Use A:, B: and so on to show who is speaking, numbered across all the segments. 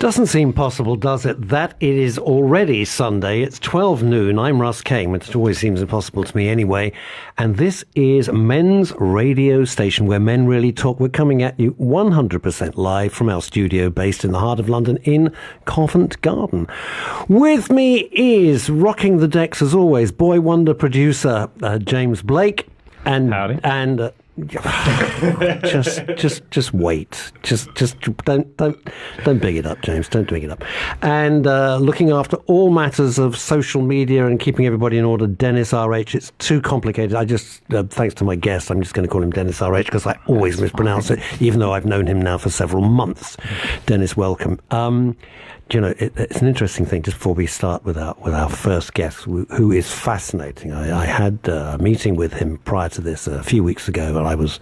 A: Doesn't seem possible, does it, that it is already Sunday. It's 12 noon. I'm Russ Kane, but it always seems impossible to me anyway. And this is Men's Radio Station, where men really talk. We're coming at you 100% live from our studio based in the heart of London in Covent Garden. With me is rocking the decks as always, boy wonder producer James Blake. And
B: howdy.
A: And just wait. Just don't big it up, James. Don't big it up. And looking after all matters of social media and keeping everybody in order, Dennis RH. It's too complicated. I just, thanks to my guest, I'm just going to call him Dennis RH because I always mispronounce it, even though I've known him now for several months. Dennis, welcome. You know, it's an interesting thing, just before we start with our first guest, who is fascinating. I had a meeting with him prior to this a few weeks ago, and I was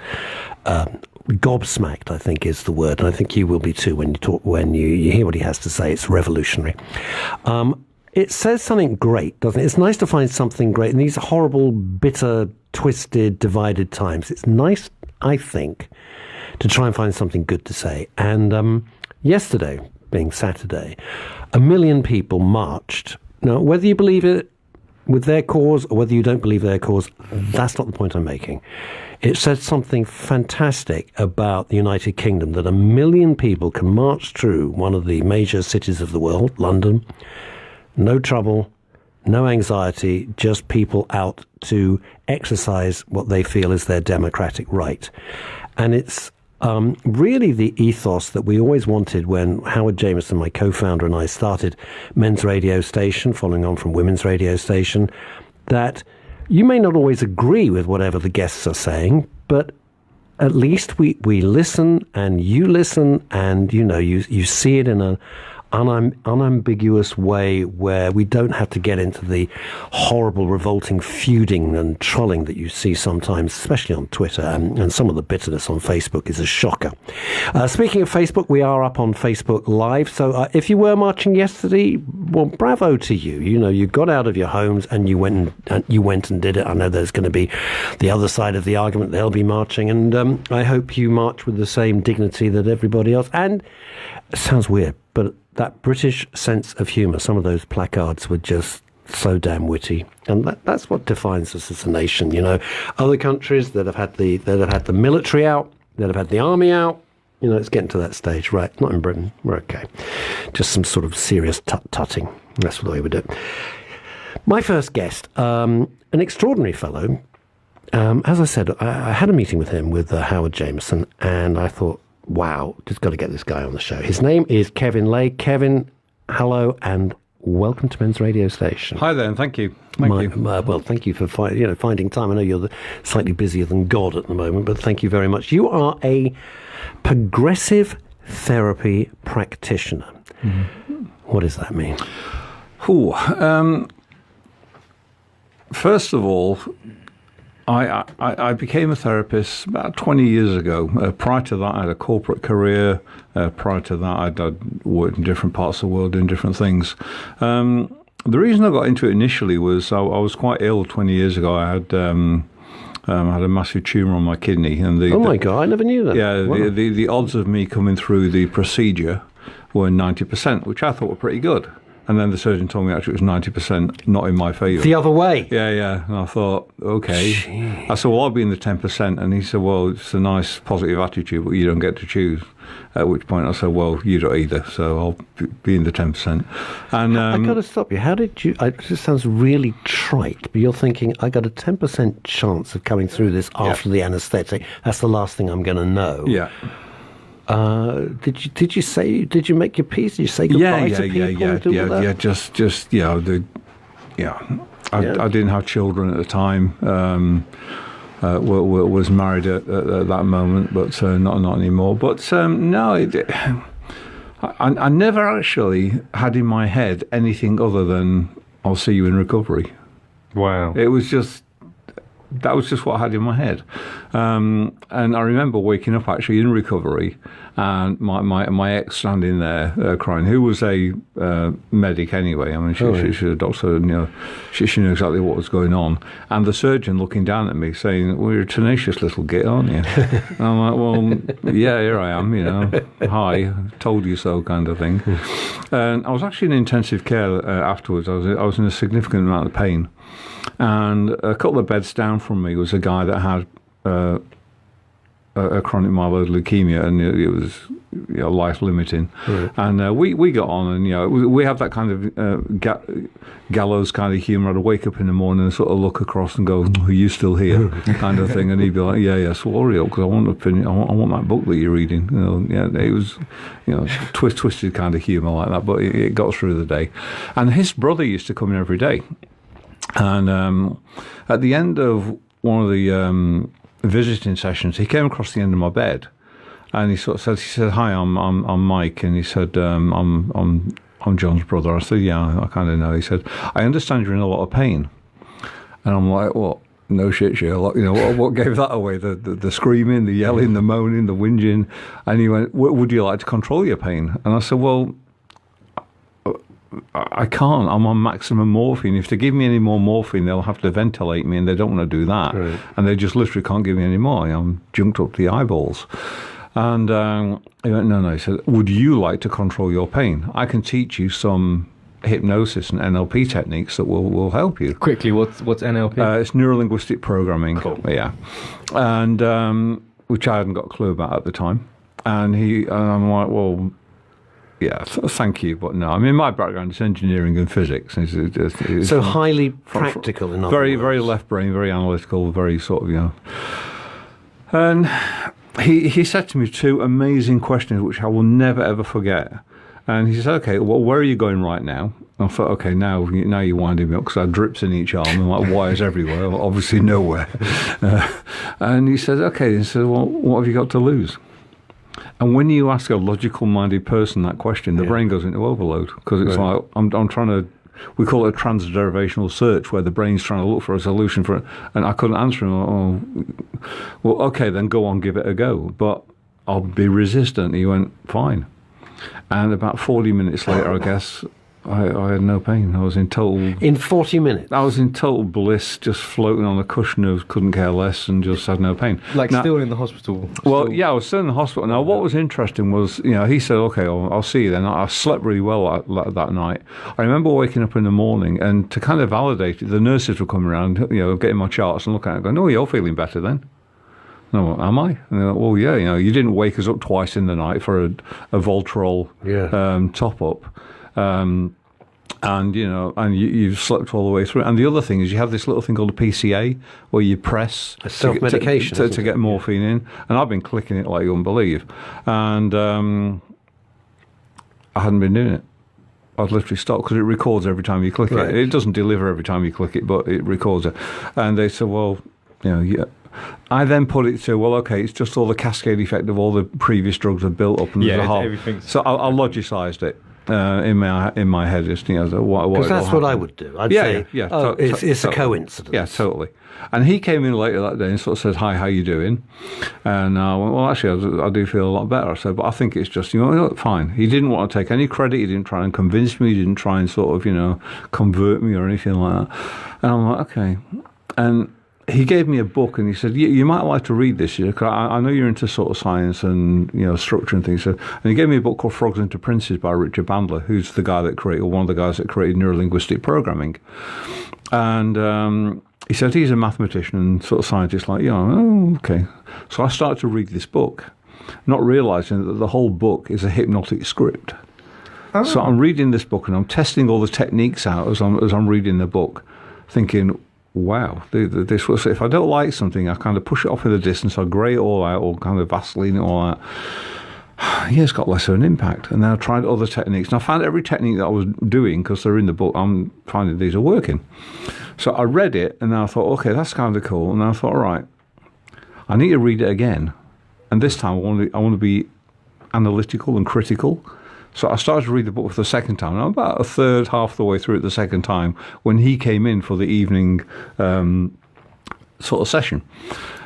A: gobsmacked, I think is the word, and I think you will be too when you hear what he has to say. It's revolutionary. It says something great, doesn't it? It's nice to find something great in these horrible, bitter, twisted, divided times. It's nice, I think, to try and find something good to say. And yesterday, being Saturday, 1 million people marched. Now, whether you believe it with their cause or whether you don't believe their cause, that's not the point I'm making. It said something fantastic about the United Kingdom, that 1 million people can march through one of the major cities of the world, London, no trouble, no anxiety, just people out to exercise what they feel is their democratic right. And it's really the ethos that we always wanted when Howard Jameson, my co-founder, and I started Men's Radio Station, following on from Women's Radio Station, that you may not always agree with whatever the guests are saying, but at least we listen, and you listen, and you see it in an unambiguous way where we don't have to get into the horrible, revolting feuding and trolling that you see sometimes, especially on Twitter, and some of the bitterness on Facebook is a shocker. Speaking of Facebook, we are up on Facebook Live, so if you were marching yesterday, well, bravo to you. You know, you got out of your homes and you went and did it. I know there's going to be the other side of the argument. They'll be marching, and I hope you march with the same dignity that everybody else. And it sounds weird, but that British sense of humour, some of those placards were just so damn witty, and that's what defines us as a nation. You know, other countries that have had the military out, that have had the army out, you know, it's getting to that stage, right? Not in Britain, we're okay. Just some sort of serious tutting. That's the way we do it. My first guest, an extraordinary fellow. As I said, I had a meeting with him, with Howard Jameson, and I thought, wow, just got to get this guy on the show. His name is Kevin Lay. Kevin, hello and welcome to Men's Radio Station.
B: Hi there, and thank you. Thank you.
A: Well, thank you for finding time. I know you're slightly busier than God at the moment, but thank you very much. You are a progressive therapy practitioner. Mm-hmm. What does that mean?
B: First of all, I became a therapist about 20 years ago. Prior to that, I had a corporate career. Prior to that, I'd worked in different parts of the world doing different things. The reason I got into it initially was I was quite ill 20 years ago. I had a massive tumour on my kidney. And
A: oh my God, I never knew that.
B: Yeah,
A: wow.
B: the odds of me coming through the procedure were 90%, which I thought were pretty good. And then the surgeon told me actually it was 90% not in my favour.
A: The other way?
B: Yeah. And I thought, okay.
A: Jeez.
B: I said, well, I'll be in the 10%. And he said, well, it's a nice positive attitude, but you don't get to choose. At which point I said, well, you don't either. So I'll be in the 10%. And
A: I've got to stop you. How did you... This sounds really trite, but you're thinking, I got a 10% chance of coming through this after the anaesthetic. That's the last thing I'm going to know.
B: Yeah.
A: Did you make your peace? Did you say goodbye to people?
B: I didn't have children at the time. Was married at that moment, but not anymore. But I never actually had in my head anything other than I'll see you in recovery.
A: Wow.
B: It was just that was just what I had in my head. And I remember waking up actually in recovery, and my ex standing there crying, who was a medic anyway. I mean, she's a doctor, and, you know, she knew exactly what was going on. And the surgeon looking down at me saying, "Well, you're a tenacious little git, aren't you?" And I'm like, "Well, yeah, here I am, you know, hi, told you so," kind of thing. And I was actually in intensive care afterwards. I was in a significant amount of pain. And a couple of beds down from me was a guy that had a chronic myeloid leukemia, and it was, you know, life limiting. Right. And we got on, and, you know, we had that kind of gallows kind of humour. I'd wake up in the morning and sort of look across and go, "Are you still here?" kind of thing. And he'd be like, "Yeah, so hurry up, because I want to finish. I want that book that you're reading." You know, yeah, it was, you know, twisted kind of humour like that, but it got through the day. And his brother used to come in every day. And at the end of one of the visiting sessions, he came across the end of my bed, and he said, "Hi, I'm Mike," and he said, I'm John's brother." I said, "Yeah, I kind of know." He said, "I understand you're in a lot of pain," and I'm like, "What? No shit, Sherlock. You know, what gave that away? The screaming, the yelling, the moaning, the whinging?" And he went, "Would you like to control your pain?" And I said, "Well, I can't. I'm on maximum morphine. If they give me any more morphine, they'll have to ventilate me, and they don't want to do that. Right. And they just literally can't give me any more. I'm junked up to the eyeballs." And he went, "No." He said, "Would you like to control your pain? I can teach you some hypnosis and NLP techniques that will help you."
C: Quickly, what's NLP?
B: It's neuro-linguistic programming.
C: Cool.
B: Yeah. And which I hadn't got a clue about at the time. And I'm like, "Well, yeah, thank you, but no." I mean, my background is engineering and physics. It's
A: so highly practical, in other
B: very,
A: words.
B: very left brain, very analytical, very sort of, you know. And he said to me two amazing questions, which I will never ever forget. And he said, "Okay, well, where are you going right now?" And I thought, "Okay, now you're winding me up, because I had drips in each arm and like wires everywhere, well, obviously nowhere." And he said, "Okay," he said, "Well, what have you got to lose?" And when you ask a logical-minded person that question, the brain goes into overload, because it's like, I'm trying to, we call it a transderivational search, where the brain's trying to look for a solution for it, and I couldn't answer him. "Oh, well, okay, then go on, give it a go, but I'll be resistant." He went, "Fine." And about 40 minutes later, I guess, I had no pain. I was in total...
A: In 40 minutes?
B: I was in total bliss, just floating on a cushion of couldn't care less, and just had no pain.
C: Like, now, still in the hospital?
B: Well, yeah, I was still in the hospital. Now, what was interesting was, you know, he said, "Okay, I'll see you then." I slept really well that night. I remember waking up in the morning, and to kind of validate it, the nurses were coming around, you know, getting my charts and looking at it, going, "Oh, you're feeling better then." No, am I? And they're like, "Well, yeah, you know, you didn't wake us up twice in the night for a Voltarol top-up. And, you know, and you've slept all the way through. And the other thing is, you have this little thing called a PCA, where you press
A: a self-medication
B: to get morphine in. And I've been clicking it like you wouldn't believe. And I hadn't been doing it. I'd literally stopped, because it records every time you click it. It doesn't deliver every time you click it, but it records it. And they said, "Well, you know, yeah." I then put it to, well, okay, it's just all the cascade effect of all the previous drugs have built up, and there's a whole. So I logicized it in my head, just, you know,
A: because that's what I would do. I'd say, it's a coincidence.
B: Yeah, totally. And he came in later that day and sort of said, "Hi, how you doing?" And I went, "Well, actually, I do feel a lot better." I said, "But I think it's just, you know, fine." He didn't want to take any credit. He didn't try and convince me. He didn't try and sort of, you know, convert me or anything like that. And I'm like, okay. And he gave me a book, and he said, "You might like to read this, because I know you're into sort of science and, you know, structure and things." And he gave me a book called Frogs into Princes by Richard Bandler, who's the guy that created, or one of the guys that created neuro-linguistic programming. And he said he's a mathematician and sort of scientist, like, you know, "Oh, okay." So I started to read this book, not realizing that the whole book is a hypnotic script. Oh. So I'm reading this book, and I'm testing all the techniques out as I'm reading the book, thinking, wow, this was, if I don't like something, I kind of push it off in the distance, I grey it all out, or kind of Vaseline it all out. Yeah, it's got less of an impact. And then I tried other techniques, and I found every technique that I was doing, because they're in the book, I'm finding these are working. So I read it, and then I thought, okay, that's kind of cool. And then I thought, all right, I need to read it again. And this time I want to be analytical and critical. So I started to read the book for the second time. And I'm about half the way through it the second time, when he came in for the evening sort of session.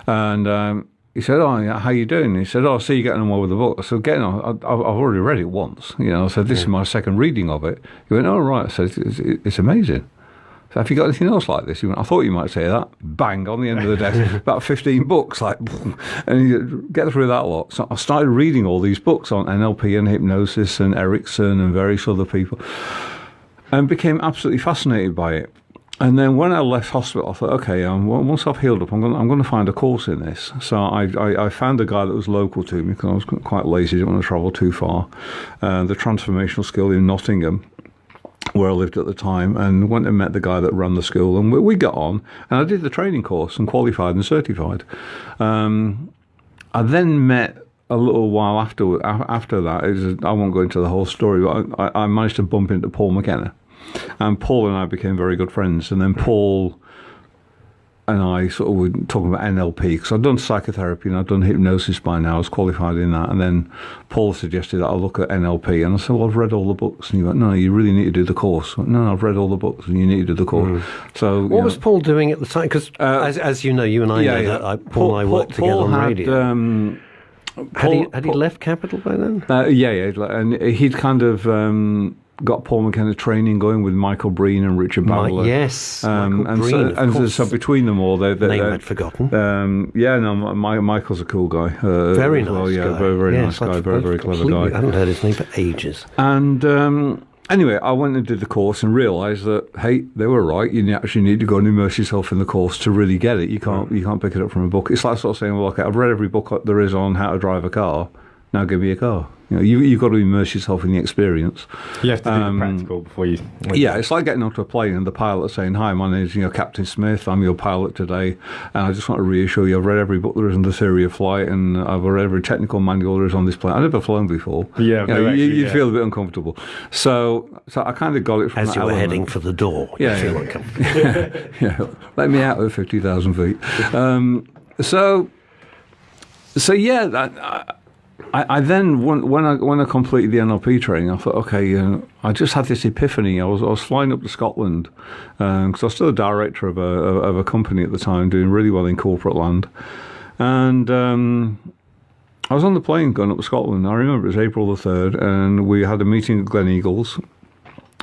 B: And he said, "Oh, yeah, how you doing?" He said, "Oh, I see you getting on well with the book." I said, "Getting on. I've already read it once. I said, this is my second reading of it." He went, "Oh, right." I said, it's amazing. So have you got anything else like this? He went, "I thought you might say that." Bang, on the end of the desk, about 15 books, and you get through that lot. So I started reading all these books on NLP and hypnosis and Erickson and various other people, and became absolutely fascinated by it. And then when I left hospital, I thought, okay, once I've healed up, I'm going to find a course in this. So I found a guy that was local to me because I was quite lazy, didn't want to travel too far. The Transformational School in Nottingham, where I lived at the time, and went and met the guy that ran the school, and we got on, and I did the training course and qualified and certified. I then met a little while after that. I won't go into the whole story, but I managed to bump into Paul McKenna. And Paul and I became very good friends. And then Paul and I sort of were talking about NLP, because I'd done psychotherapy and I'd done hypnosis by now. I was qualified in that. And then Paul suggested that I look at NLP. And I said, "Well, I've read all the books." And he went, "No, you really need to do the course." I went, "No, I've read all the books and you need to do the course." So,
A: what was Paul doing at the time? Because as you know, you and I know that Paul and I worked together on radio. Had he left Capital by then?
B: Yeah, and he'd kind of got Paul McKenna training going with Michael Breen and Richard Bowler.
A: Yes, Michael Breen,
B: so between them all,
A: name I'd forgotten.
B: Michael's a cool guy.
A: Very nice
B: well,
A: guy.
B: Very nice guy, very clever guy.
A: I haven't heard his name for ages.
B: And anyway, I went and did the course and realised that, hey, they were right. You actually need to go and immerse yourself in the course to really get it. You can't pick it up from a book. It's like sort of saying, well, okay, I've read every book there is on how to drive a car. Now give me a car. You've got to immerse yourself in the experience.
C: You have to do the practical before you...
B: Yeah, it's like getting onto a plane and the pilot saying, "Hi, my name is Captain Smith. I'm your pilot today, and I just want to reassure you I've read every book there is on the theory of flight, and I've read every technical manual there is on this plane." I've never flown before.
C: Yeah,
B: you'd feel a bit uncomfortable. So I kind of got it from
A: as
B: that
A: you were
B: element.
A: heading for the door.
B: Yeah,
A: you feel uncomfortable.
B: Yeah, let me out at 50,000 feet. I then, when I completed the NLP training, I thought, okay, I just had this epiphany. I was flying up to Scotland because I was still a director of a company at the time, doing really well in corporate land, and I was on the plane going up to Scotland. I remember it was April the 3rd, and we had a meeting at Glen Eagles.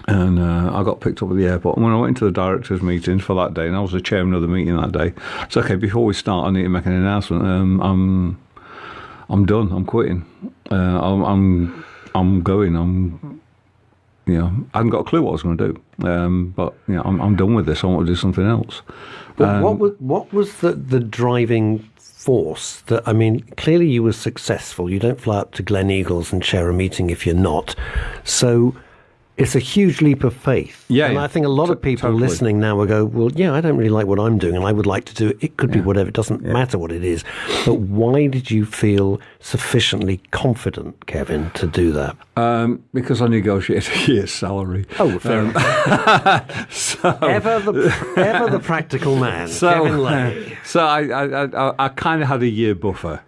B: And I got picked up at the airport. And when I went into the directors' meeting for that day, and I was the chairman of the meeting that day, it's okay. Before we start, I need to make an announcement. I'm done. I'm quitting. I'm going. I hadn't got a clue what I was going to do. But I'm done with this. I want to do something else.
A: But what was the driving force? That, I mean, clearly you were successful. You don't fly up to Glen Eagles and chair a meeting if you're not. So it's a huge leap of faith.
B: Yeah,
A: and I think a lot of people
B: totally
A: listening now will go, well, yeah, I don't really like what I'm doing, and I would like to do it. It could be whatever. It doesn't matter what it is. But why did you feel sufficiently confident, Kevin, to do that?
B: Because I negotiated a year's salary.
A: Oh, fair enough. Ever the practical man, Kevin Lay.
B: So I kind of had a year buffer.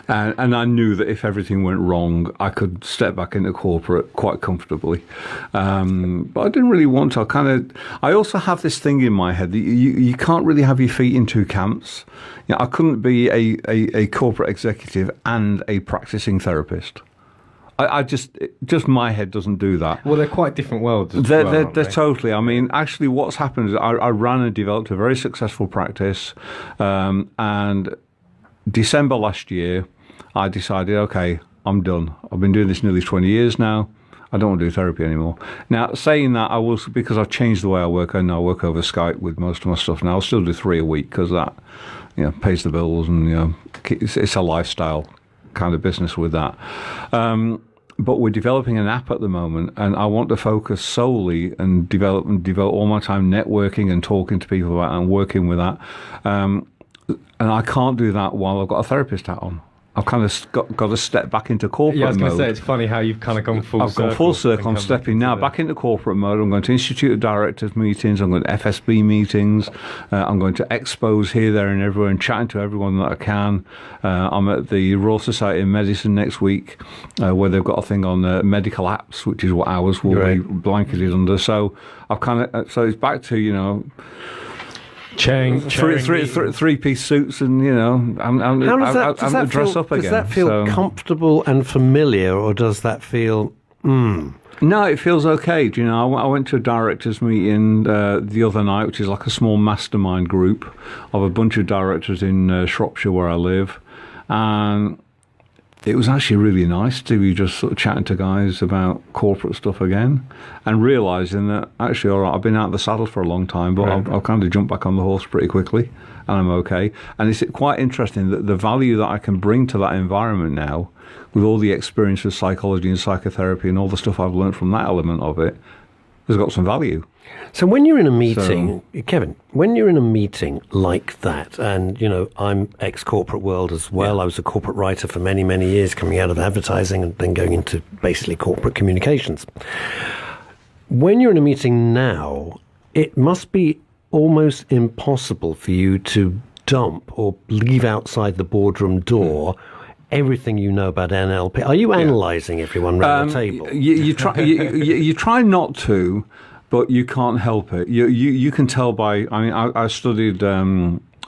B: And I knew that if everything went wrong, I could step back into corporate quite comfortably. But I didn't really want to. I also have this thing in my head that you can't really have your feet in two camps. I couldn't be a corporate executive and a practicing therapist. I just my head doesn't do that.
C: Well, they're quite different worlds.
B: They're totally. I mean, actually, what's happened is I ran and developed a very successful practice, and December last year, I decided, okay, I'm done. I've been doing this nearly 20 years now. I don't want to do therapy anymore. Now, saying that, because I've changed the way I work. I now work over Skype with most of my stuff now. I'll still do 3 a week because that, pays the bills, and it's a lifestyle kind of business with that. But we're developing an app at the moment, and I want to focus solely and devote all my time networking and talking to people about it and working with that. And I can't do that while I've got a therapist hat on. I've kind of got to step back into corporate mode.
C: Yeah, I was going to say, it's funny how you've kind of gone full circle.
B: I've gone full circle. I'm stepping now back into corporate mode. I'm going to Institute of Directors meetings. I'm going to FSB meetings. I'm going to expos here, there, and everywhere, and chatting to everyone that I can. I'm at the Royal Society of Medicine next week, where they've got a thing on medical apps, which is what ours will be blanketed under. So I've so it's back to, three-piece suits, and I'm
A: does that
B: dress
A: feel,
B: up again.
A: Does that feel comfortable and familiar, or does that feel?
B: No, it feels okay. Do you know, I went to a directors' meeting the other night, which is like a small mastermind group of a bunch of directors in Shropshire, where I live, and it was actually really nice to be just sort of chatting to guys about corporate stuff again, and realising that actually, all right, I've been out of the saddle for a long time, but I've kind of jumped back on the horse pretty quickly, and I'm okay. And it's quite interesting that the value that I can bring to that environment now, with all the experience of psychology and psychotherapy and all the stuff I've learned from that element of it, has got some value.
A: So when you're in a meeting, Kevin, when you're in a meeting like that, and, I'm ex-corporate world as well. I was a corporate writer for many, many years, coming out of advertising and then going into basically corporate communications. When you're in a meeting now, it must be almost impossible for you to dump or leave outside the boardroom door everything you know about NLP. Are you analysing everyone around the table?
B: You try. You try not to, but you can't help it. You can tell by. I mean, I studied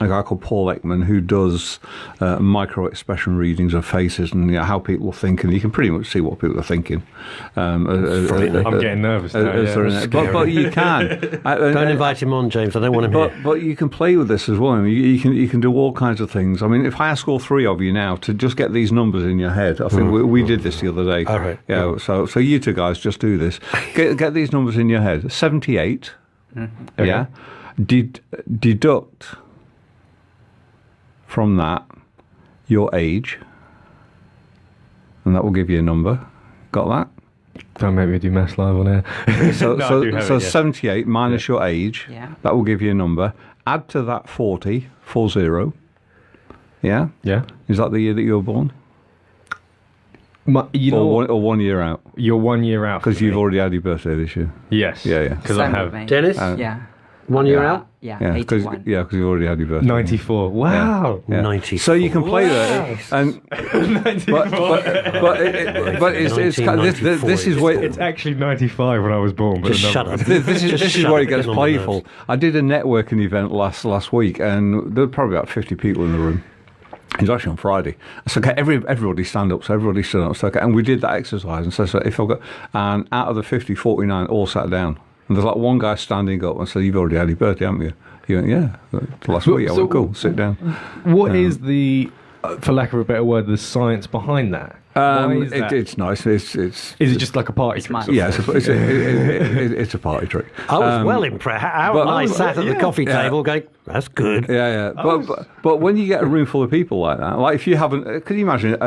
B: a guy called Paul Ekman, who does micro expression readings of faces and how people think, and you can pretty much see what people are thinking.
C: I'm getting nervous now.
B: But you can.
A: Don't invite him on, James. I don't want him here.
B: But you can play with this as well. I mean, you can do all kinds of things. I mean, if I ask all three of you now to just get these numbers in your head, I think we did this the other day.
A: All right.
B: Yeah. So you two guys just do this. Get these numbers in your head. 78. Mm-hmm. Yeah. Deduct from that your age, and that will give you a number. Got that?
C: Don't make me do maths live on air.
B: So 78 minus your age, that will give you a number. Add to that 40. Yeah?
C: Yeah.
B: Is that the year that you were born?
C: Or
B: 1 year out?
C: You're 1 year out.
B: Because you've already had your birthday this year.
C: Yes.
B: Yeah.
C: Because I have.
A: Dennis?
D: Yeah.
A: 1 year out?
D: Yeah,
B: because you've already had your birthday.
C: 94. Wow.
B: Yeah.
A: 94.
B: So you can play that, and but this is where
C: it's actually 95 when I was born. But
A: just shut up.
B: This is where it gets playful. I did a networking event last week, and there were probably about 50 people in the room. It was actually on Friday. So everybody stand up. So everybody stood up. So and we did that exercise. And so if I got, and out of the 50, 49 all sat down. And there's like one guy standing up and said, "You've already had your birthday, haven't you?" He went, "Yeah, last week." I went, "Cool, sit down."
C: What is the, for lack of a better word, the science behind that?
B: It's nice. Is
C: it just like a party trick?
B: Yeah, it's a party trick.
A: I was well impressed. I sat at the coffee table going, "That's good."
B: Yeah. But when you get a room full of people like that, like if you haven't, can you imagine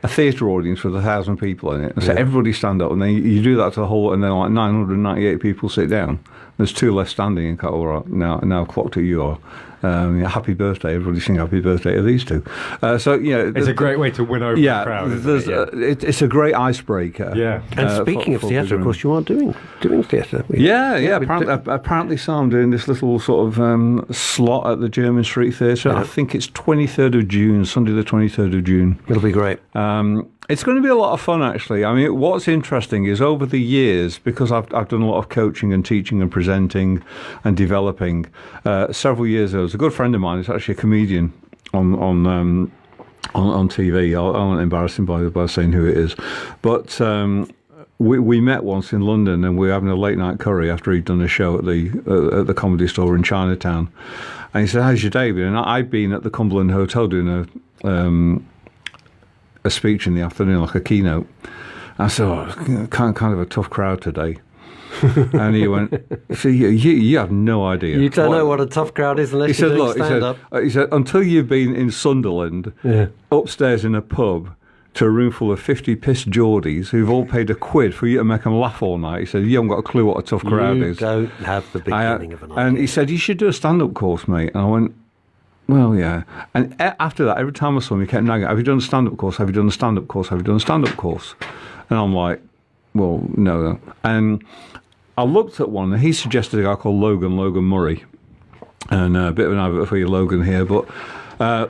B: a theatre audience with 1,000 people in it, and so everybody stand up, and then you do that to the whole, and then like 998 people sit down. There's two left standing, and all right, now clocked to you are. Happy birthday! Everybody sing happy birthday to these two. It's
C: a great way to win over the crowd.
B: It's a great icebreaker.
C: Yeah.
A: And speaking of theatre, of course, you are doing theatre.
B: Apparently, so I'm doing this little sort of slot at the German Street Theatre. Yeah. I think it's 23rd of June, Sunday the 23rd of June.
A: It'll be great.
B: It's going to be a lot of fun, actually. I mean, what's interesting is over the years, because I've done a lot of coaching and teaching and presenting and developing. Several years ago, there's a good friend of mine. He's actually a comedian on TV. I won't embarrass him by saying who it is, but we met once in London, and we were having a late night curry after he'd done a show at the Comedy Store in Chinatown. And he said, "How's your day been?" And I'd been at the Cumberland Hotel doing a speech in the afternoon, like a keynote. I said, kind of a tough crowd today. And he went, "See, you have no idea.
A: You don't know what a tough crowd is unless you're doing stand-up."
B: He said, until you've been in Sunderland, upstairs in a pub, to a room full of 50 pissed Geordies who've all paid £1 for you to make them laugh all night. He said, "You haven't got a clue what a tough crowd is.
A: You don't have the beginning of an idea."
B: And he said, "You should do a stand-up course, mate." And I went, "Well, yeah." And after that, every time I saw him, he kept nagging, "Have you done a stand-up course? Have you done a stand-up course? Have you done a stand-up course?" And I'm like, "Well, no." And I looked at one, and he suggested a guy called Logan Murray. And a bit of an advert for you, Logan, here. But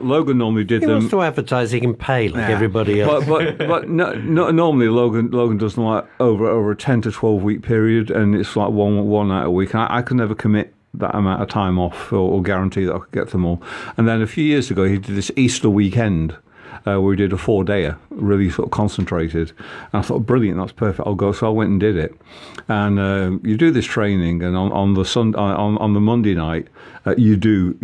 B: Logan normally did
A: he
B: them.
A: He wants to advertise he can pay like everybody else.
B: But normally Logan does them like over a 10 to 12 week period, and it's like one night a week. And I could never commit that amount of time off or guarantee that I could get them all. And then a few years ago, he did this Easter weekend where we did a 4-dayer, really sort of concentrated. And I thought, brilliant, that's perfect, I'll go. So I went and did it. And you do this training, and on the Monday night, you do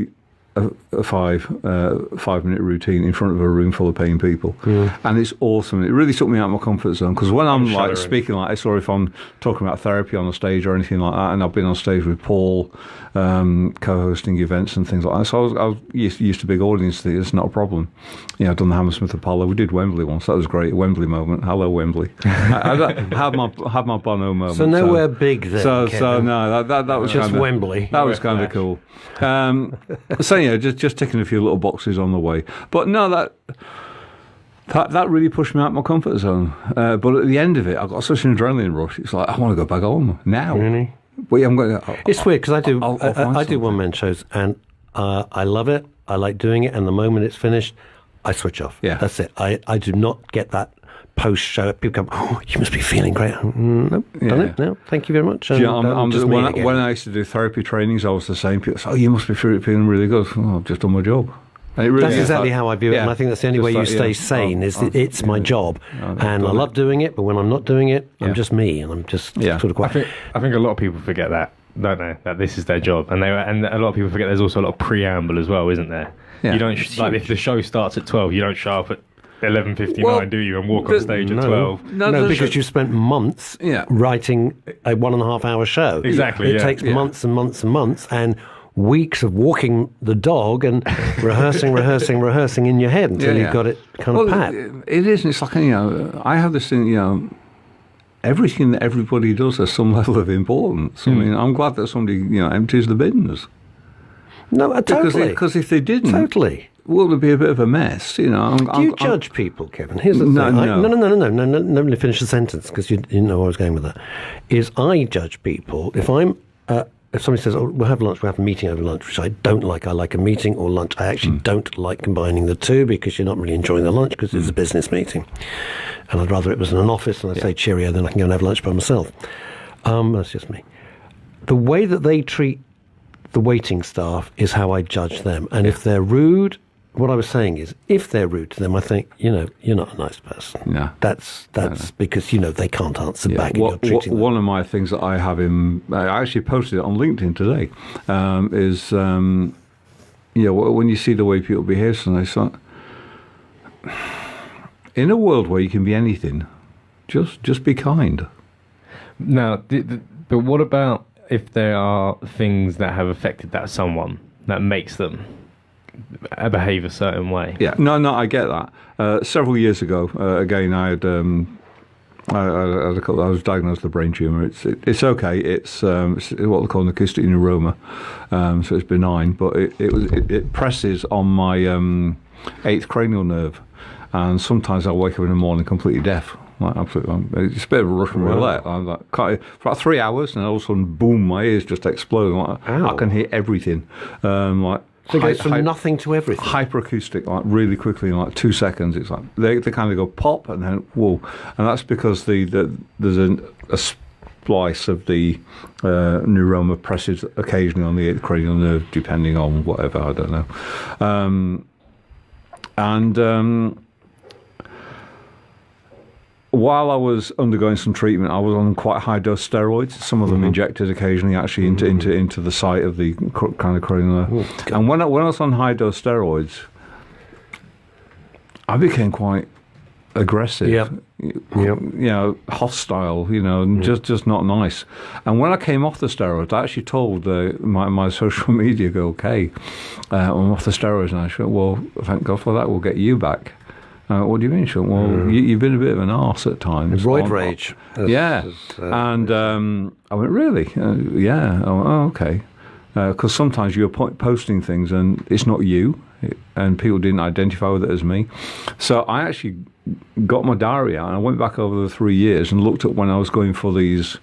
B: a 5-minute routine in front of a room full of paying people, and it's awesome. It really took me out of my comfort zone, because when I'm like speaking like this, or if I'm talking about therapy on the stage or anything like that, and I've been on stage with Paul, co-hosting events and things like that, so I was used to big audience theatre. It's not a problem. I've done the Hammersmith Apollo. We did Wembley once. That was great. Wembley moment. Hello Wembley. I had my Bono moment.
A: So nowhere big then.
B: So no, that was
A: just
B: kinda,
A: Wembley.
B: That was kind of cool. So just ticking a few little boxes on the way. But no, that really pushed me out of my comfort zone. But at the end of it, I got such an adrenaline rush. It's like, I want to go back home now.
A: Really?
B: But yeah, I'm going.
A: It's weird, because I do
B: one
A: one-man shows, and I love it. I like doing it, and the moment it's finished, I switch off.
B: Yeah,
A: that's it. I do not get that post-show. People go, "Oh, you must be feeling great." Nope, done it. No, thank you very much. And,
B: when I used to do therapy trainings, I was the same. People say, "Oh, you must be feeling really good." Oh, I've just done my job.
A: That's exactly how I view it, and I think that's the only way you stay sane. It's my job, and I love doing it. But when I'm not doing it, I'm just me, and I'm just sort of quiet.
C: I think a lot of people forget that, don't they? That this is their job, and a lot of people forget there's also a lot of preamble as well, isn't there? Yeah. You don't like, if the show starts at 12, you don't show up at 11:59, do you, and walk on stage at 12?
A: No, because you've spent months writing a 1.5-hour show.
C: Exactly.
A: It takes months and months and months, and weeks of walking the dog and rehearsing in your head until you've got it kind of pat.
B: It is. It's like, I have this thing, everything that everybody does has some level of importance. I mean, I'm glad that somebody, empties the bins.
A: No, totally.
B: Because if they didn't,
A: well,
B: it'd be a bit of a mess,
A: Do you judge people, Kevin? Here's the thing. No. Let me finish the sentence, because you didn't know where I was going with that. I judge people if somebody says, "Oh, we'll have lunch, we'll have a meeting over lunch," which I don't like. I like a meeting or lunch. I actually don't like combining the two, because you're not really enjoying the lunch, because it's a business meeting. And I'd rather it was in an office and I'd say cheerio, then I can go and have lunch by myself. That's just me. The way that they treat the waiting staff is how I judge them. And if they're rude, what I was saying is, if they're rude to them, I think, you're not a nice person. No. That's because, they can't answer back. And you're treating them.
B: One of my things that I have I actually posted it on LinkedIn today, is, when you see the way people behave, and it's like, in a world where you can be anything, just be kind.
C: Now, but what about if there are things that have affected that someone that makes them behave a certain way?
B: Yeah, no, I get that. Several years ago, again, I was diagnosed with a brain tumour. It's okay. It's what they call an acoustic neuroma, so it's benign, but it presses on my 8th cranial nerve, and sometimes I wake up in the morning completely deaf. Like, absolutely, it's a bit of a Russian roulette. I'm like, for about 3 hours, and all of a sudden, boom, my ears just explode. Like, I can hear everything.
A: So it goes from nothing to everything.
B: Hyperacoustic, like really quickly, in like 2 seconds. It's like they kind of go pop, and then whoa, and that's because there's a splice of the neuroma presses occasionally on the 8th cranial nerve, depending on whatever, I don't know, while I was undergoing some treatment, I was on quite high-dose steroids. Some of them injected occasionally, actually, into the site of the kind of cranial. And when I was on high-dose steroids, I became quite aggressive. Hostile. Just not nice. And when I came off the steroids, I actually told my social media girl, Kay, I'm off the steroids, and I said, "Well, thank God for that. We'll get you back." What do you mean? She went, well, you've been a bit of an arse at times.
A: Roid rage.
B: And I went, really? Yeah. Oh, okay. Because sometimes you're posting things and it's not you, and people didn't identify with it as me. So I actually got my diary out, and I went back over the 3 years and looked at when I was going for these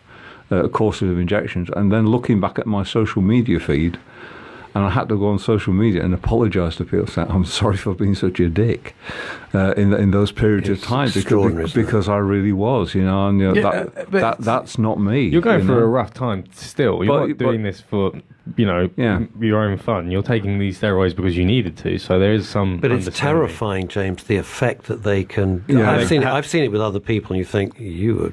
B: courses of injections, and then looking back at my social media feed. And I had to go on social media and apologise to people, saying, "I'm sorry for being such a dick in those periods of time, because I really was, and that's not me."
C: You're going through a rough time still. You're not doing this for your own fun. You're taking these steroids because you needed to. So there is some.
A: But it's terrifying, James, the effect that they can. Yeah, I've seen it with other people, and you think,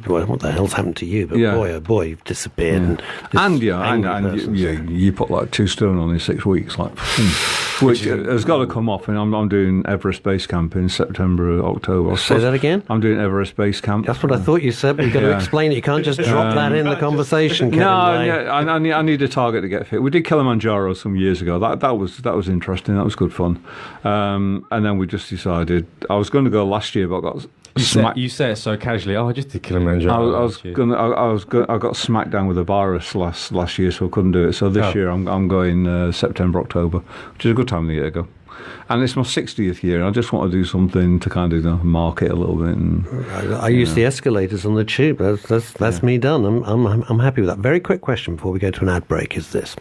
A: what the hell's happened to you? But boy, oh boy, you've disappeared.
B: You put like 2 stone on in 6 weeks, which has got to come off. And I'm doing Everest Base Camp in September, October.
A: Say that again.
B: I'm doing Everest Base Camp.
A: That's what I thought you said. But you've got to explain it. You can't just drop that in the conversation. Kevin,
B: I need a target to get fit. We did Kilimanjaro some years ago. That was interesting. That was good fun. And then we just decided I was going to go last year, but I got.
C: You say it so casually. I just did Kilimanjaro.
B: I got smacked down with a virus last year, so I couldn't do it. So this year I'm going September, October, which is a good time of the year to go. And it's my 60th year, and I just want to do something to kind of mark it a little bit. And,
A: I use the escalators on the tube. That's me done. I'm happy with that. Very quick question before we go to an ad break is this.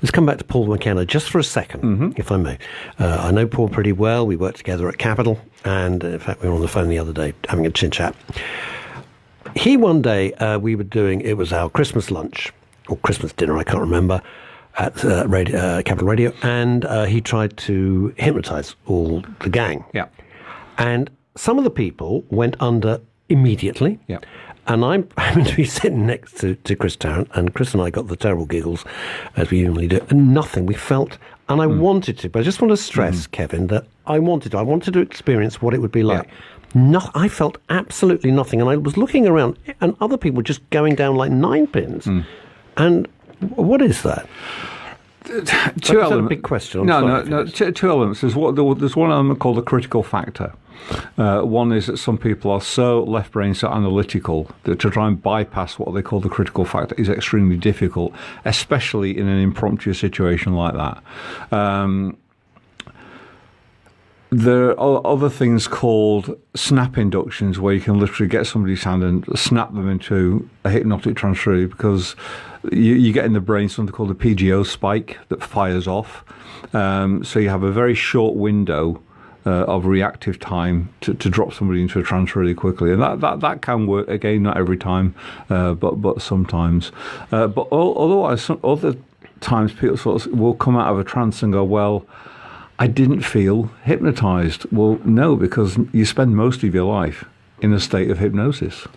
A: Let's come back to Paul McKenna just for a second, if I may. I know Paul pretty well. We worked together at Capital, and in fact we were on the phone the other day having a chin-chat. One day, we were doing, it was our Christmas lunch, or Christmas dinner, I can't remember, at Capital Radio, and he tried to hypnotise all the gang.
B: Yeah.
A: And some of the people went under immediately.
B: Yeah.
A: And I'm going to be sitting next to Chris Tarrant, and Chris and I got the terrible giggles, as we usually do, and nothing. We felt, and I wanted to, but I just want to stress, Kevin, that I wanted to experience what it would be like. Yeah. I felt absolutely nothing, and I was looking around, and other people were just going down like 9 pins. And what is that?
B: Two elements.
A: A big question.
B: No. Two elements. There's one element called the critical factor. One is that some people are so left brain, so analytical, that to try and bypass what they call the critical factor is extremely difficult, especially in an impromptu situation like that. There are other things called snap inductions, where you can literally get somebody's hand and snap them into a hypnotic trance, really, because you get in the brain something called a PGO spike that fires off. So you have a very short window of reactive time to drop somebody into a trance really quickly, and that can work. Again, not every time, but sometimes. But otherwise, other times people sort of will come out of a trance and go, well, I didn't feel hypnotized. Well, no, because you spend most of your life in a state of hypnosis.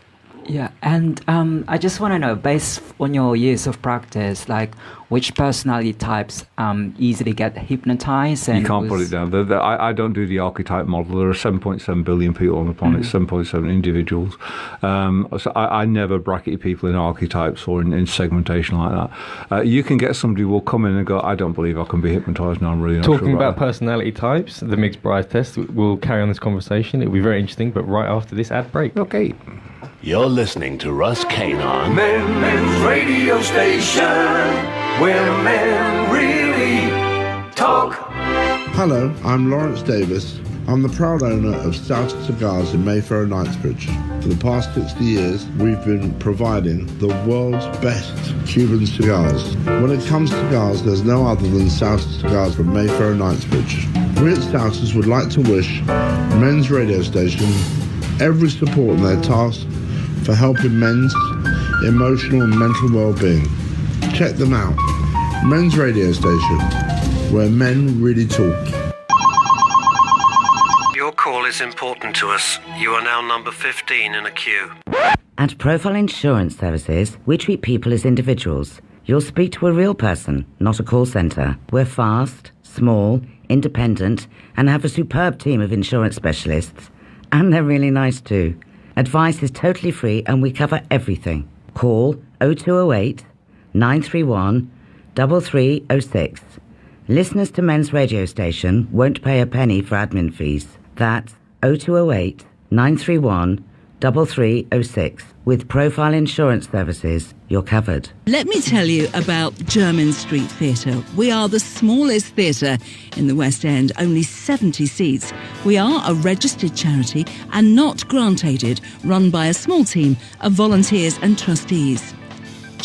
D: Yeah, and I just want to know, based on your years of practice, like which personality types easily get hypnotized? And
B: you can't put it down. I don't do the archetype model. There are 7.7 billion people on the planet, 7.7 individuals. So I never bracket people in archetypes or in segmentation like that. You can get somebody who will come in and go, I don't believe I can be hypnotized, and I'm really not
C: Talking
B: sure
C: about personality types, the Miggs-Bride test, we'll carry on this conversation. It'll be very interesting, but right after this ad break.
B: Okay.
E: You're listening to Russ Kane on Men's Radio Station, where men really talk.
F: Hello, I'm Lawrence Davis. I'm the proud owner of Starter Cigars in Mayfair and Knightsbridge. For the past 60 years, we've been providing the world's best Cuban cigars. When it comes to cigars, there's no other than Starter Cigars from Mayfair and Knightsbridge. We at Starters would like to wish Men's Radio Station every support in their task for helping men's emotional and mental well-being. Check them out. Men's Radio Station, where men really talk.
A: Your call is important to us. You are now number 15 in a queue.
G: At Profile Insurance Services, we treat people as individuals. You'll speak to a real person, not a call centre. We're fast, small, independent, and have a superb team of insurance specialists. And they're really nice too. Advice is totally free and we cover everything. Call 0208 931 3306. Listeners to Men's Radio Station won't pay a penny for admin fees. That's 0208 931 3306. With Profile Insurance Services, you're covered.
H: Let me tell you about Jermyn Street Theatre. We are the smallest theatre in the West End, only 70 seats. We are a registered charity and not grant-aided, run by a small team of volunteers and trustees.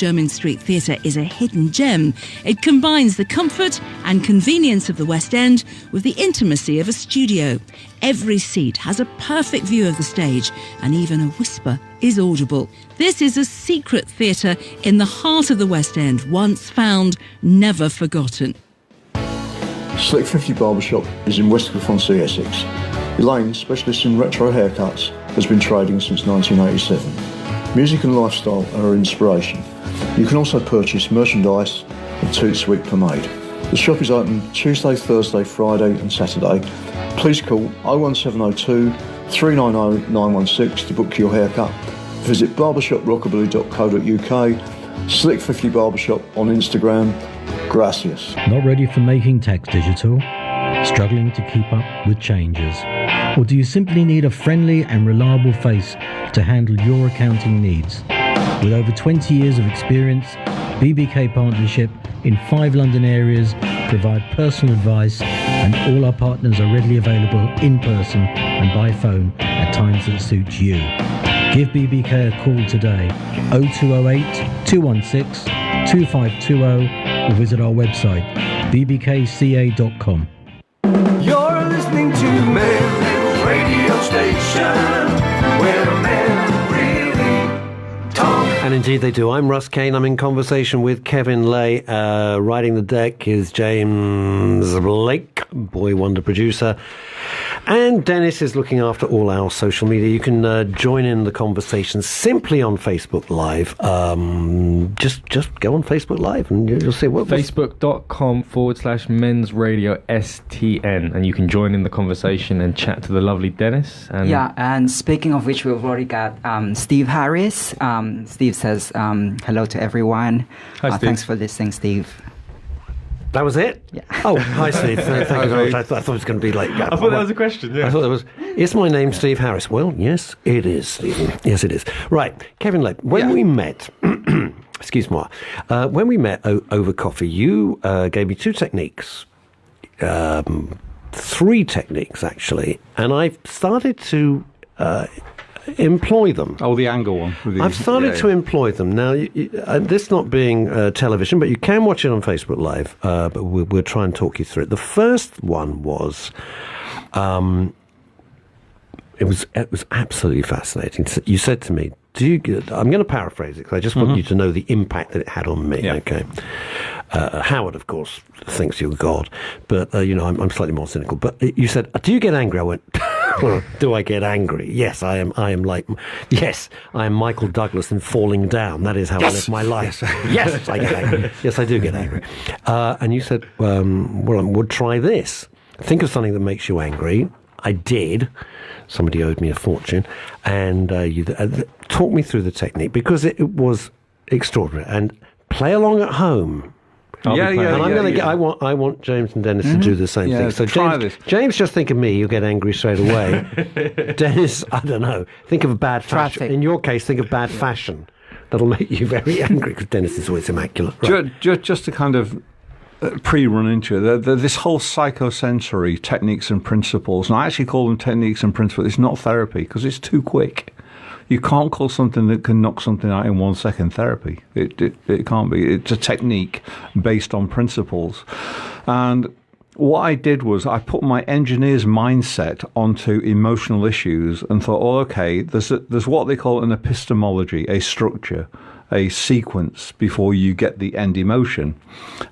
H: Jermyn Street Theatre is a hidden gem. It combines the comfort and convenience of the West End with the intimacy of a studio. Every seat has a perfect view of the stage, and even a whisper is audible. This is a secret theatre in the heart of the West End, once found, never forgotten.
I: Slick 50 Barbershop is in Westcliff-on-Sea, Essex. Elaine, specialist in retro haircuts, has been trading since 1987. Music and lifestyle are her inspiration. You can also purchase merchandise and 2 Sweet Pomade. The shop is open Tuesday, Thursday, Friday and Saturday. Please call 01702 390 916 to book your haircut. Visit barbershoprockabilly.co.uk, Slick 50 Barbershop on Instagram. Gracias.
J: Not ready for making tax digital? Struggling to keep up with changes? Or do you simply need a friendly and reliable face to handle your accounting needs? With over 20 years of experience, BBK Partnership in 5 London areas provide personal advice, and all our partners are readily available in person and by phone at times that suit you. Give BBK a call today, 0208 216 2520, or visit our website, bbkca.com.
E: You're listening to Men's Radio Station, where men really talk.
A: And indeed they do. I'm Russ Kane. I'm in conversation with Kevin Lay. Riding the deck is James Blake, boy wonder producer. And Dennis is looking after all our social media. You can join in the conversation simply on Facebook Live. Just go on Facebook Live and you'll see what...
C: Facebook.com/Men's Radio STN. And you can join in the conversation and chat to the lovely Dennis. And
D: yeah, and speaking of which, we've already got Steve Harris. Steve says hello to everyone.
C: Hi, Steve.
D: Thanks for listening, Steve.
A: That was it?
D: Yeah.
A: Oh, hi, Steve. Thank you very much. I thought it was going to be like...
C: I thought that was a question, yeah.
A: I thought that was... Is my name Steve Harris? Well, yes, it is, Stephen. Yes, it is. Right, Kevin Lay, when we met... excuse me. When we met over coffee, you gave me 2 techniques. 3 techniques, actually. And I started to... employ them.
B: Oh, the angle one.
A: I've started to employ them. Now, this not being television, but you can watch it on Facebook Live, but we'll try and talk you through it. The first one was, it was absolutely fascinating. You said to me, I'm going to paraphrase it, because I just want you to know the impact that it had on me, okay? Howard, of course, thinks you're God, but, I'm slightly more cynical. But you said, do you get angry? I went... Do I get angry? Yes, I am Michael Douglas in Falling Down. That is how I live my life. Yes, I get angry. Yes, I do get angry. And you said, we'll try this. Think of something that makes you angry. I did. Somebody owed me a fortune. And you talked me through the technique, because it was extraordinary. And play along at home. And I'm going to get. I want James and Dennis to do the same thing. So James, just think of me. You'll get angry straight away. Dennis, I don't know. Think of bad fashion. In your case, think of bad fashion. That'll make you very angry, because Dennis is always immaculate. Right.
B: Just to kind of pre-run into it, this whole psychosensory techniques and principles, and I actually call them techniques and principles. It's not therapy, because it's too quick. You can't call something that can knock something out in 1 second therapy. It can't be. It's a technique based on principles. And what I did was I put my engineer's mindset onto emotional issues and thought, okay, there's what they call an epistemology, a structure, a sequence before you get the end emotion.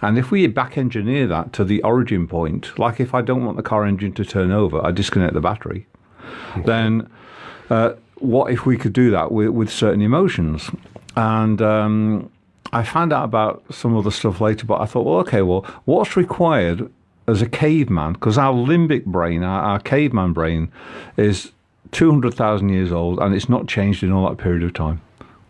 B: And if we back engineer that to the origin point, like if I don't want the car engine to turn over, I disconnect the battery. Okay. Then... what if we could do that with certain emotions? And I found out about some other stuff later, but I thought, what's required as a caveman? Because our limbic brain, our caveman brain, is 200,000 years old, and it's not changed in all that period of time.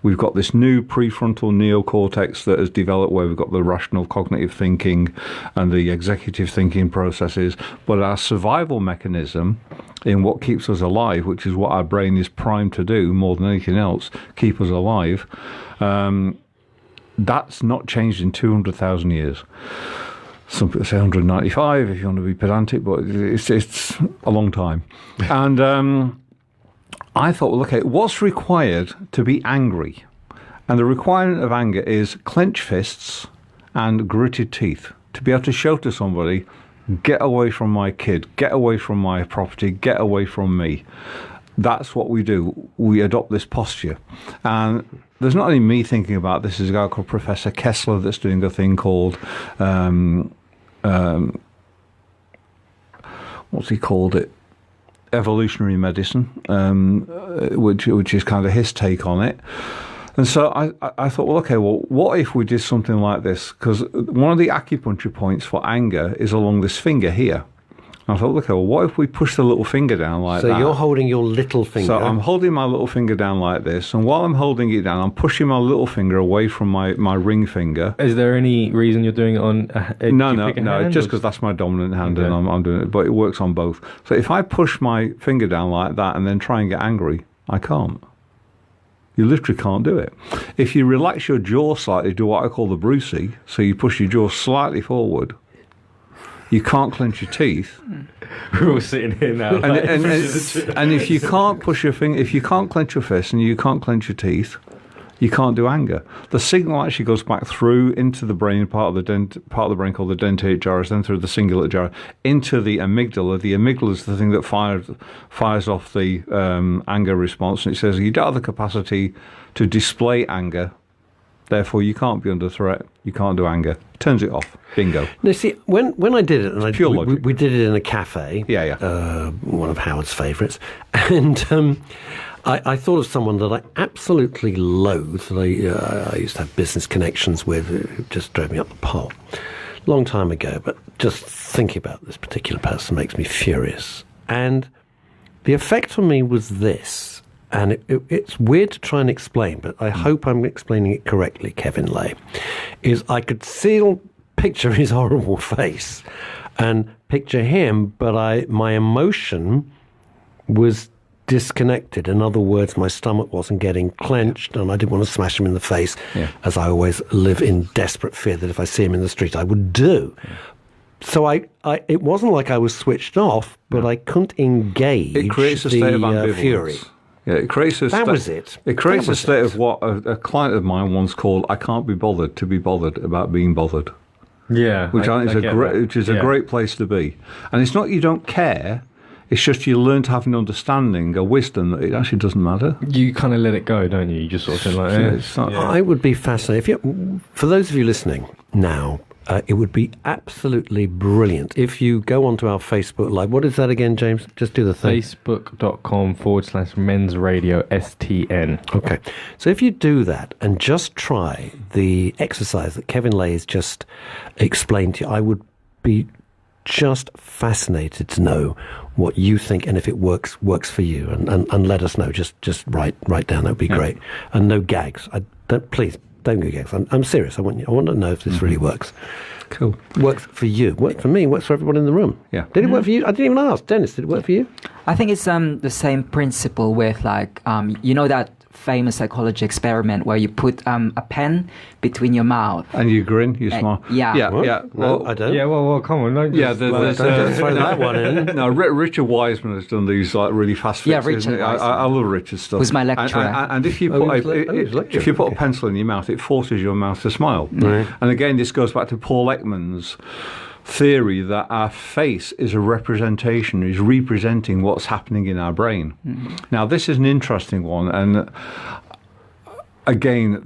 B: We've got this new prefrontal neocortex that has developed, where we've got the rational cognitive thinking and the executive thinking processes. But our survival mechanism in what keeps us alive, which is what our brain is primed to do more than anything else, keep us alive, that's not changed in 200,000 years. Some people say 195 if you want to be pedantic, but it's a long time. And I thought, what's required to be angry? And the requirement of anger is clenched fists and gritted teeth to be able to show to somebody, get away from my kid, get away from my property, get away from me. That's what we do. We adopt this posture. And there's not only me thinking about this. There's a guy called Professor Kessler that's doing a thing called, what's he called it? Evolutionary medicine, which is kind of his take on it. And so I thought, well, okay, well, what if we did something like this? Because one of the acupuncture points for anger is along this finger here. And I thought, okay, well, what if we push the little finger down like that?
A: So you're holding your little finger.
B: So I'm holding my little finger down like this, and while I'm holding it down, I'm pushing my little finger away from my ring finger.
C: Is there any reason you're doing it on?
B: No, just because that's my dominant hand, and I'm doing it. But it works on both. So if I push my finger down like that and then try and get angry, I can't. You literally can't do it. If you relax your jaw slightly, do what I call the Brucey, so you push your jaw slightly forward, you can't clench your teeth.
C: We're all sitting here now.
B: And if you can't push your finger, if you can't clench your fist and you can't clench your teeth, you can't do anger. The signal actually goes back through into the brain, part of the brain called the dentate gyrus, then through the cingulate gyrus, into the amygdala. The amygdala is the thing that fires off the anger response, and it says you don't have the capacity to display anger, therefore you can't be under threat, you can't do anger. Turns it off. Bingo.
A: Now, see, when I did it, and we did it in a cafe, one of Howard's favourites, and I thought of someone that I absolutely loathe, that I used to have business connections with, who just drove me up the pole. Long time ago, but just thinking about this particular person makes me furious. And the effect on me was this, and it's weird to try and explain, but I hope I'm explaining it correctly, Kevin Lay, is I could picture his horrible face and picture him, but my emotion was disconnected. In other words, my stomach wasn't getting clenched, and I didn't want to smash him in the face, as I always live in desperate fear that if I see him in the street, I would do. So it wasn't like I was switched off, but I couldn't engage.
B: It creates a state of ambivalence.
A: Fury.
B: Yeah, it creates a It creates a state of what a client of mine once called "I can't be bothered to be bothered about being bothered."
C: Yeah,
B: which is a great place to be. And it's not you don't care. It's just you learn to have an understanding, a wisdom that it actually doesn't matter.
C: You kind of let it go, don't you? You just sort of think like,
A: I would be fascinated. For those of you listening now, it would be absolutely brilliant if you go onto our Facebook Live. What is that again, James? Just do the thing.
C: Facebook.com/Men's Radio STN.
A: Okay. So if you do that and just try the exercise that Kevin Lay has just explained to you, I would be just fascinated to know what you think, and if it works for you, and let us know. Just write down. That would be great. And no gags. Please don't go gags. I'm serious. I want to know if this really works.
B: Cool.
A: Works for you. Works for me. Works for everyone in the room.
B: Yeah.
A: Did it work for you? I didn't even ask. Dennis, did it work for you?
D: I think it's the same principle with that famous psychology experiment where you put a pen between your mouth
B: and you grin, you smile.
D: Yeah.
A: Well, I don't.
C: Yeah, well, come on. Don't
A: don't throw that one in.
B: No, Richard Wiseman has done these like really fast fixes.
D: Yeah, Richard.
B: I love Richard's stuff.
D: Was my lecturer.
B: And if you put a pencil in your mouth, it forces your mouth to smile.
A: Right.
B: And again, this goes back to Paul Ekman's theory that our face is representing what's happening in our brain. Mm-hmm. Now, this is an interesting one, and again,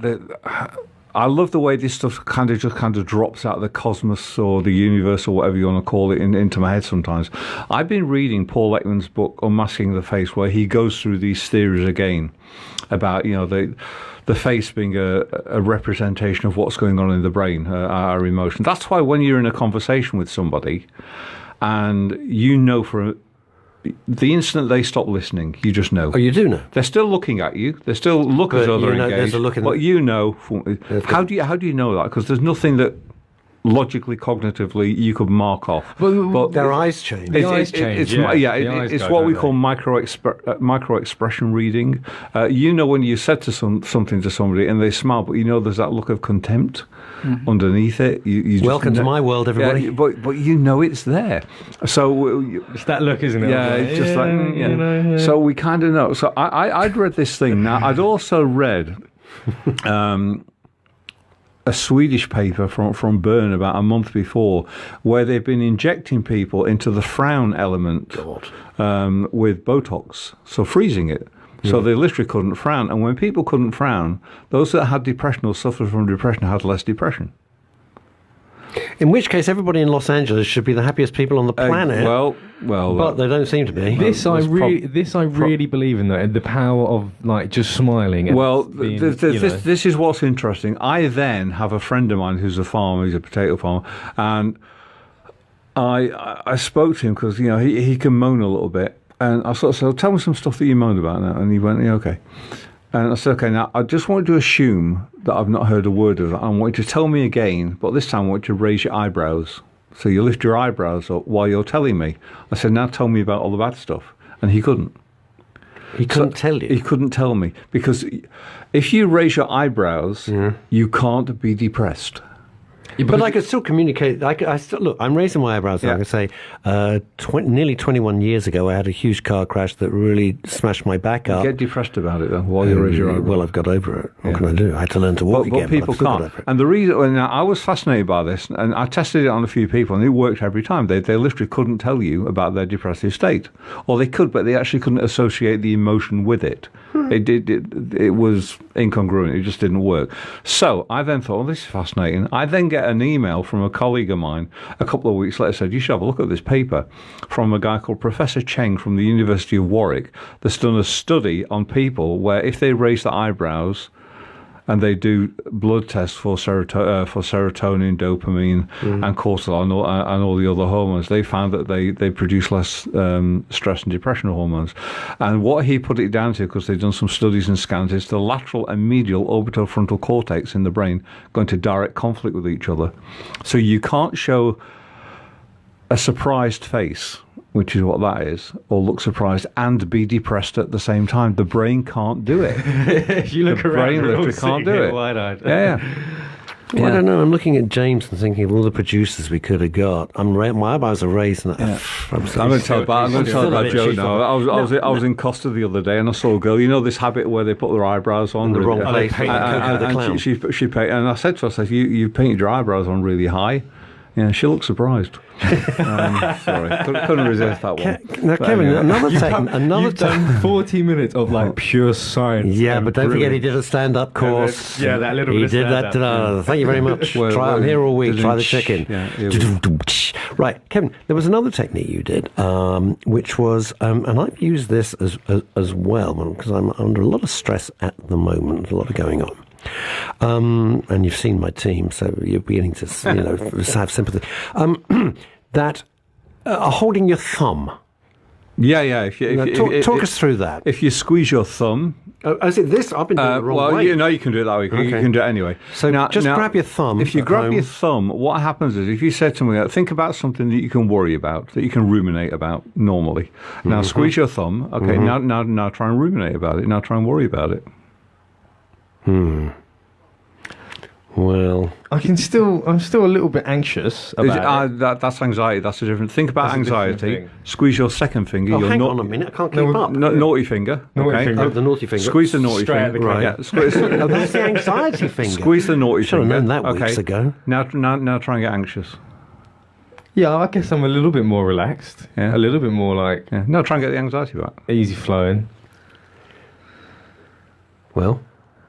B: I love the way this stuff kind of drops out of the cosmos or the universe or whatever you want to call it into my head sometimes. I've been reading Paul Ekman's book, Unmasking the Face, where he goes through these theories again about, the face being a representation of what's going on in the brain, our emotions. That's why when you're in a conversation with somebody and for the instant they stop listening, you just know.
A: Oh, you do know?
B: They're still looking at you. They still look as though they're engaged.
A: There's a look in
B: but how do you know that? Because there's nothing that logically, cognitively, you could mark off.
A: But their eyes change.
B: It's what we call micro-expression reading. When you said something to somebody and they smile, but there's that look of contempt underneath it. You
A: Welcome to my world, everybody.
B: Yeah, but it's there. So
C: it's that look, isn't it?
B: Yeah, it's just So we kind of know. So I'd read this thing. Now, I'd also read a Swedish paper from Bern about a month before, where they've been injecting people into the frown element with Botox, so freezing it. So they literally couldn't frown. And when people couldn't frown, those that had depression or suffered from depression had less depression.
A: In which case, everybody in Los Angeles should be the happiest people on the planet. But they don't seem to be.
C: This I really believe in, though, the power of like just smiling. And
B: This is what's interesting. I then have a friend of mine who's a farmer, he's a potato farmer, and I spoke to him because he can moan a little bit, and I sort of said, "Tell me some stuff that you moaned about now," and he went, "Yeah, okay." And I said, okay, now I just want you to assume that I've not heard a word of that. I want you to tell me again, but this time I want you to raise your eyebrows. So you lift your eyebrows up while you're telling me. I said, now tell me about all the bad stuff. And he couldn't.
A: He couldn't tell you?
B: He couldn't tell me. Because if you raise your eyebrows, you can't be depressed.
A: Yeah, but I could still communicate. Look, I'm raising my eyebrows. Yeah. I can say, nearly 21 years ago, I had a huge car crash that really smashed my back up.
B: Get depressed about it, though, while you raise your eyebrows.
A: Well, I've got over it. What can I do? I had to learn to walk again.
B: But people can't. And the reason, I was fascinated by this, and I tested it on a few people, and it worked every time. They literally couldn't tell you about their depressive state. Or they could, but they actually couldn't associate the emotion with it. It was incongruent. It just didn't work. So I then thought, this is fascinating. I then get an email from a colleague of mine a couple of weeks later, said, you should have a look at this paper from a guy called Professor Cheng from the University of Warwick that's done a study on people where if they raise their eyebrows and they do blood tests for serotonin, dopamine, and cortisol, and all the other hormones, they found that they produce less stress and depression hormones. And what he put it down to, because they've done some studies and scans, is the lateral and medial orbitofrontal cortex in the brain go into direct conflict with each other. So you can't show a surprised face, which is what that is, or look surprised and be depressed at the same time. The brain can't do it.
C: If you look around,
B: the brain literally can't do it.
C: Wide-eyed.
B: Yeah.
A: Well, I don't know. I'm looking at James and thinking of all the producers we could have got. My eyebrows are raised. And
B: I'm going to tell about Joe now. I was in Costa the other day and I saw a girl. You know this habit where they put their eyebrows on
A: in the wrong place.
B: And she and I said to her, you painted your eyebrows on really high. Yeah, she looked surprised. Sorry, couldn't resist that one.
A: Now, Kevin, anyway.
C: You've done 40 minutes of like pure science.
A: Yeah, but don't forget he did a stand-up course.
C: Yeah, that little bit of stand-up.
A: He did that. Thank you very much. I'm here all week. Try the chicken.
B: Yeah,
A: right, Kevin, there was another technique you did, which was, and I've used this as well, because I'm under a lot of stress at the moment. There's a lot of going on. And you've seen my team, so you're beginning to have sympathy. That holding your thumb.
B: Yeah.
A: Talk us through that.
B: If you squeeze your thumb.
A: Is it this? I've been doing it the wrong way.
B: You can do it that way. Okay. You can do it anyway.
A: So now, grab your thumb.
B: If you grab your thumb, what happens is if you said to me, think about something that you can worry about, that you can ruminate about normally. Now squeeze your thumb. Okay, now try and ruminate about it. Now try and worry about it.
A: Well,
C: I'm still a little bit anxious about it.
B: That's anxiety. That's a different. Think about anxiety. Squeeze your second finger.
A: Hang on a minute. I can't keep up.
B: Naughty finger.
A: Oh, the naughty finger.
B: Squeeze the naughty finger.
A: Right.
B: Yeah. Squeeze.
A: That's the anxiety finger.
B: Squeeze the naughty finger.
A: Should have known that weeks ago.
B: Now try and get anxious.
C: Yeah, I guess I'm a little bit more relaxed.
B: Yeah.
C: A little bit more like.
B: Yeah. No, try and get the anxiety back.
C: Easy flowing.
A: Well,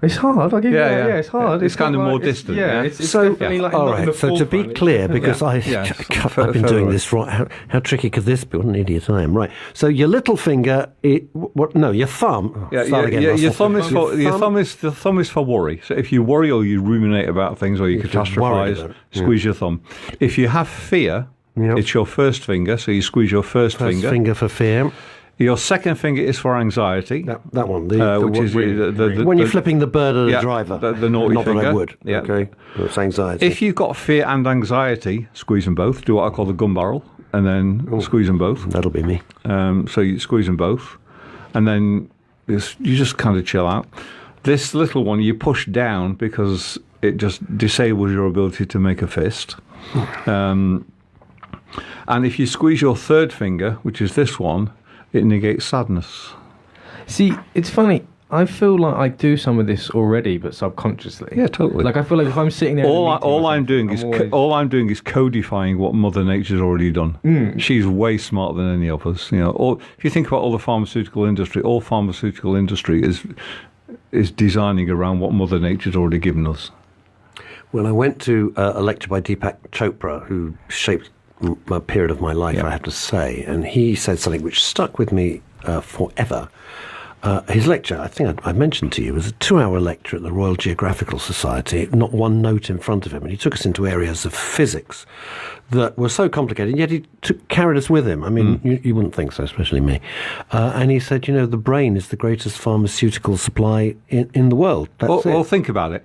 C: it's hard. I give you that. Yeah, it's hard.
B: It's kind of more distant.
C: It's definitely like
A: all right. So to be clear, because I've been doing this right. How tricky could this be? What an idiot I am. Right. So your little finger. Your thumb.
B: Your thumb is for worry. So if you worry or you ruminate about things or you catastrophize, squeeze your thumb. If you have fear, it's your first finger. So you squeeze your first finger.
A: First finger for fear.
B: Your second finger is for anxiety.
A: That one,
B: which is
A: when you're flipping the bird at a driver.
B: The naughty
A: Not
B: finger.
A: That I would.
B: Yeah.
A: Okay. It's anxiety.
B: If you've got fear and anxiety, squeeze them both. Do what I call the gun barrel, and then squeeze them both.
A: That'll be me.
B: So you squeeze them both, and then you just kind of chill out. This little one you push down because it just disables your ability to make a fist. And if you squeeze your third finger, which is this one, it negates sadness.
C: See, it's funny. I feel like I do some of this already, but subconsciously.
B: Yeah, totally.
C: Like I feel like if I'm sitting there,
B: all I'm doing is codifying what Mother Nature's already done. She's way smarter than any of us. Or if you think about all the pharmaceutical industry, is designing around what Mother Nature's already given us.
A: Well, I went to a lecture by Deepak Chopra, who shaped a period of my life, I have to say, and he said something which stuck with me forever. His lecture, I think I mentioned to you, was a 2-hour lecture at the Royal Geographical Society, not one note in front of him, and he took us into areas of physics that were so complicated, and yet he carried us with him. I mean, you wouldn't think so, especially me. And he said, the brain is the greatest pharmaceutical supply in the world.
B: Well, think about it.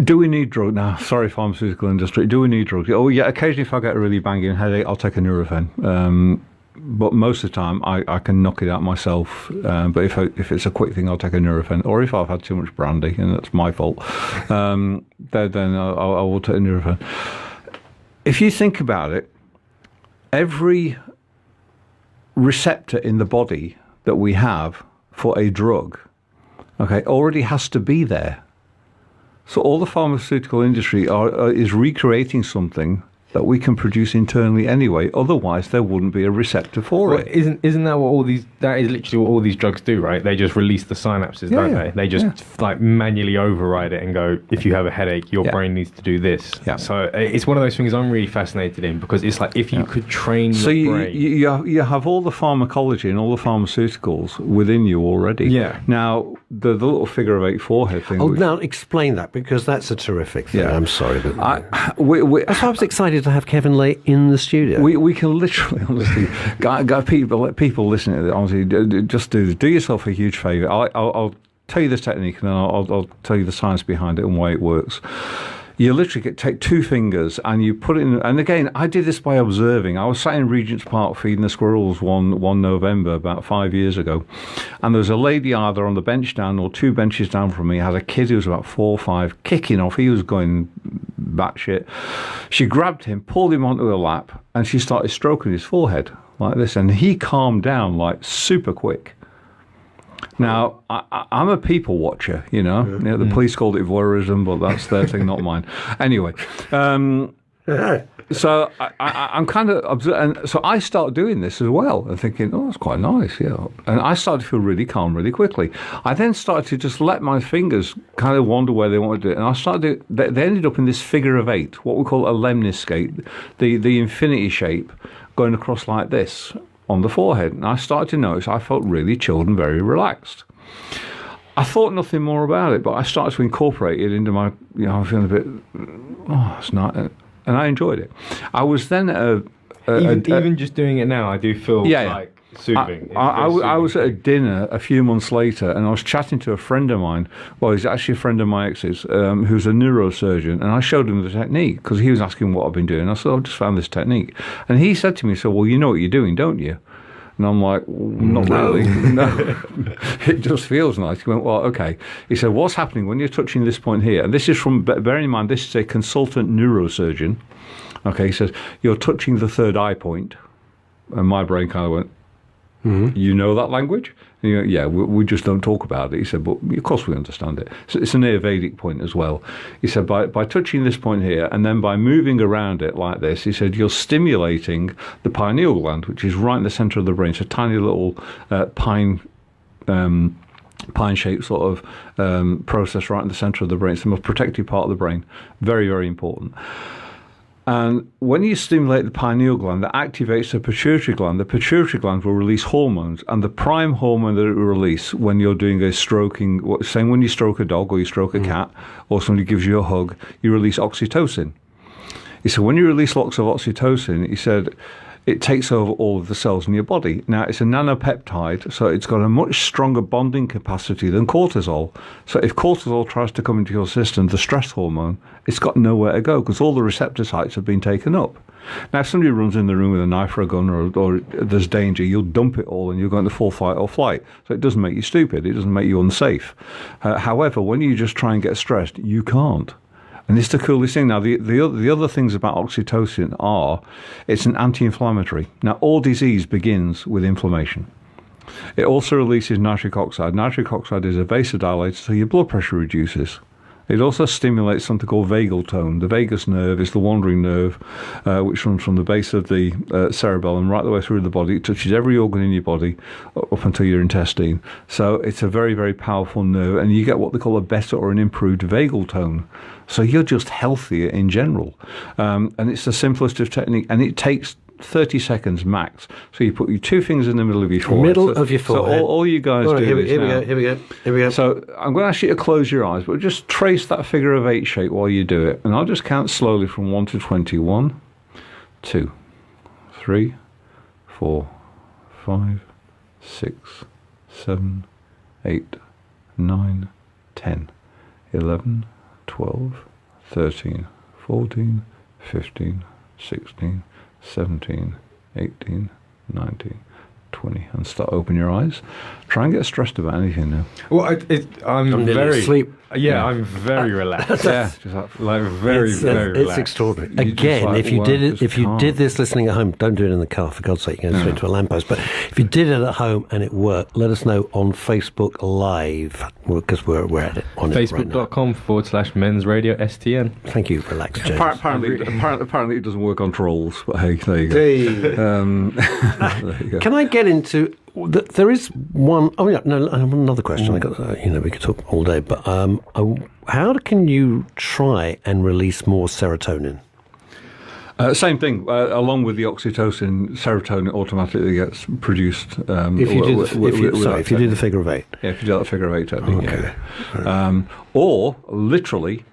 B: Do we need drugs? Now, sorry, pharmaceutical industry. Do we need drugs? Oh, yeah, occasionally if I get a really banging headache, I'll take a Nurofen. But most of the time, I can knock it out myself. But if it's a quick thing, I'll take a Nurofen. Or if I've had too much brandy, and that's my fault, then I will take a Nurofen. If you think about it, every receptor in the body that we have for a drug, already has to be there. So all the pharmaceutical industry is recreating something that we can produce internally anyway. Otherwise, there wouldn't be a receptor for it.
C: Isn't that what that is literally what all these drugs do, right? They just release the synapses, don't they? They just manually override it and go, if you have a headache, your brain needs to do this. Yeah. So it's one of those things I'm really fascinated in, because it's like if you could train your brain.
B: You have all the pharmacology and all the pharmaceuticals within you already. Yeah. Now, the little figure of 8 forehead thing.
A: Now explain that, because that's a terrific thing. I'm sorry. But that's why I was excited to have Kevin Lay in the studio.
B: We can literally, honestly, people listening to this, honestly, just do yourself a huge favour. I'll tell you this technique, and then I'll tell you the science behind it and why it works. You literally take 2 fingers and you put it in. And again, I did this by observing. I was sat in Regent's Park feeding the squirrels one November about 5 years ago. And there was a lady either on the bench down or 2 benches down from me, had a kid who was about 4 or 5, kicking off. He was going batshit. She grabbed him, pulled him onto her lap, and she started stroking his forehead like this. And he calmed down like super quick. Now, I'm a people watcher, the police called it voyeurism, but that's their thing, not mine. Anyway, so I'm kind of observing, and so I start doing this as well and thinking, that's quite nice, And I started to feel really calm really quickly. I then started to just let my fingers kind of wander where they wanted to, and I started. They ended up in this figure of 8, what we call a lemniscate, the infinity shape, going across like this on the forehead. And I started to notice I felt really chilled and very relaxed. I thought nothing more about it, but I started to incorporate it into my, I was feeling a bit, it's not, and I enjoyed it. I was then
C: even just doing it now, I do feel like soothing.
B: I was at a dinner a few months later, and I was chatting to a friend of mine. Well, he's actually a friend of my ex's, who's a neurosurgeon, and I showed him the technique because he was asking what I've been doing. I said, I've just found this technique, and he said to me, "So, well, you know what you're doing, don't you?" And I'm like, not really. No, it just feels nice. He went, well, okay. He said, what's happening when you're touching this point here? And this is from, bearing in mind, this is a consultant neurosurgeon. Okay, he says, you're touching the third eye point. And my brain kind of went, you know that language? And he went, yeah, we just don't talk about it. He said, but of course we understand it. So it's an Ayurvedic point as well. He said, by touching this point here and then by moving around it like this, he said, you're stimulating the pineal gland, which is right in the center of the brain. It's a tiny little pine-shaped sort of process right in the center of the brain. It's the most protective part of the brain. Very, very important. And when you stimulate the pineal gland, that activates the pituitary gland. The pituitary gland will release hormones, and the prime hormone that it will release when you're doing a stroking, saying when you stroke a dog or you stroke a cat, or somebody gives you a hug, you release oxytocin. He said, when you release lots of oxytocin, he said, it takes over all of the cells in your body. Now, it's a nanopeptide, so it's got a much stronger bonding capacity than cortisol. So if cortisol tries to come into your system, the stress hormone, it's got nowhere to go because all the receptor sites have been taken up. Now, if somebody runs in the room with a knife or a gun or there's danger, you'll dump it all and you're going to full fight or flight. So it doesn't make you stupid. It doesn't make you unsafe. However, when you just try and get stressed, you can't. And it's the coolest thing. Now, the other things about oxytocin are it's an anti-inflammatory. Now, all disease begins with inflammation. It also releases nitric oxide. Nitric oxide is a vasodilator, so your blood pressure reduces. It also stimulates something called vagal tone. The vagus nerve is the wandering nerve, which runs from the base of the cerebellum right the way through the body. It touches every organ in your body up until your intestine. So it's a very, very powerful nerve, and you get what they call a better or an improved vagal tone. So you're just healthier in general. And it's the simplest of technique, and it takes 30 seconds max. So you put your two fingers in the middle of your forehead.
A: Of your forehead.
B: So all you guys do
A: here we go.
B: So I'm going to ask you to close your eyes, but just trace that figure of 8 shape while you do it. And I'll just count slowly from 1 to 20. 1, 2, 3, 4, 5, 6, 7, 8, 9, 10, 11, 12, 13, 14, 15, 16, 17, 18, 19, 20, and start opening your eyes. Try and get stressed about anything now.
C: Well, I'm very
A: asleep.
C: Yeah, I'm very relaxed. Yeah, just like very relaxed.
A: It's extraordinary. Again, if you did this listening at home, don't do it in the car, for God's sake. You're going straight to a lamppost. But if you did it at home and it worked, let us know on Facebook Live, because we're at it on
C: Facebook.com/Men's Radio STN.
A: Thank you, relax, James.
B: Apparently it doesn't work on trolls, but hey, there you go. There you go.
A: Can I get into... There is one... Oh, yeah, no, another question. I got, we could talk all day, but how can you try and release more serotonin?
B: Same thing. Along with the oxytocin, serotonin automatically gets produced.
A: If you do the figure of 8.
B: Yeah, if you do that figure of 8 technique.
A: Okay.
B: Yeah. Or literally,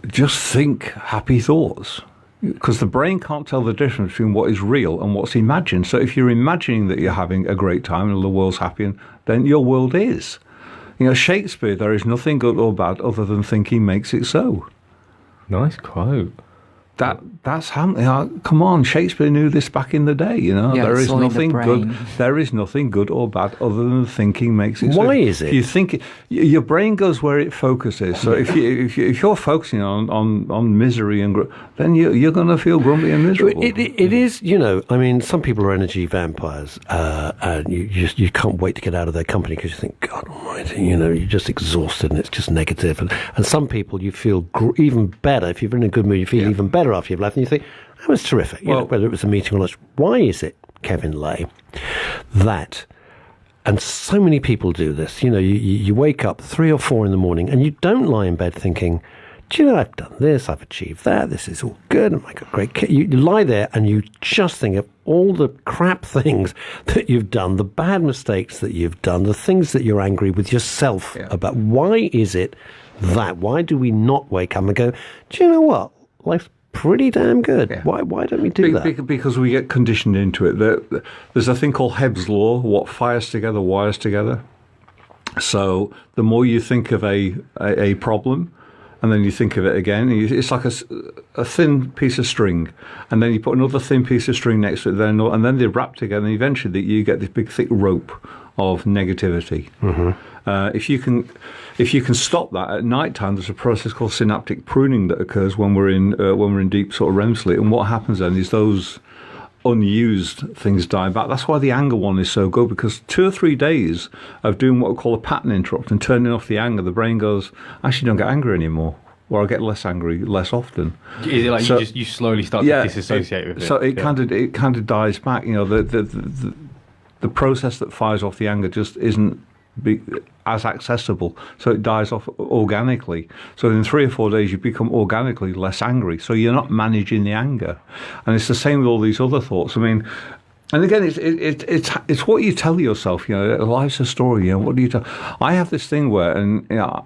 B: just think happy thoughts. Because the brain can't tell the difference between what is real and what's imagined. So if you're imagining that you're having a great time and the world's happy, then your world is. Shakespeare, there is nothing good or bad other than thinking makes it so.
C: Nice quote.
B: That's come on, Shakespeare knew this back in the day. There is nothing good. There is nothing good or bad other than thinking makes it.
A: Why is it?
B: If you think your brain goes where it focuses. So if you're focusing on misery then you're going to feel grumpy and miserable.
A: It is. Some people are energy vampires, and you can't wait to get out of their company because you think, God Almighty, you're just exhausted and it's just negative. And some people you feel even better if you're in a good mood. You feel even better after you've left, and you think, that was terrific. Whether it was a meeting or not. Why is it, Kevin Lay, that, and so many people do this, you wake up 3 or 4 in the morning and you don't lie in bed thinking, do you know, I've done this, I've achieved that, this is all good, and I got great kid. You lie there and you just think of all the crap things that you've done, the bad mistakes that you've done, the things that you're angry with yourself about. Why is it that? Why do we not wake up and go, do you know what? Life's pretty damn good. Yeah. Why don't we do that?
B: Because we get conditioned into it. There's a thing called Hebb's law. What fires together wires together. So the more you think of a problem, and then you think of it again, it's like a thin piece of string, and then you put another thin piece of string next to it, and then they wrap together, and eventually you get this big thick rope of negativity. Mm-hmm. If you can stop that at night time, there's a process called synaptic pruning that occurs when we're in deep sort of REM sleep, and what happens then is those unused things die back. That's why the anger one is so good, because 2 or 3 days of doing what we call a pattern interrupt and turning off the anger, the brain goes, I actually don't get angry anymore, or I get less angry less often.
C: Is it like you slowly start to disassociate with it?
B: So it kind of dies back. The process that fires off the anger just isn't as accessible, so it dies off organically. So in 3 or 4 days you become organically less angry, so you're not managing the anger. And it's the same with all these other thoughts. And again, it's what you tell yourself. Life's a story. What do you tell? I have this thing where,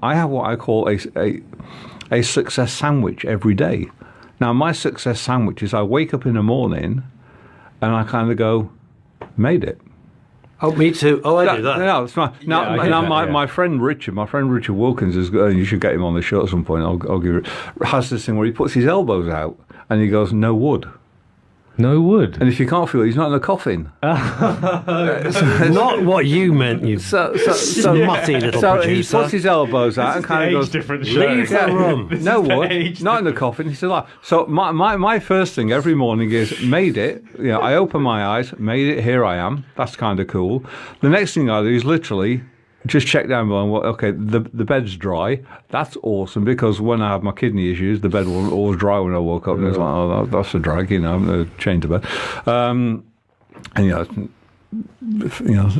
B: I have what I call a success sandwich every day. Now my success sandwich is I wake up in the morning and I kind of go, made it.
A: Oh, me too. Oh, I do that.
B: No, it's fine. My friend Richard Wilkins is. You should get him on the show at some point. I'll give it. Has this thing where he puts his elbows out and he goes, "No wood."
C: No wood.
B: And if you can't feel it, he's not in a coffin.
A: Not what you meant, you mutty little producer.
B: He puts his elbows out and kind of goes,
C: different
A: leave the room.
B: No wood, not in the coffin. He said, so my first thing every morning is, made it. I open my eyes, made it, here I am. That's kind of cool. The next thing I do is literally just check down below. Okay, the bed's dry. That's awesome, because when I have my kidney issues, the bed wasn't always dry when I woke up. And it's like, oh, that's a drag, I'm going to change the bed. And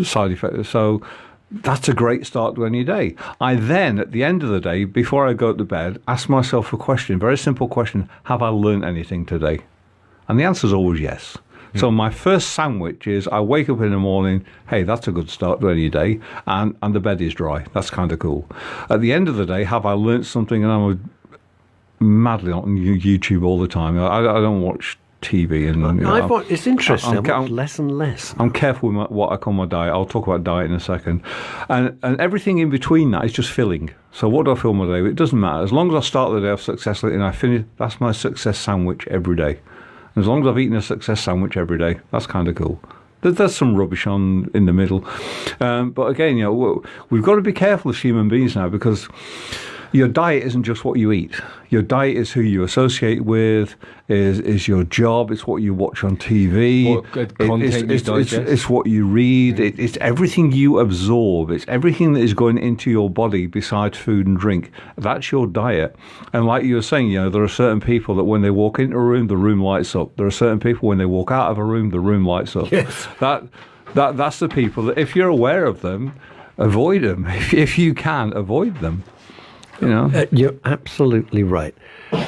B: side effects. So that's a great start to any day. I then, at the end of the day, before I go to bed, ask myself a question, very simple question: have I learned anything today? And the answer is always yes. So my first sandwich is, I wake up in the morning, hey, that's a good start to any day, and the bed is dry. That's kind of cool. At the end of the day, have I learnt something? And I'm madly on YouTube all the time. I don't watch TV.
A: It's interesting. I watch less and less.
B: I'm careful with what I call my diet. I'll talk about diet in a second. And everything in between that is just filling. So what do I fill my day with? It doesn't matter. As long as I start the day off successfully and I finish, that's my success sandwich every day. As long as I've eaten a success sandwich every day, that's kind of cool. There's some rubbish in the middle. But again, we've got to be careful as human beings now, because your diet isn't just what you eat. Your diet is who you associate with, is your job, it's what you watch on TV.
C: What good content you digest.
B: It's what you read, it's everything you absorb, it's everything that is going into your body besides food and drink. That's your diet. And like you were saying, there are certain people that when they walk into a room, the room lights up. There are certain people when they walk out of a room, the room lights up.
A: Yes.
B: That's the people that, if you're aware of them, avoid them. If you can, avoid them.
A: You're absolutely right.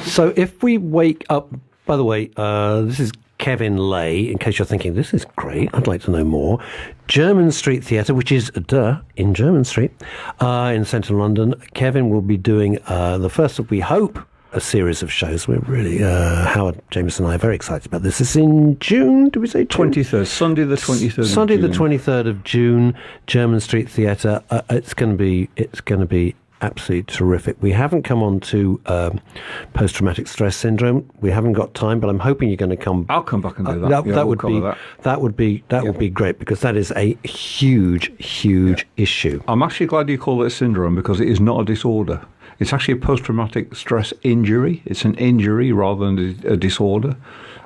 A: So if we wake up, by the way, this is Kevin Lay, in case you're thinking, this is great, I'd like to know more. Jermyn Street Theatre, which is, in Jermyn Street, in central London. Kevin will be doing the first of, we hope, a series of shows. We're really, Howard, Jameson and I are very excited about this. It's in June, did we say?
B: 23rd, Sunday the 23rd
A: Sunday the 23rd of June, Jermyn Street Theatre. It's going to be absolutely terrific. We haven't come on to post-traumatic stress syndrome. We haven't got time, but I'm hoping you're going to come.
B: I'll come back and do that.
A: That would be great, because that is a huge issue.
B: I'm actually glad you call it a syndrome, because it is not a disorder. It's actually a post-traumatic stress injury. It's an injury rather than a disorder.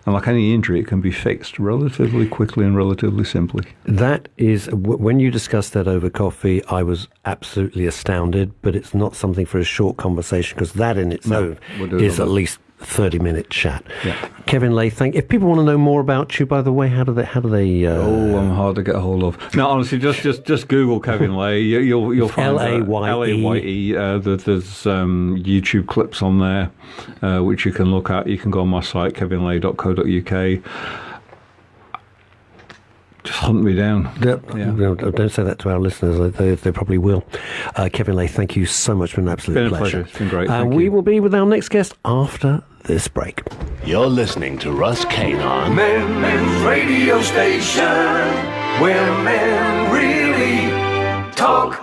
B: And like any injury, it can be fixed relatively quickly and relatively simply.
A: That is, when you discussed that over coffee, I was absolutely astounded, but it's not something for a short conversation, because that in its own is at least 30-minute chat.
B: Yeah.
A: Kevin Lay, if people want to know more about you, by the way, how do they
B: I'm hard to get a hold of. No, honestly, just Google Kevin Lay. You'll find Laye. There's YouTube clips on there which you can look at. You can go on my site, kevinlay.co.uk. Just hunt me down.
A: Don't say that to our listeners. They probably will. Kevin Lay, thank you so much. It's been an absolute pleasure.
B: It's been great.
A: We will be with our next guest after this break.
E: You're listening to Russ Kane on Men's Radio Station, where men really talk.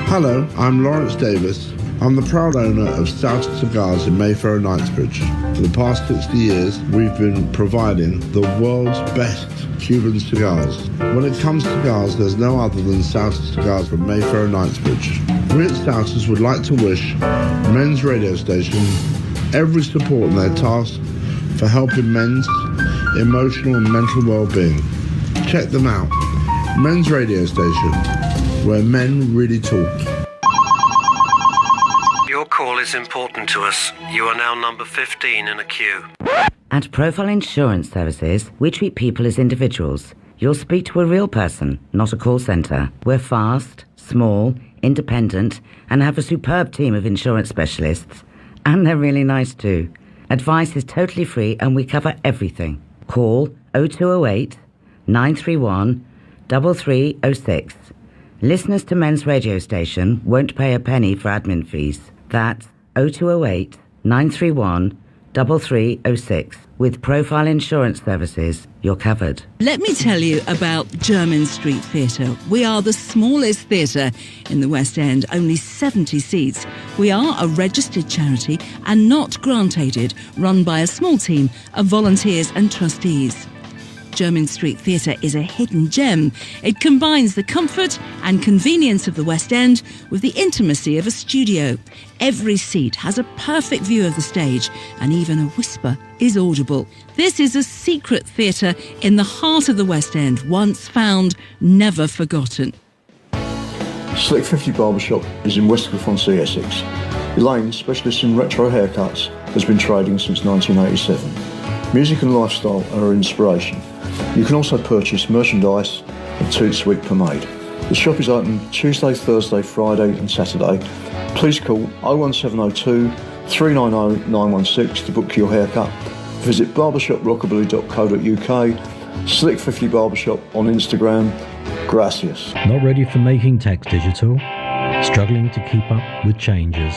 F: Hello, I'm Lawrence Davis. I'm the proud owner of Started Cigars in Mayfair and Knightsbridge. For the past 60 years, we've been providing the world's best Cuban cigars. When it comes to cigars, there's no other than Started Cigars from Mayfair and Knightsbridge. We at Starters would like to wish Men's Radio Station every support in their task for helping men's emotional and mental well-being. Check them out. Men's Radio Station, where men really talk.
A: Your call is important to us. You are now number 15 in a queue.
G: At Profile Insurance Services, we treat people as individuals. You'll speak to a real person, not a call centre. We're fast, small, independent, and have a superb team of insurance specialists. And they're really nice too. Advice is totally free and we cover everything. Call 0208 931 3306. Listeners to Men's Radio Station won't pay a penny for admin fees. That's 0208 931 3306. With Profile Insurance Services, you're covered.
H: Let me tell you about Jermyn Street Theatre. We are the smallest theatre in the West End, only 70 seats. We are a registered charity and not grant-aided, run by a small team of volunteers and trustees. Jermyn Street Theatre is a hidden gem. It combines the comfort and convenience of the West End with the intimacy of a studio. Every seat has a perfect view of the stage, and even a whisper is audible. This is a secret theatre in the heart of the West End, once found, never forgotten.
I: Slick 50 Barbershop is in Westcliff-on-Sea, Essex. Elaine, specialist in retro haircuts, has been trading since 1987. Music and lifestyle are her inspiration. You can also purchase merchandise and Toot Sweet pomade. The shop is open Tuesday, Thursday, Friday and Saturday. Please call 01702 390 916 to book your haircut. Visit barbershoprockabilly.co.uk. Slick 50 Barbershop on Instagram. Gracias.
J: Not ready for making tax digital? Struggling to keep up with changes?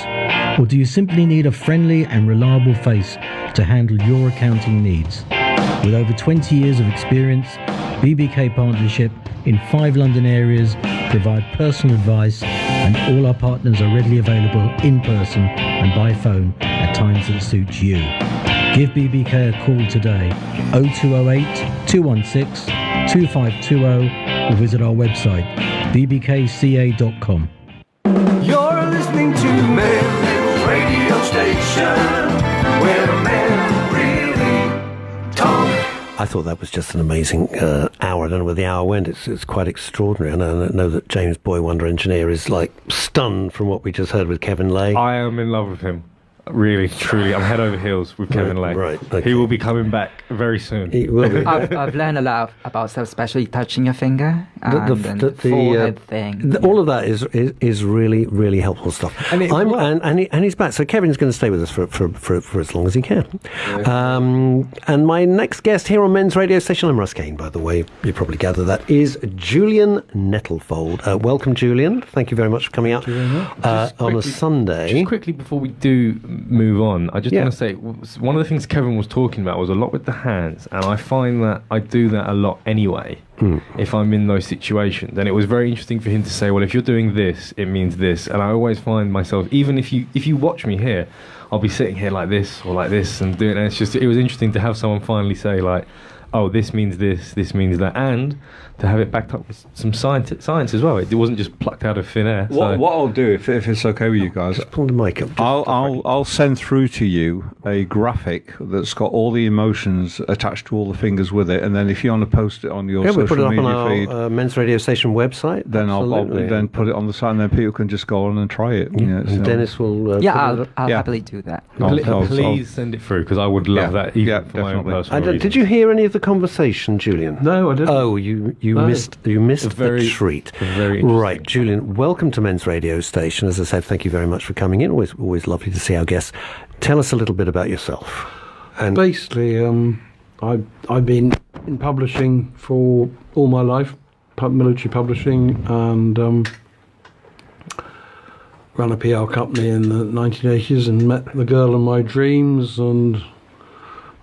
J: Or do you simply need a friendly and reliable face to handle your accounting needs? With over 20 years of experience, BBK Partnership in 5 London areas provide personal advice, and all our partners are readily available in person and by phone at times that suit you. Give BBK a call today, 0208 216 2520, or visit our website, bbkca.com.
E: You're listening to Men's Radio Station, where men really talk.
A: I thought that was just an amazing hour. I don't know where the hour went. It's quite extraordinary. And I know that James Boy Wonder Engineer is like stunned from what we just heard with Kevin Lay.
C: I am in love with him. Really, truly, I'm head over heels with Kevin Lay.
A: Right. Okay.
C: He will be coming back very soon.
A: He will be.
D: I've learned a lot about stuff, especially touching your finger and the forehead thing.
A: All of that is really, really helpful stuff. And he's back. So Kevin's going to stay with us for as long as he can. Yeah. And my next guest here on Men's Radio Station, I'm Russ Kane, by the way, you probably gather that, is Julian Nettlefold. Welcome, Julian. Thank you very much for coming out on a Sunday.
C: Just quickly before we do move on, I just want to say one of the things Kevin was talking about was a lot with the hands, and I find that I do that a lot anyway if I'm in those situations. And it was very interesting for him to say, well, if you're doing this, it means this. And I always find myself, even if you watch me here, I'll be sitting here like this or like this and doing it. And it was interesting to have someone finally say, like, oh, this means this means that, and to have it backed up with some science as well. It wasn't just plucked out of thin air.
B: What I'll do, if it's okay with you guys,
A: just pull the mic up.
B: I'll send through to you a graphic that's got all the emotions attached to all the fingers with it, and then if you want to post it on your social media feed,
A: our Men's Radio Station website,
B: then I'll then put it on the site, and then people can just go on and try it.
A: Yeah. And Dennis will.
D: I'll happily do that.
C: Please send it through, because I would love that, even for my own personal reasons.
A: Did you hear any of the conversation, Julian?
K: No, I didn't.
A: Oh, you missed the treat.
C: Very
A: right, Julian, welcome to Men's Radio Station. As I said, thank you very much for coming in. Always lovely to see our guests. Tell us a little bit about yourself.
K: And basically, I've been in publishing for all my life, military publishing, and ran a PR company in the 1980s and met the girl of my dreams, and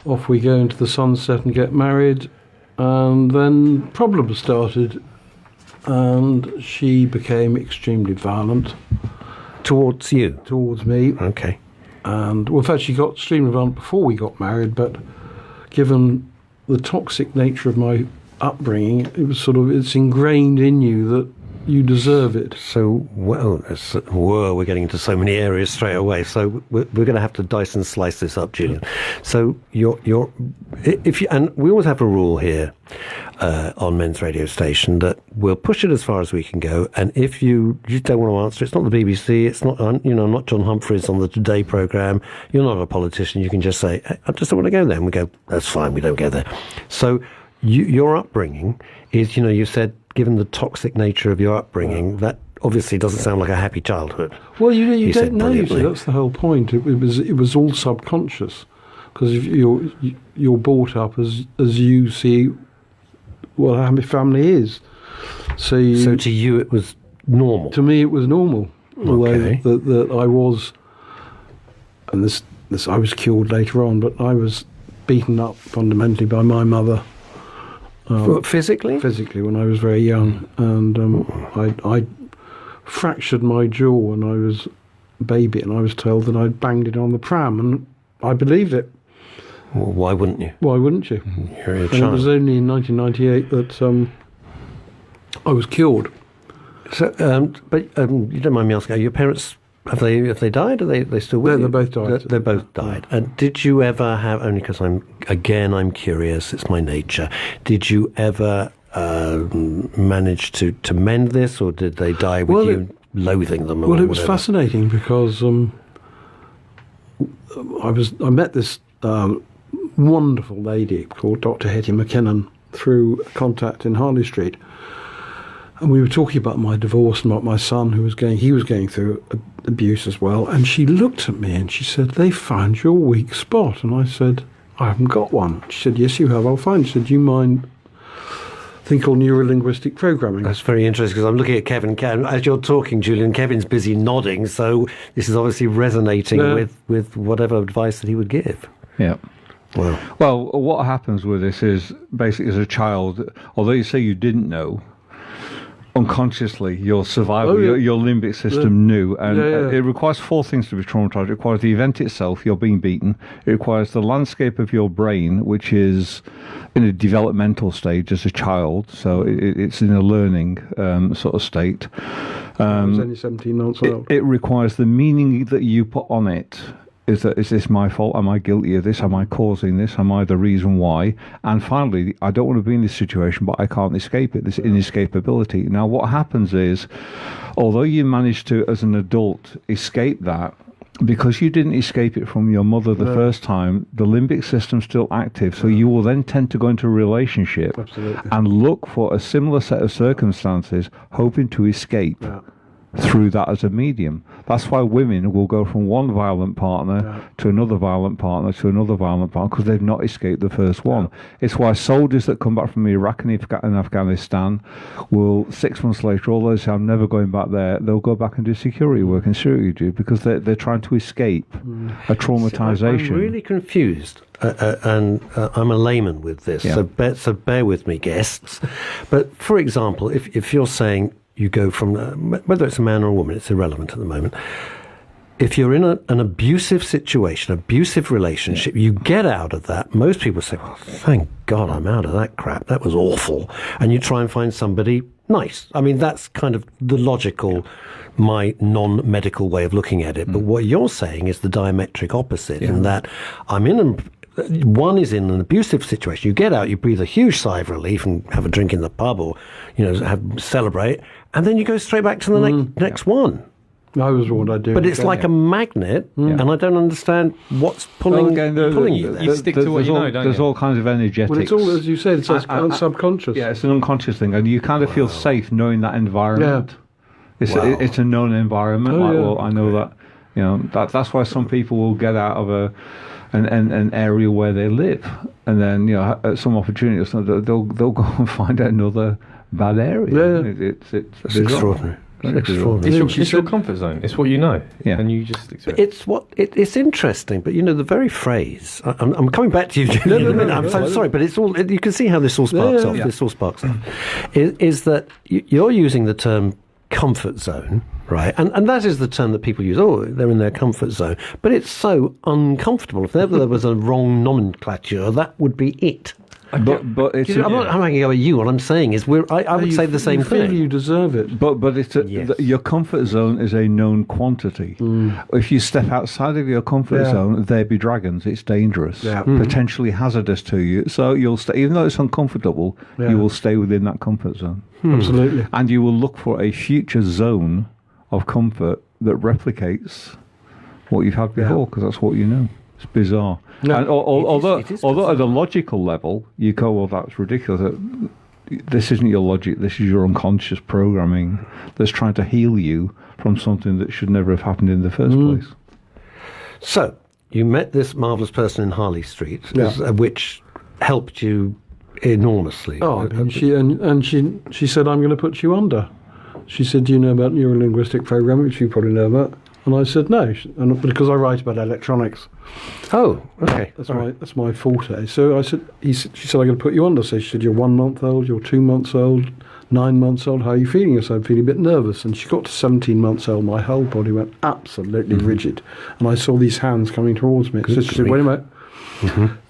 K: off we go into the sunset and get married. And then problems started, and she became extremely violent.
A: Towards you?
K: Towards me.
A: Okay.
K: And, well, in fact, she got extremely violent before we got married, but given the toxic nature of my upbringing, it's ingrained in you that you deserve it.
A: So, we're getting into so many areas straight away. So we're going to have to dice and slice this up, Julian. So and we always have a rule here on Men's Radio Station that we'll push it as far as we can go. And if you don't want to answer, it's not the BBC, it's not not John Humphreys on the Today programme. You're not a politician. You can just say, I just don't want to go there, and we go, that's fine, we don't go there. So your upbringing is, you said, given the toxic nature of your upbringing, that obviously doesn't sound like a happy childhood.
K: Well, you don't know. That's the whole point. It was all subconscious, because if you're brought up as you see what a family is. So
A: to you it was normal.
K: To me it was normal.
A: Okay.
K: Although that I was, and this I was cured later on, but I was beaten up fundamentally by my mother.
A: Physically?
K: Physically, when I was very young. And I fractured my jaw when I was a baby, and I was told that I'd banged it on the pram, and I believed it.
A: Well, why wouldn't you?
K: Why wouldn't you?
A: You're a
K: and
A: child.
K: it was only in 1998 that I was cured.
A: So, but you don't mind me asking, are your parents, have they died? Are they still with you?
K: They both died.
A: They both died. And did you ever have, only because I'm curious, it's my nature, did you ever manage to mend this, or did they die with you loathing them?
K: Well, it was fascinating because I met this wonderful lady called Dr. Hetty McKinnon through contact in Harley Street. And we were talking about my divorce and about my son he was going through abuse as well. And she looked at me and she said, "They found your weak spot." And I said, "I haven't got one." She said, "Yes, you have. I'll find it." She said, "Do you mind a thing called neuro-linguistic programming?"
A: That's very interesting, because I'm looking at Kevin. As you're talking, Julian, Kevin's busy nodding, so this is obviously resonating with whatever advice that he would give.
B: Yeah.
A: Wow.
B: Well, what happens with this is, basically, as a child, although you say you didn't know, unconsciously your survival, your limbic system knew, and it requires four things to be traumatized. It requires the event itself, you're being beaten. It requires the landscape of your brain, which is in a developmental stage as a child, so it's in a learning sort of state.
K: I was only 17 months old.
B: It requires the meaning that you put on it. Is this my fault? Am I guilty of this? Am I causing this? Am I the reason why? And finally, I don't want to be in this situation, but I can't escape it, this inescapability. Now, what happens is, although you manage to, as an adult, escape that, because you didn't escape it from your mother the first time, the limbic system's still active, so you will then tend to go into a relationship and look for a similar set of circumstances, hoping to escape through that as a medium. That's why women will go from one violent partner to another violent partner to another violent partner, because they've not escaped the first one. It's why soldiers that come back from Iraq and Afghanistan will 6 months later, although they say, "I'm never going back there," they'll go back and do security work and security duty, because they're trying to escape a traumatization.
A: I'm really confused, and I'm a layman with this, so bear with me, guests. But for example, if you're saying you go from, whether it's a man or a woman, it's irrelevant at the moment. If you're in an abusive situation, abusive relationship, you get out of that. Most people say, "Well, thank God I'm out of that crap. That was awful." And you try and find somebody nice. I mean, that's kind of the logical, my non-medical way of looking at it. But what you're saying is the diametric opposite, in that one is in an abusive situation. You get out, you breathe a huge sigh of relief and have a drink in the pub, or celebrate, and then you go straight back to the next one.
K: I was what I do.
A: But it's like a magnet, and I don't understand what's pulling you there.
C: You stick to what you know, don't you?
B: There's all kinds of energetics.
K: Well, it's all, as you said, it's subconscious.
B: Yeah, it's an unconscious thing, and you kind of feel safe knowing that environment. Yeah. It's a known environment. I know that. That's why some people will get out of an area where they live, and then at some opportunity or something, they'll go and find another bad area. It's
A: extraordinary.
C: It's your comfort zone. It's what you know, and you just stick to it.
A: It's interesting, but the very phrase. I'm coming back to you, Julian. I'm so sorry, but it's all. You can see how this all sparks off. This all sparks off. Is that you're using the term comfort zone, right? And that is the term that people use. Oh, they're in their comfort zone, but it's so uncomfortable. If ever there was a wrong nomenclature, that would be it.
B: But it's
A: I'm not having a go at you. What I'm saying is, I would say the same thing.
K: You deserve it.
B: But it's your comfort zone is a known quantity. If you step outside of your comfort zone, there be dragons. It's dangerous, potentially hazardous to you. So you'll stay, even though it's uncomfortable, you will stay within that comfort zone.
K: Absolutely.
B: And you will look for a future zone of comfort that replicates what you've had before, because that's what you know. It's bizarre. No, and although at a logical level, you go, "Well, that's ridiculous. This isn't your logic. This is your unconscious programming that's trying to heal you from something that should never have happened in the first place."
A: So you met this marvellous person in Harley Street, which helped you enormously.
K: Oh, she said, "I'm going to put you under." She said, "Do you know about neuro-linguistic programming?" Which you probably know about. And I said no, and because I write about electronics.
A: Oh, okay.
K: That's my forte. So she said, I'm going to put you under. So she said, you're 1 month old, you're 2 months old, 9 months old. How are you feeling? I said, I'm feeling a bit nervous. And she got to 17 months old. My whole body went absolutely rigid. And I saw these hands coming towards me. So she said, wait a minute.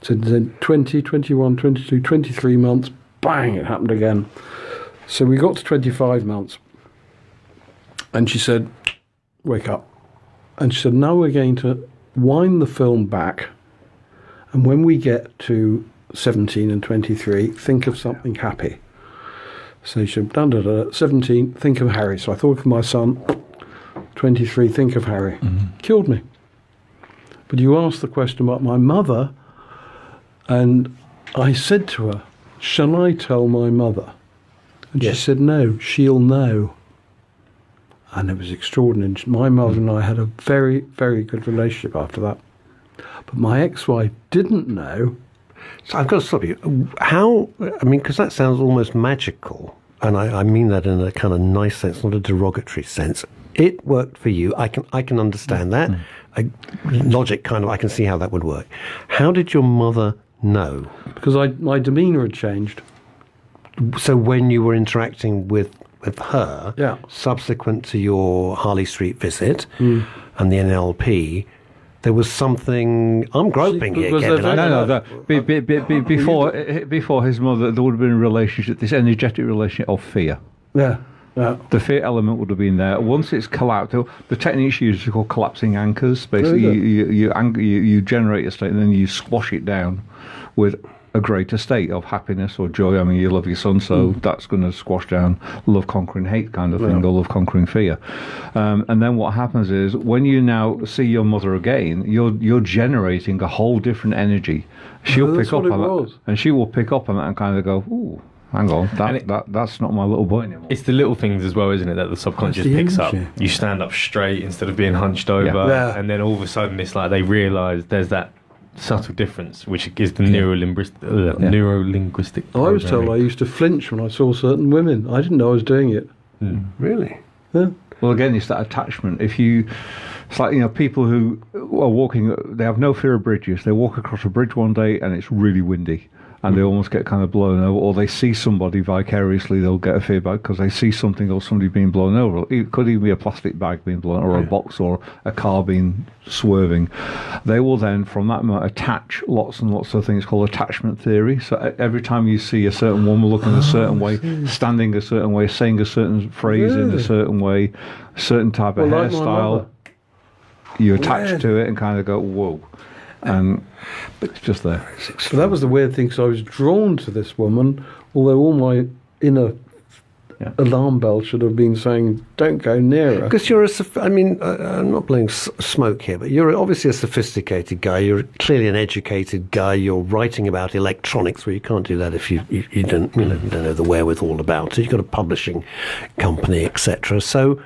K: So then 20, 21, 22, 23 months, bang, it happened again. So we got to 25 months. And she said, wake up. And she said, now we're going to wind the film back. And when we get to 17 and 23, think of something happy. So she said, 17, think of Harry. So I thought of my son. 23, think of Harry. Killed me. But you asked the question about my mother, and I said to her, shall I tell my mother? And she said, no, she'll know. And it was extraordinary. My mother and I had a very, very good relationship after that. But my ex-wife didn't know.
A: So I've got to stop you. How, I mean, because that sounds almost magical, and I mean that in a kind of nice sense, not a derogatory sense. It worked for you. I can understand that. Logic kind of, I can see how that would work. How did your mother know?
K: Because my demeanour had changed.
A: So when you were interacting with her, subsequent to your Harley Street visit and the NLP, there was something. I'm groping here, Kevin.
B: Before his mother, there would have been a relationship, this energetic relationship of fear.
K: Yeah.
B: The fear element would have been there. Once it's collapsed, the techniques used are called collapsing anchors. Basically, you generate a state and then you squash it down with a greater state of happiness or joy. I mean, you love your son, so that's going to squash down love conquering hate kind of thing, or love conquering fear. And then what happens is, when you now see your mother again, you're generating a whole different energy. She'll pick up on that, and she will pick up on that and kind of go, ooh, hang on, that's not my little boy anymore.
C: It's the little things as well, isn't it, that the subconscious picks up. You stand up straight instead of being hunched over, and then all of a sudden it's like they realise there's that subtle difference, which is the neuro-linguistic
K: I was told I used to flinch when I saw certain women. I didn't know I was doing it.
A: Really?
K: Yeah.
B: Well, again, it's that attachment. It's like, people who are walking, they have no fear of bridges. They walk across a bridge one day and it's really windy, and they almost get kind of blown over, or they see somebody vicariously, they'll get a fear back because they see something or somebody being blown over. It could even be a plastic bag being blown, or a box, or a car being swerving. They will then, from that moment, attach lots and lots of things called attachment theory. So every time you see a certain woman looking a certain way, standing a certain way, saying a certain phrase in a certain way, a certain type of hairstyle, you attach to it and kind of go, whoa. And it's just there.
K: So that was the weird thing, because I was drawn to this woman, although all my inner alarm bell should have been saying, don't go near her.
A: Because I'm not blowing smoke here, but you're obviously a sophisticated guy. You're clearly an educated guy. You're writing about electronics, where you can't do that if you don't know the wherewithal about it. You've got a publishing company, etc. So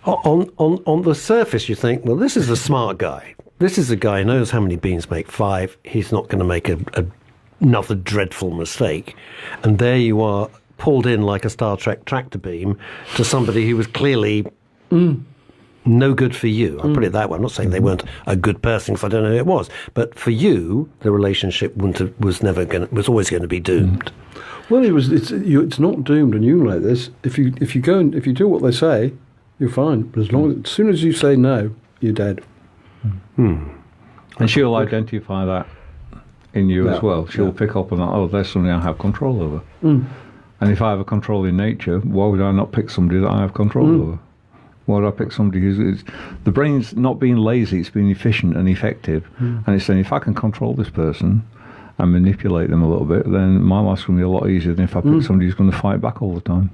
A: on the surface, you think, well, this is a smart guy. This is a guy who knows how many beans make 5. He's not going to make another dreadful mistake. And there you are, pulled in like a Star Trek tractor beam to somebody who was clearly no good for you. I'll put it that way. I'm not saying they weren't a good person, because I don't know who it was. But for you, the relationship was always going to be doomed.
K: Well, it's not doomed, and you know like this. If you do what they say, you're fine. But as soon as you say no, you're dead.
B: And she'll identify that in you as well. She'll pick up on that. Oh, there's something I have control over. And if I have a controlling nature, why would I not pick somebody that I have control over? Why would I pick somebody who's... The brain's not being lazy, it's being efficient and effective. And it's saying, if I can control this person and manipulate them a little bit, then my life's going to be a lot easier than if I pick somebody who's going to fight back all the time.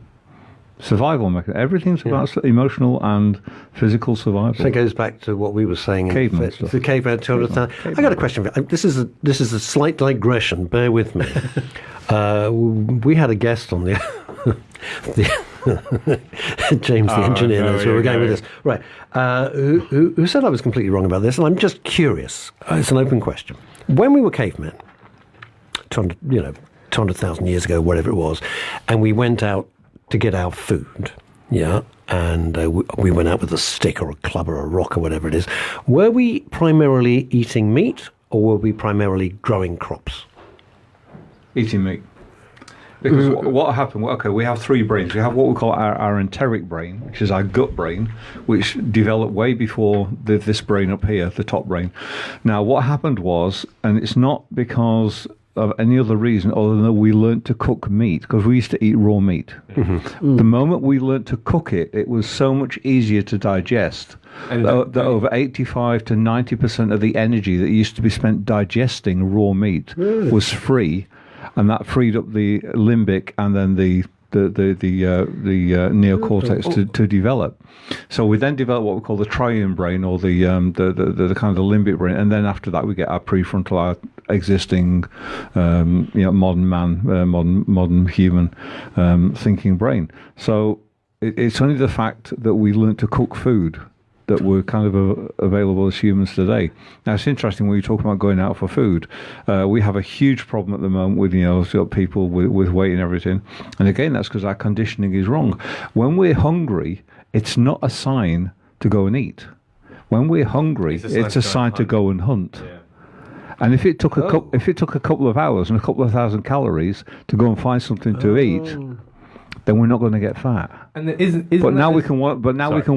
B: Survival mechanism. Everything's about emotional and physical survival.
A: So it goes back to what we were saying.
B: Caveman stuff.
A: The caveman 200,000. I got a question. This is a slight digression. Bear with me. We had a guest on the James the engineer knows where we're going with this. Right. Who said I was completely wrong about this, and I'm just curious. It's an open question. When we were cavemen, 200,000 years ago, whatever it was, and we went out to get our food, Yeah, and we went out with a stick or a club or a rock or whatever it is. Were we primarily eating meat, or were we primarily growing crops?
B: Eating meat. Because what happened, okay, we have three brains. We have what we call our enteric brain, which is our gut brain, which developed way before this brain up here, the top brain. Now, what happened was, and it's not because of any other reason other than that we learned to cook meat, because we used to eat raw meat. Mm-hmm. The moment we learned to cook it, it was so much easier to digest. And that over 85 to 90% of the energy that used to be spent digesting raw meat was free. And that freed up the limbic and then the neocortex to develop. So we then develop what we call the triune brain, or the kind of the limbic brain, and then after that we get our prefrontal, our existing modern man, modern human thinking brain. So it's only the fact that we learned to cook food that were kind of available as humans today. Now, it's interesting when you talk about going out for food. We have a huge problem at the moment with people with weight and everything. And again, that's because our conditioning is wrong. When we're hungry, it's not a sign to go and eat. When we're hungry, it's a sign to go and hunt. Yeah. And if it took a couple of hours and a couple of thousand calories to go and find something to eat, then we're not going to get fat. And we can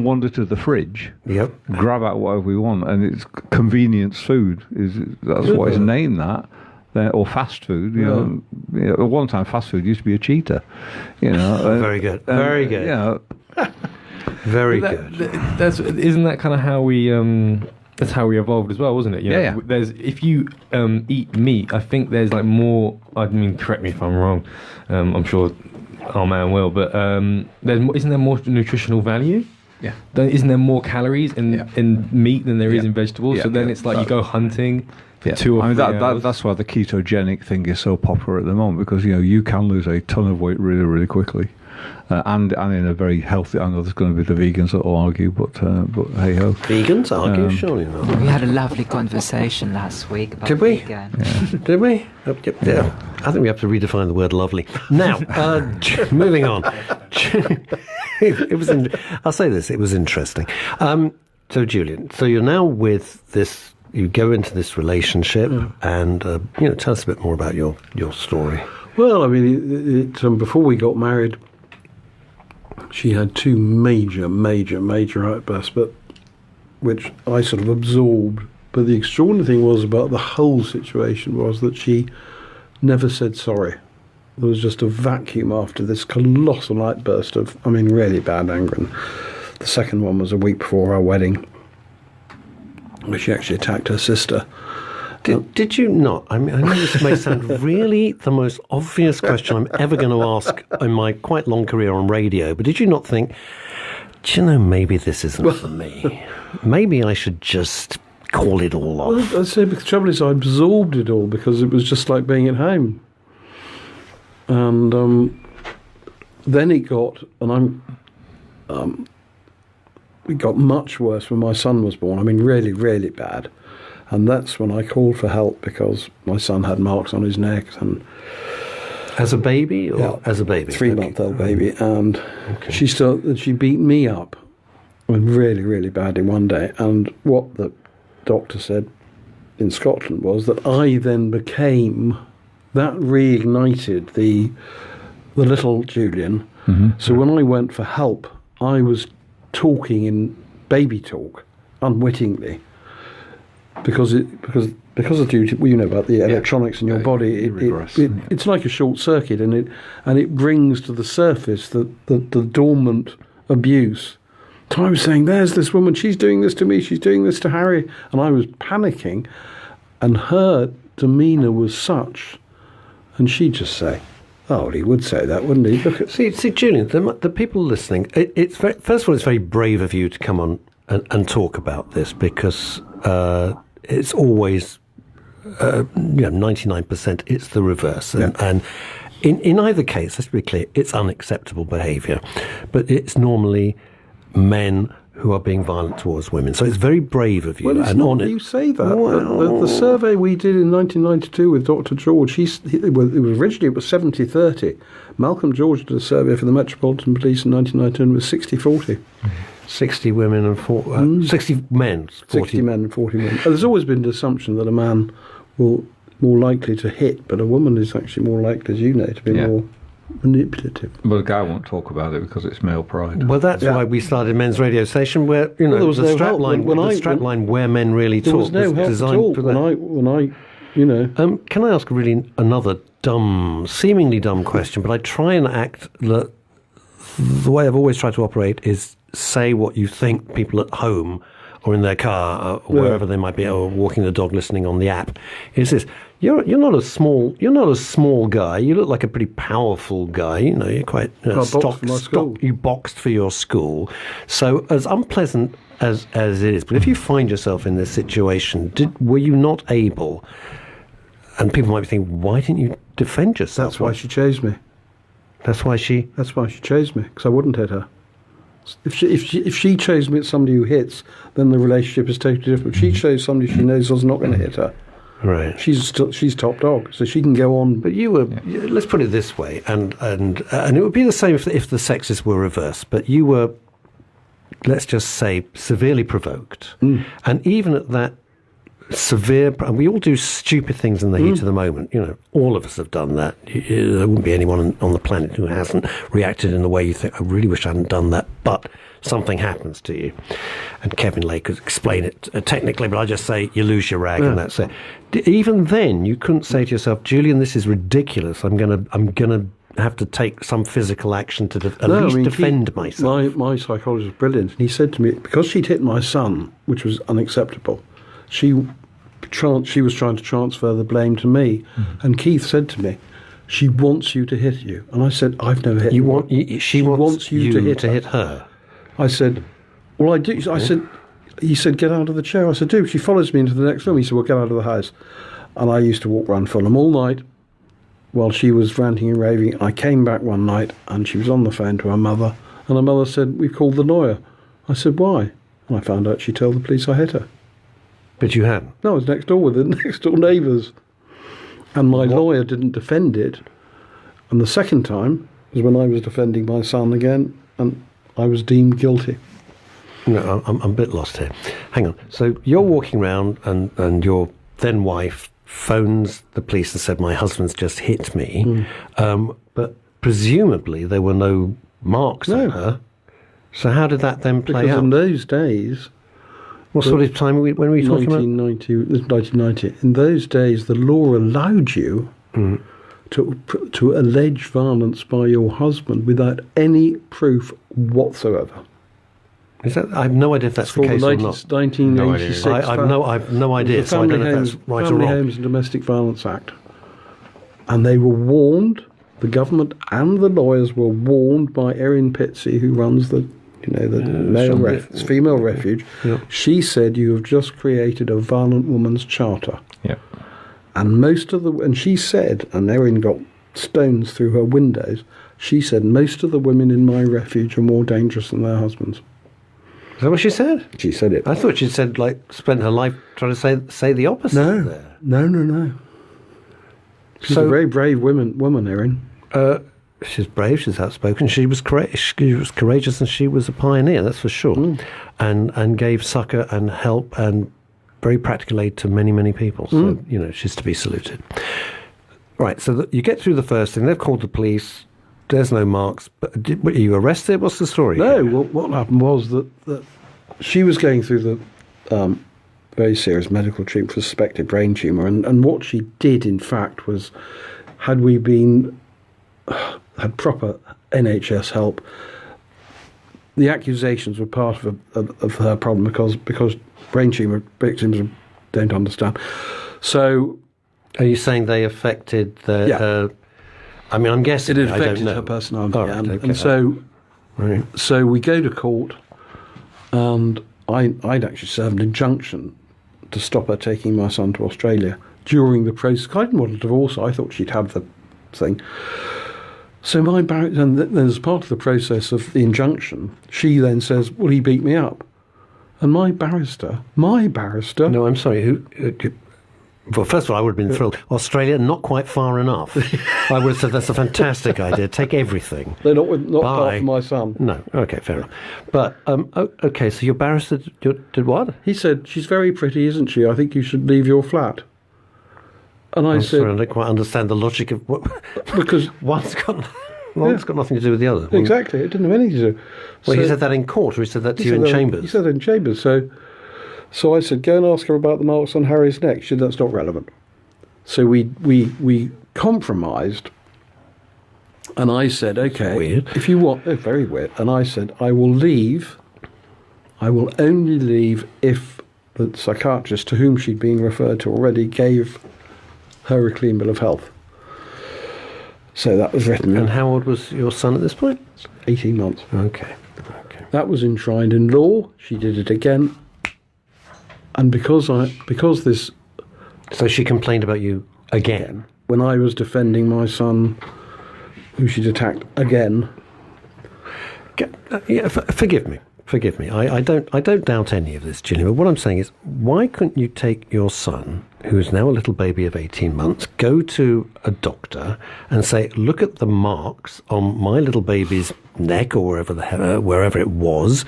B: wander to the fridge, grab out whatever we want, and it's convenience food. That's what it's named that, or fast food. At one time, fast food used to be a cheater.
A: Very good. Very good. Very good.
C: Isn't that kind of how we? That's how we evolved as well, wasn't it? There's if you eat meat, I think there's like more. I mean, correct me if I'm wrong. I'm sure our man will, but isn't there more nutritional value? Yeah. Isn't there more calories in meat than there is in vegetables? So then it's like you go hunting for 2 or 3 hours. That's
B: why the ketogenic thing is so popular at the moment, because you can lose a ton of weight really, really quickly. And in a very healthy. I know there's going to be the vegans that will argue, but hey ho.
A: Vegans argue, surely not.
D: We had a lovely conversation last week about
A: Did we?
D: vegan.
A: Yeah. Did we? Yeah. I think we have to redefine the word lovely. Now, moving on. I'll say this. It was interesting. So, Julian, you're now with this. You go into this relationship, and tell us a bit more about your story.
K: Well, I mean, before we got married, she had 2 major outbursts, which I sort of absorbed. But the extraordinary thing was about the whole situation was that she never said sorry. There was just a vacuum after this colossal outburst of, really bad anger. And the second one was a week before our wedding, where she actually attacked her sister.
A: Did you not? I know this may sound really the most obvious question I'm ever going to ask in my quite long career on radio, but did you not think, maybe this isn't for me? Maybe I should just call it all off.
K: Well, I'd say the trouble is I absorbed it all because it was just like being at home. And then it got, it got much worse when my son was born. Really, really bad. And that's when I called for help because my son had marks on his neck. And
A: as a baby, or as a baby,
K: 3-month-old baby, and she beat me up, really, really badly one day. And what the doctor said in Scotland was that I then became that reignited the little Julian. Mm-hmm. So when I went for help, I was talking in baby talk, unwittingly. Because of about the electronics in your body, it's like a short circuit, and it brings to the surface the dormant abuse. So I was saying, "There's this woman. She's doing this to me. She's doing this to Harry," and I was panicking. And her demeanour was such, and she'd just say, "Oh, he would say that, wouldn't he?" Look at
A: see, Julian. The people listening. It's very, first of all, it's very brave of you to come on and talk about this because. It's always, 99%, it's the reverse. And in either case, let's be clear, it's unacceptable behaviour. But it's normally men who are being violent towards women. So it's very brave of you.
K: Well, it's
A: and
K: not, you say that. Well, the survey we did in 1992 with Dr. George, it was 70-30. Malcolm George did a survey for the Metropolitan Police in 1992 and it was 60-40.
A: 60 women and 60 men.
K: 60 men and 40 women. There's always been the assumption that a man will more likely to hit, but a woman is actually more likely, as you know, to be more manipulative.
B: But a guy won't talk about it because it's male pride.
A: Well, that's why we started a men's radio station where, there was the strapline where men really talk.
K: There was no help at all when I
A: can I ask another seemingly dumb question, but I try and act the way I've always tried to operate is say what you think people at home or in their car or wherever they might be, or walking the dog, listening on the app, is this. You're not a small guy. You look like a pretty powerful guy. You're quite you boxed for your school. So as unpleasant as it is, but if you find yourself in this situation, were you not able? And people might be thinking, why didn't you defend yourself?
K: That's why she chose me.
A: That's why she
K: chose me, because I wouldn't hit her. If she chose me at somebody who hits, then the relationship is totally different. If she chose somebody she knows is not going to hit her,
A: right?
K: She's top dog, so she can go on.
A: But you were. Let's put it this way, and it would be the same if the sexes were reversed. But you were, let's just say, severely provoked, and even at that severe. And we all do stupid things in the heat of the moment. All of us have done that. There wouldn't be anyone on the planet who hasn't reacted in the way you think, I really wish I hadn't done that, but something happens to you. And Kevin Lake could explain it technically, but I just say you lose your rag and that's it. Even then, you couldn't say to yourself, Julian, this is ridiculous. I'm gonna have to take some physical action to defend myself.
K: My psychologist was brilliant. And he said to me, because she'd hit my son, which was unacceptable, she was trying to transfer the blame to me. And Keith said to me, she wants you to hit you. And I said, I've never hit you.
A: She wants you to hit her.
K: I said, well, I do. He said, get out of the chair. I said, do. She follows me into the next room. He said, well, get out of the house. And I used to walk around Fulham all night while she was ranting and raving. I came back one night and she was on the phone to her mother. And her mother said, we called the lawyer. I said, why? And I found out she told the police I hit her.
A: But you hadn't?
K: No, I was next door with the next door neighbours. And my lawyer didn't defend it. And the second time was when I was defending my son again, and I was deemed guilty.
A: No, I'm a bit lost here. Hang on. So you're walking around and your then wife phones the police and said, my husband's just hit me. But presumably there were no marks on her. So how did that then play out?
K: Because in those days...
A: What sort of time when were you talking about?
K: 1990. In those days, the law allowed you to allege violence by your husband without any proof whatsoever.
A: Is that? I have no idea if that's the case or not.
K: 1986.
A: I've no idea. So I don't know if that's right or wrong.
K: Family Homes and Domestic Violence Act, and they were warned. The government and the lawyers were warned by Erin Pitsey, who runs the female refuge. She said, you have just created a violent woman's charter. And she said, and Erin got stones through her windows, she said, most of the women in my refuge are more dangerous than their husbands.
A: Is that what she said?
K: She said it.
A: I thought she'd said, spent her life trying to say the opposite.
K: No. She's a very brave woman, Erin.
A: She's brave, she's outspoken, she was courageous, and she was a pioneer, that's for sure. And gave succour and help and very practical aid to many, many people. So, she's to be saluted. Right, so you get through the first thing, they've called the police, there's no marks, but were you arrested? What's the story?
K: No, what happened was that she was going through the very serious medical treatment for suspected brain tumour, and what she did, in fact, was, had we had proper NHS help, the accusations were part of her problem because brain tumour victims don't understand. So,
A: are you saying they affected her? I mean, I'm guessing
K: it affected her personality, so we go to court, and I'd actually served an injunction to stop her taking my son to Australia during the process. I didn't want a divorce. I thought she'd have the thing. So my barrister, and then as part of the process of the injunction, she then says, well, he beat me up. And my barrister...
A: No, I'm sorry, who well, first of all, I would have been thrilled. Australia, not quite far enough. I would have said, that's a fantastic idea. Take everything.
K: They're not apart from my son.
A: No, okay, fair enough. But, okay, so your barrister did what?
K: He said, she's very pretty, isn't she? I think you should leave your flat. And I said...
A: Sorry, I don't quite understand the logic of what...
K: Because
A: one's got nothing to do with the other.
K: Exactly, it didn't have anything to do.
A: Well, he said that in court, or he said that to you in chambers?
K: He said that in chambers, So I said, go and ask her about the marks on Harry's neck. She said, that's not relevant. So we compromised, and I said, okay,
A: weird.
K: If you want, very weird. And I said, I will leave. I will only leave if the psychiatrist to whom she'd been referred to already gave her a clean bill of health. So that was written.
A: And how old was your son at this point?
K: 18 months.
A: Okay.
K: That was enshrined in law. She did it again. And because this...
A: So she complained about you again?
K: When I was defending my son, who she'd attacked again.
A: Forgive me. I don't doubt any of this, Gillian, but what I'm saying is, why couldn't you take your son, who's now a little baby of 18 months, go to a doctor and say, look at the marks on my little baby's neck or wherever it was.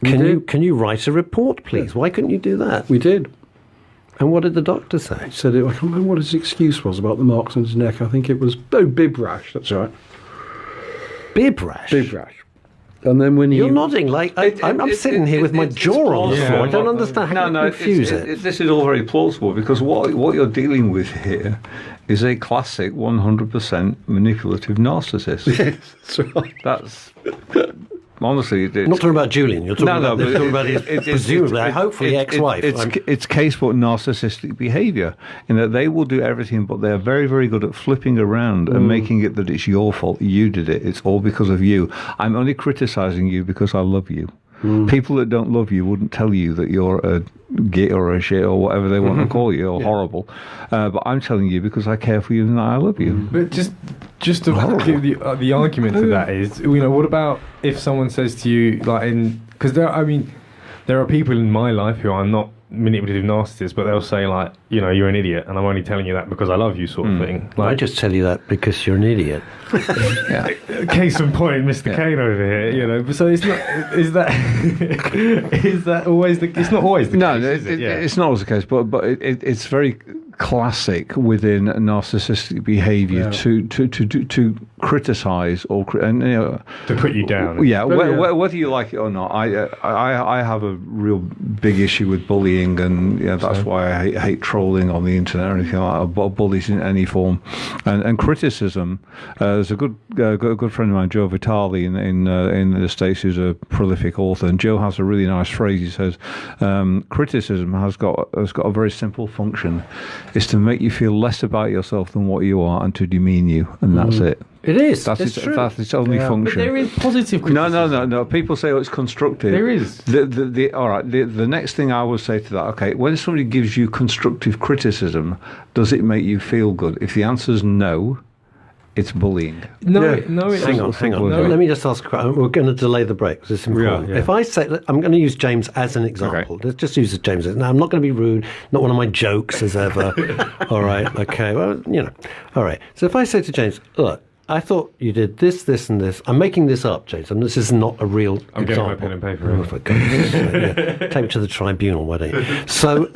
A: Can you write a report, please? Why couldn't you do that?
K: We did.
A: And what did the doctor say?
K: He said, I can't remember what his excuse was about the marks on his neck. I think it was, bib rash, that's right.
A: Bib rash?
K: Bib rash. And then when
A: You're nodding like I'm sitting here with my jaw on the floor. I don't understand how you confuse it.
B: This is all very plausible because what you're dealing with here is a classic 100% manipulative narcissist.
K: Yes, that's right.
B: That's honestly,
A: not talking about Julian. You're talking about his presumably, hopefully, ex-wife.
B: It's casebook narcissistic behaviour in that they will do everything, but they are very, very good at flipping around and making it that it's your fault. You did it. It's all because of you. I'm only criticising you because I love you. People that don't love you wouldn't tell you that you're a git or a shit or whatever they want to call you or horrible. But I'm telling you because I care for you and I love you.
C: But just to give the argument to that is, what about if someone says to you, because there are people in my life who are not manipulative narcissists, but they'll say you're an idiot, and I'm only telling you that because I love you, sort of thing.
A: I just tell you that because you're an idiot.
C: Case in point, Mr. Kane over here. So it's not. Is that always the? It's not always the case.
B: No, it's not always the case, but it's very classic within narcissistic behaviour to criticise or
C: to put you down.
B: Yeah, whether you like it or not. I have a real big issue with bullying, and that's why I hate trolling on the internet or anything like that. Bullies in any form, and criticism. There's a good friend of mine, Joe Vitale, in the States, who's a prolific author, and Joe has a really nice phrase. He says, criticism has got a very simple function. It's to make you feel less about yourself than what you are and to demean you, and that's it.
A: It is.
B: That's its only function.
C: But there is positive criticism.
B: No. People say, it's constructive.
C: There is.
B: All right. The next thing I will say to that, okay, when somebody gives you constructive criticism, does it make you feel good? If the answer is no, it's bullying.
C: No.
A: Hang on. Let me just ask. We're going to delay the break because it's important. If I say, I'm going to use James as an example. Okay. Let's just use James. Now, I'm not going to be rude. Not one of my jokes as ever. All right. Okay. Well, All right. So if I say to James, look, I thought you did this, this, and this. I'm making this up, James, and this is not a real example.
C: Getting my pen and paper.
A: Oh, for goodness sake, Take me to the tribunal, why don't you? So,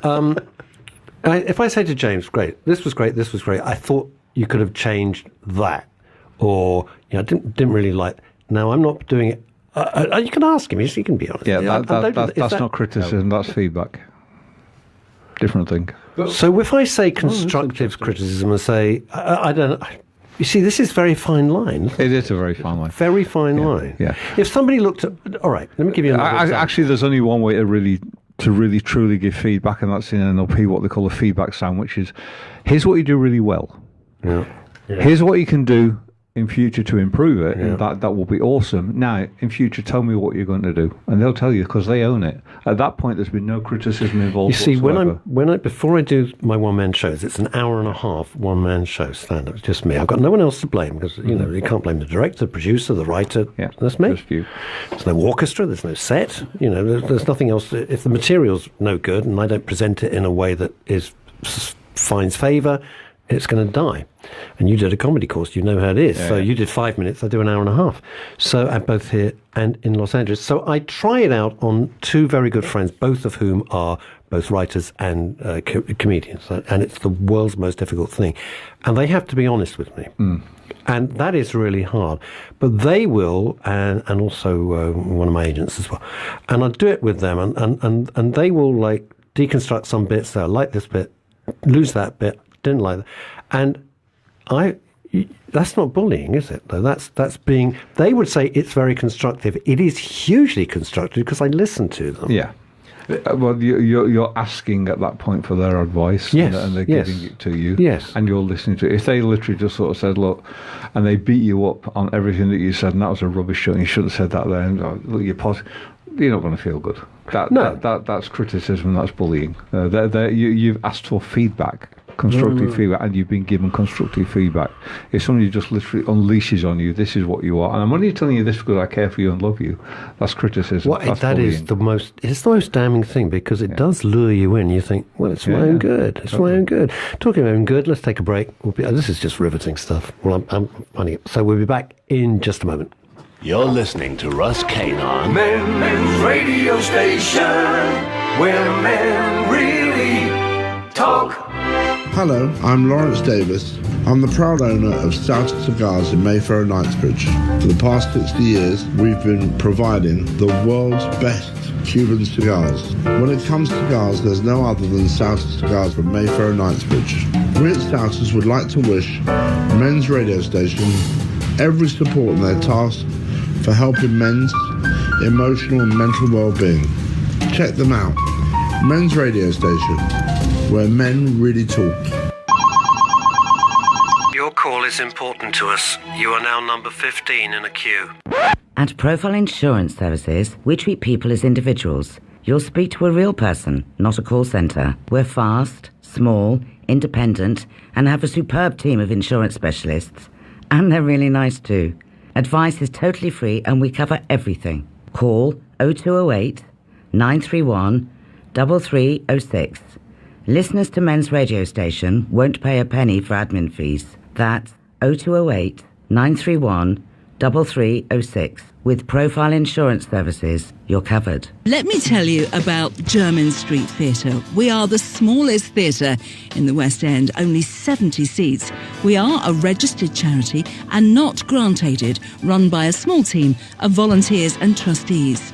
A: if I say to James, great, this was great, I thought you could have changed that, or I didn't really like. Now I'm not doing it. You can ask him. He can be honest.
B: Yeah, that's not criticism. That's feedback. Different thing.
A: So if I say constructive criticism and say, I don't know. You see, this is a very fine line.
B: It is a very fine line.
A: Very fine line.
B: Yeah.
A: If somebody looked at... All right, let me give you another example.
B: Actually, there's only one way to really truly give feedback, and that's in NLP, what they call a feedback sandwich. Is here's what you do really well.
A: Yeah.
B: Here's what you can do in future to improve it, and that will be awesome. Now, in future, tell me what you're going to do, and they'll tell you because they own it. At that point, there's been no criticism involved.
A: You see,
B: whatsoever.
A: before I do my one-man shows, it's an hour and a half one-man show stand-up. It's just me. I've got no one else to blame because you can't blame the director, the producer, the writer.
B: Yeah,
A: that's me.
B: Just you.
A: There's no orchestra. There's no set. There's nothing else. If the material's no good and I don't present it in a way that finds favour, it's going to die. And you did a comedy course, you know how it is. So you did 5 minutes, I do an hour and a half. So I'm both here and in Los Angeles. So I try it out on two very good friends, both of whom are both writers and comedians. And it's the world's most difficult thing. And they have to be honest with me. And that is really hard. But they will, and also one of my agents as well. And I'll do it with them. And they will like deconstruct some bits. They'll like this bit, lose that bit, didn't like that. And that's not bullying, is it? Though that's being. They would say it's very constructive. It is hugely constructive because I listen to them.
B: Yeah. Well, you're asking at that point for their advice,
A: yes,
B: and they're giving it to you,
A: yes,
B: and you're listening to it. If they literally just sort of said, "Look," and they beat you up on everything that you said, and that was a rubbish show, and you shouldn't have said that there, and look, you're not going to feel good. That's criticism. That's bullying. You've asked for feedback. Constructive feedback, and you've been given constructive feedback. If somebody just literally unleashes on you, this is what you are, and I'm only telling you this because I care for you and love you. That's criticism.
A: That is the most. It's the most damning thing because it does lure you in. You think, well, it's my own good. It's my own good. Talking about own good, let's take a break. This is just riveting stuff. Well, I'm funny. So we'll be back in just a moment.
E: You're listening to Russ Kane on Men's Radio Station, where men really talk.
F: Hello, I'm Lawrence Davis. I'm the proud owner of South Cigars in Mayfair and Knightsbridge. For the past 60 years, we've been providing the world's best Cuban cigars. When it comes to cigars, there's no other than South Cigars from Mayfair and Knightsbridge. We at Souther's would like to wish Men's Radio Station every support in their task for helping men's emotional and mental well-being. Check them out. Men's Radio Station, where men really talk.
A: Your call is important to us. You are now number 15 in a queue.
G: At Profile Insurance Services, we treat people as individuals. You'll speak to a real person, not a call centre. We're fast, small, independent, and have a superb team of insurance specialists. And they're really nice too. Advice is totally free and we cover everything. Call 0208 931 3306. Listeners to Men's Radio Station won't pay a penny for admin fees. That's 0208 931 3306. With Profile Insurance Services, you're covered.
H: Let me tell you about Jermyn Street Theatre. We are the smallest theatre in the West End, only 70 seats. We are a registered charity and not grant-aided, run by a small team of volunteers and trustees.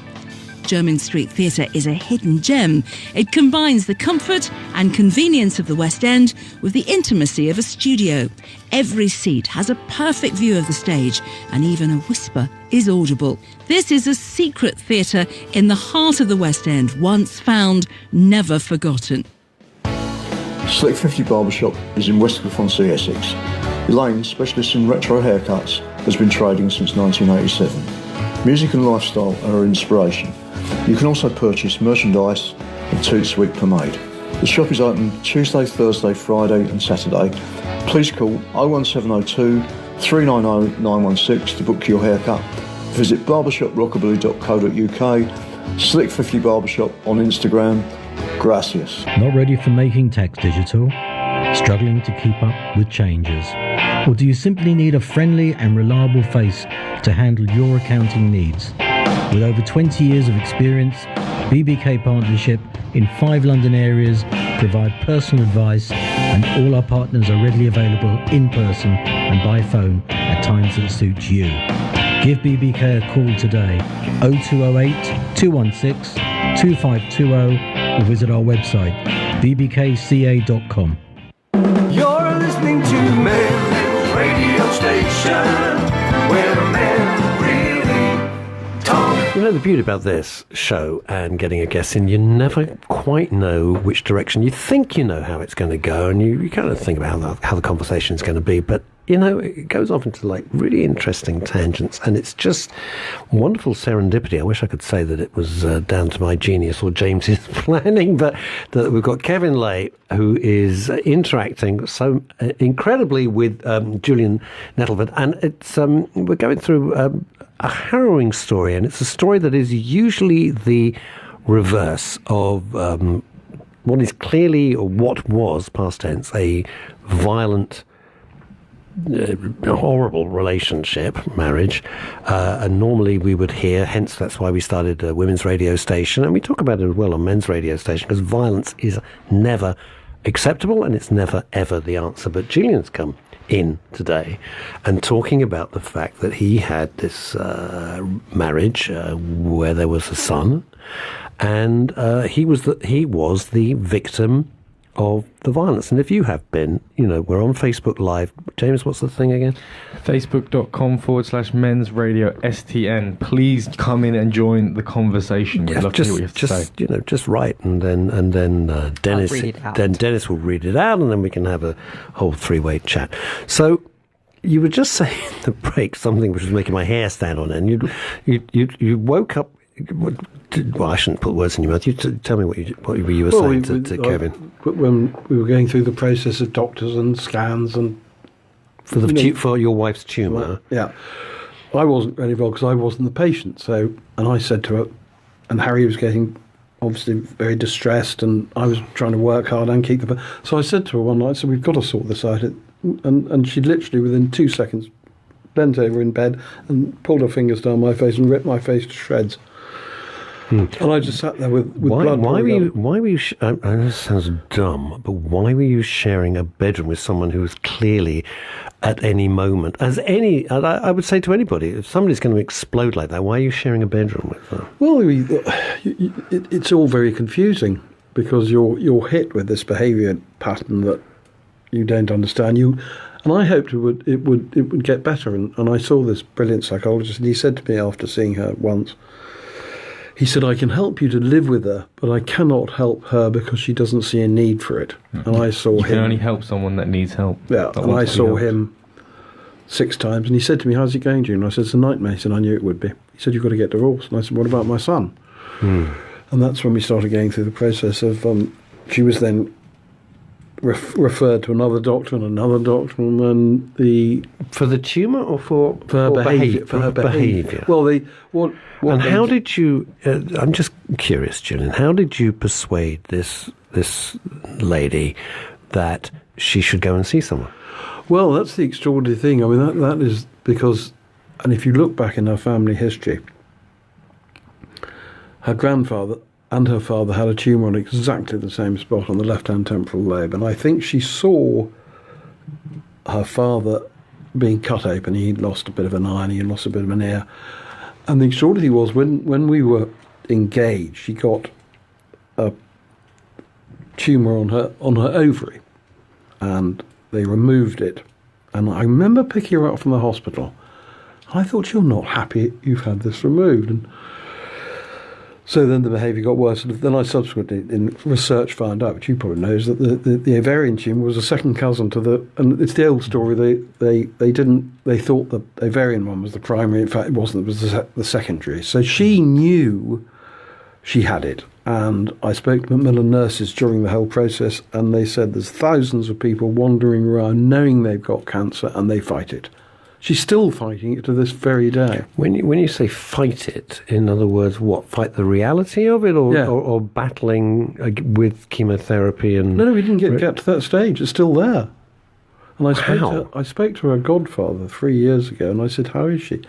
H: Jermyn Street Theatre is a hidden gem. It combines the comfort and convenience of the West End with the intimacy of a studio. Every seat has a perfect view of the stage, and even a whisper is audible. This is a secret theatre in the heart of the West End, once found, never forgotten.
I: Slick 50 Barbershop is in West Cliff-on-Sea, Essex. Elaine, specialist in retro haircuts, has been trading since 1987. Music and lifestyle are her inspiration. You can also purchase merchandise and Toot Sweet pomade. The shop is open Tuesday, Thursday, Friday and Saturday. Please call 01702 390 916 to book your haircut. Visit barbershoprockabilly.co.uk, Slick 50 Barbershop on Instagram. Gracias.
J: Not ready for making tax digital? Struggling to keep up with changes? Or do you simply need a friendly and reliable face to handle your accounting needs? With over 20 years of experience, BBK Partnership in 5 London areas provide personal advice, and all our partners are readily available in person and by phone at times that suit you. Give BBK a call today, 0208 216 2520, or visit our website, bbkca.com.
E: You're listening to Men's Radio Station, where men really talk.
A: know, the beauty about this show and getting a guest in, you never quite know which direction. You think you know how it's going to go, and you kind of think about how the conversation is going to be, but you know, it goes off into like really interesting tangents, and it's just wonderful serendipity. I wish I could say that it was down to my genius or James's planning, but that we've got Kevin Lay, who is interacting so incredibly with Julian Nettleford, and it's we're going through a harrowing story, and it's a story that is usually the reverse of what is clearly, or what was, past tense, a violent, horrible relationship, marriage, and normally we would hear, hence that's why we started a women's radio station, and we talk about it as well on men's radio station, because violence is never acceptable and it's never ever the answer. But Julian's come in today and talking about the fact that he had this marriage where there was a son, and he was the victim of the violence. And if you have been, you know, we're on Facebook Live. James, what's the thing again?
C: Facebook.com/Men's Radio STN. Please come in and join the conversation. We'd love to hear what you have to say.
A: You know, just write, and then Dennis will read it out, and then we can have a whole three-way chat. So you were just saying in the break something which was making my hair stand on end. You woke up. Well, I shouldn't put words in your mouth. You tell me what you were saying to Kevin.
K: When we were going through the process of doctors and scans and
A: for your wife's tumour.
K: Yeah, I wasn't very well because I wasn't the patient. So, and I said to her, and Harry was getting obviously very distressed, and I was trying to work hard and keep the. So I said to her one night, "So we've got to sort this out." And she literally within 2 seconds bent over in bed and pulled her fingers down my face and ripped my face to shreds. And I just sat there with blood.
A: Why were you? I know this sounds dumb, but why were you sharing a bedroom with someone who was clearly, at any moment, I would say to anybody, if somebody's going to explode like that, why are you sharing a bedroom with them?
K: Well, it's all very confusing because you're hit with this behaviour pattern that you don't understand. And I hoped it would get better. And I saw this brilliant psychologist, and he said to me after seeing her once. He said, I can help you to live with her, but I cannot help her because she doesn't see a need for it. And I saw him.
C: You can only help someone that needs help.
K: Yeah, and I saw him 6 times, and he said to me, how's it going, June? I said, it's a nightmare. He said, I knew it would be. He said, you've got to get divorced. And I said, what about my son? And that's when we started going through the process of, she was then referred to another doctor, and then
A: for the tumour or for her behaviour?
K: For her behaviour. Well,
A: how did you? I'm just curious, Julian. How did you persuade this lady that she should go and see someone?
K: Well, that's the extraordinary thing. I mean, that is because, and if you look back in her family history, her grandfather and her father had a tumour on exactly the same spot on the left-hand temporal lobe. And I think she saw her father being cut open. He'd lost a bit of an eye and he'd lost a bit of an ear. And the extraordinary was when we were engaged, she got a tumour on her ovary. And they removed it. And I remember picking her up from the hospital. I thought, you're not happy you've had this removed. And so then the behaviour got worse. And then I subsequently, in research, found out, which you probably know, is that the ovarian tumour was a second cousin to the... And it's the old story. They thought the ovarian one was the primary. In fact, it wasn't. It was the secondary. So she knew she had it. And I spoke to Macmillan nurses during the whole process, and they said there's thousands of people wandering around knowing they've got cancer, and they fight it. She's still fighting it to this very day.
A: When you say fight it, in other words, what? Fight the reality of it, or battling with chemotherapy and?
K: No, we didn't get to that stage. It's still there. And I spoke to her godfather 3 years ago, and I said, "How is she?"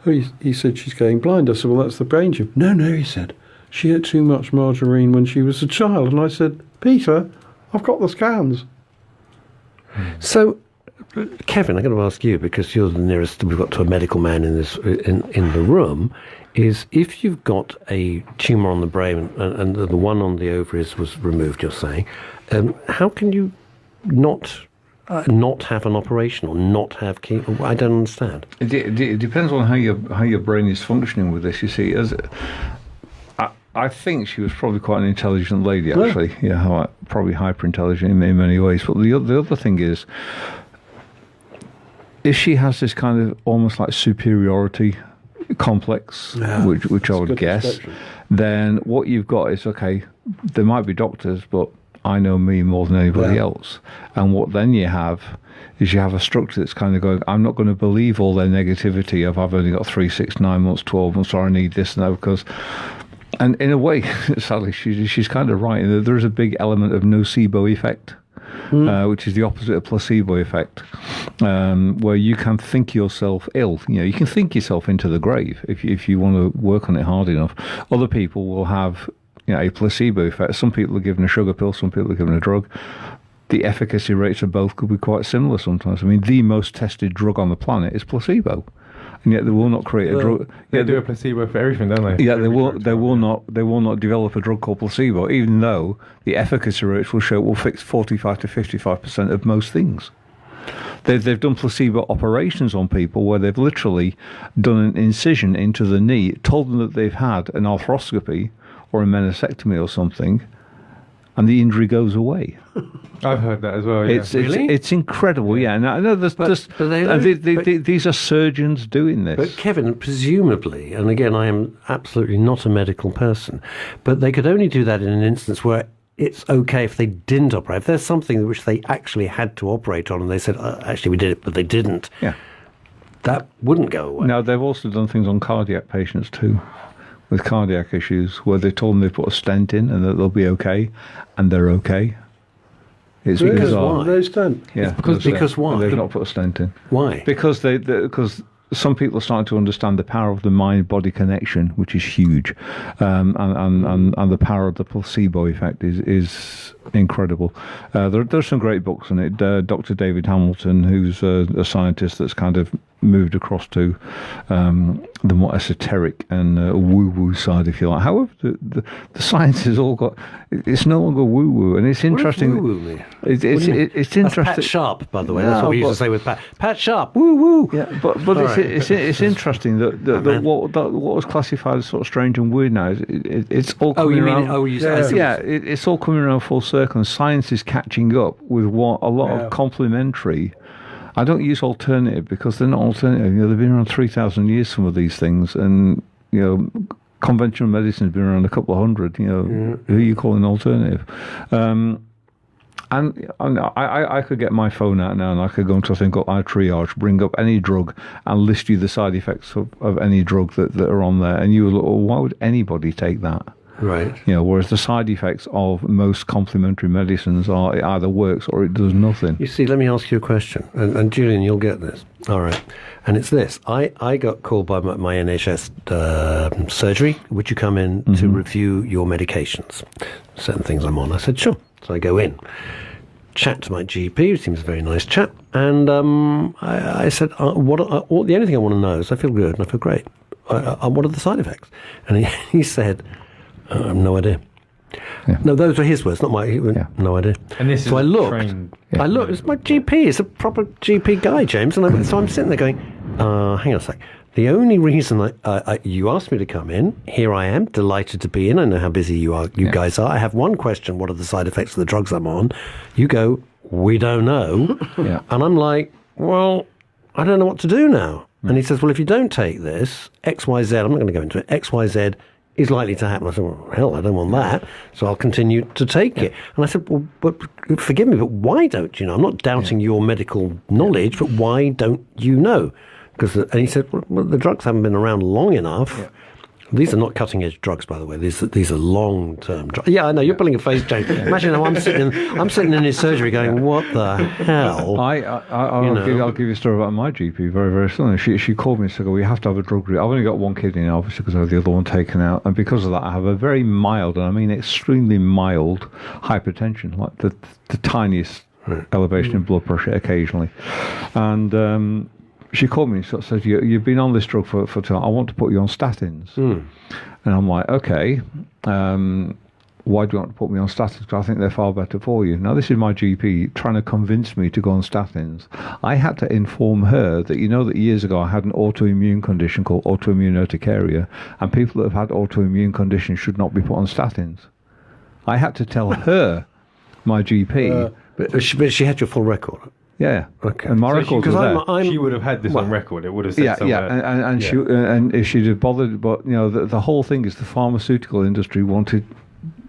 K: He said, "She's going blind." I said, "Well, that's the brain tumor." No, he said, "She ate too much margarine when she was a child." And I said, "Peter, I've got the scans."
A: So, Kevin, I'm going to ask you, because you're the nearest we've got to a medical man in the room, is if you've got a tumour on the brain and the one on the ovaries was removed, you're saying, how can you not not have an operation or not have chemo? I don't understand.
B: It depends on how your brain is functioning with this. You see, I think she was probably quite an intelligent lady, actually. Yeah, probably hyper intelligent in many ways. But the other thing is, if she has this kind of almost like superiority complex, which I would guess, then what you've got is, okay, there might be doctors, but I know me more than anybody else. And what then you have is you have a structure that's kind of going, I'm not going to believe all their negativity of I've only got 3, 6, 9 months, 12 months, or I need this now, because... And in a way, sadly, she's kind of right. There is a big element of nocebo effect, which is the opposite of placebo effect, where you can think yourself ill. You can think yourself into the grave if you want to work on it hard enough. Other people will have a placebo effect. Some people are given a sugar pill, some people are given a drug. The efficacy rates of both could be quite similar sometimes. I mean, the most tested drug on the planet is placebo. And yet they will not create a drug.
C: They do a placebo for everything, don't they?
B: Yeah, they will not develop a drug called placebo, even though the efficacy rates will fix 45 to 55% of most things. They've done placebo operations on people where they've literally done an incision into the knee, told them that they've had an arthroscopy or a meniscectomy or something, and the injury goes away.
C: I've heard that as well. Yeah.
B: It's incredible. Yeah, and I know these are surgeons doing this.
A: But Kevin, presumably, and again, I am absolutely not a medical person, but they could only do that in an instance where it's okay if they didn't operate. If there's something which they actually had to operate on, and they said, actually, we did it, but they didn't.
B: Yeah,
A: that wouldn't go away.
B: Now they've also done things on cardiac patients too, with cardiac issues, where they told them they've put a stent in and that they'll be okay, and they're okay. It's
K: because
A: why?
K: No stent.
B: Yeah,
A: because why?
B: They've not put a stent in.
A: Why?
B: Because because some people are starting to understand the power of the mind-body connection, which is huge, and the power of the placebo effect is incredible. There's some great books on it. Dr. David Hamilton, who's a scientist that's kind of moved across to the more esoteric and woo-woo side, if you like. However, the science has all got... It's no longer woo-woo, and it's interesting...
A: What does woo-woo mean?
B: It's interesting...
A: That's Pat Sharp, by the way. That's what we used to say with Pat Sharp. Woo-woo!
B: Yeah, but it's interesting that what was classified as sort of strange and weird now, it's all coming around... it's all coming around full circle, and science is catching up with what a lot of complementary... I don't use alternative because they're not alternative. They've been around 3,000 years, some of these things, and conventional medicine has been around a couple of hundred. Who are you calling alternative? And I could get my phone out now, and I could go into a thing called iTriage, bring up any drug, and list you the side effects of any drug that are on there, and you would look, well, why would anybody take that?
A: Right.
B: Whereas the side effects of most complementary medicines are it either works or it does nothing.
A: You see, let me ask you a question, and Julian, you'll get this. All right. And it's this. I got called by my NHS surgery, would you come in to review your medications, certain things I'm on. I said, sure. So I go in, chat to my GP, who seems a very nice chap, and I said, the only thing I want to know is I feel good and I feel great. What are the side effects? And he said... I have no idea. Yeah. No, those were his words, not mine. No idea.
C: And this
A: so I looked. I looked. It's my GP. It's a proper GP guy, James. And so I'm sitting there going, hang on a sec. The only reason you asked me to come in, here I am, delighted to be in. I know how busy you guys are. I have one question. What are the side effects of the drugs I'm on? You go, we don't know. And I'm like, well, I don't know what to do now. And he says, well, if you don't take this, X, Y, Z, I'm not going to go into it, X, Y, Z is likely to happen. I said, well, hell, I don't want that, so I'll continue to take it. And I said, well, but forgive me, but why don't you know? I'm not doubting your medical knowledge, but why don't you know? And he said, well, the drugs haven't been around long enough. These are not cutting-edge drugs, by the way. These are long-term drugs. Yeah, I know. You're pulling a face, James. Imagine how I'm sitting in his surgery going, what the hell?
B: I'll give you a story about my GP very, very soon. She called me and said, well, you have to have a drug review. I've only got one kidney now, obviously, because I have the other one taken out. And because of that, I have a very mild, and I mean extremely mild, hypertension, like the tiniest elevation in blood pressure occasionally. And... she called me and sort of said, you've been on this drug for time. I want to put you on statins. And I'm like, okay. why do you want to put me on statins? Because I think they're far better for you. Now, this is my GP trying to convince me to go on statins. I had to inform her that, that years ago I had an autoimmune condition called autoimmune urticaria, and people that have had autoimmune conditions should not be put on statins. I had to tell her, my GP.
A: But she had your full record.
B: Yeah.
A: Okay.
B: And my records were there.
C: She would have had this on record. It would have said somewhere.
B: And if she'd have bothered, but the whole thing is the pharmaceutical industry wanted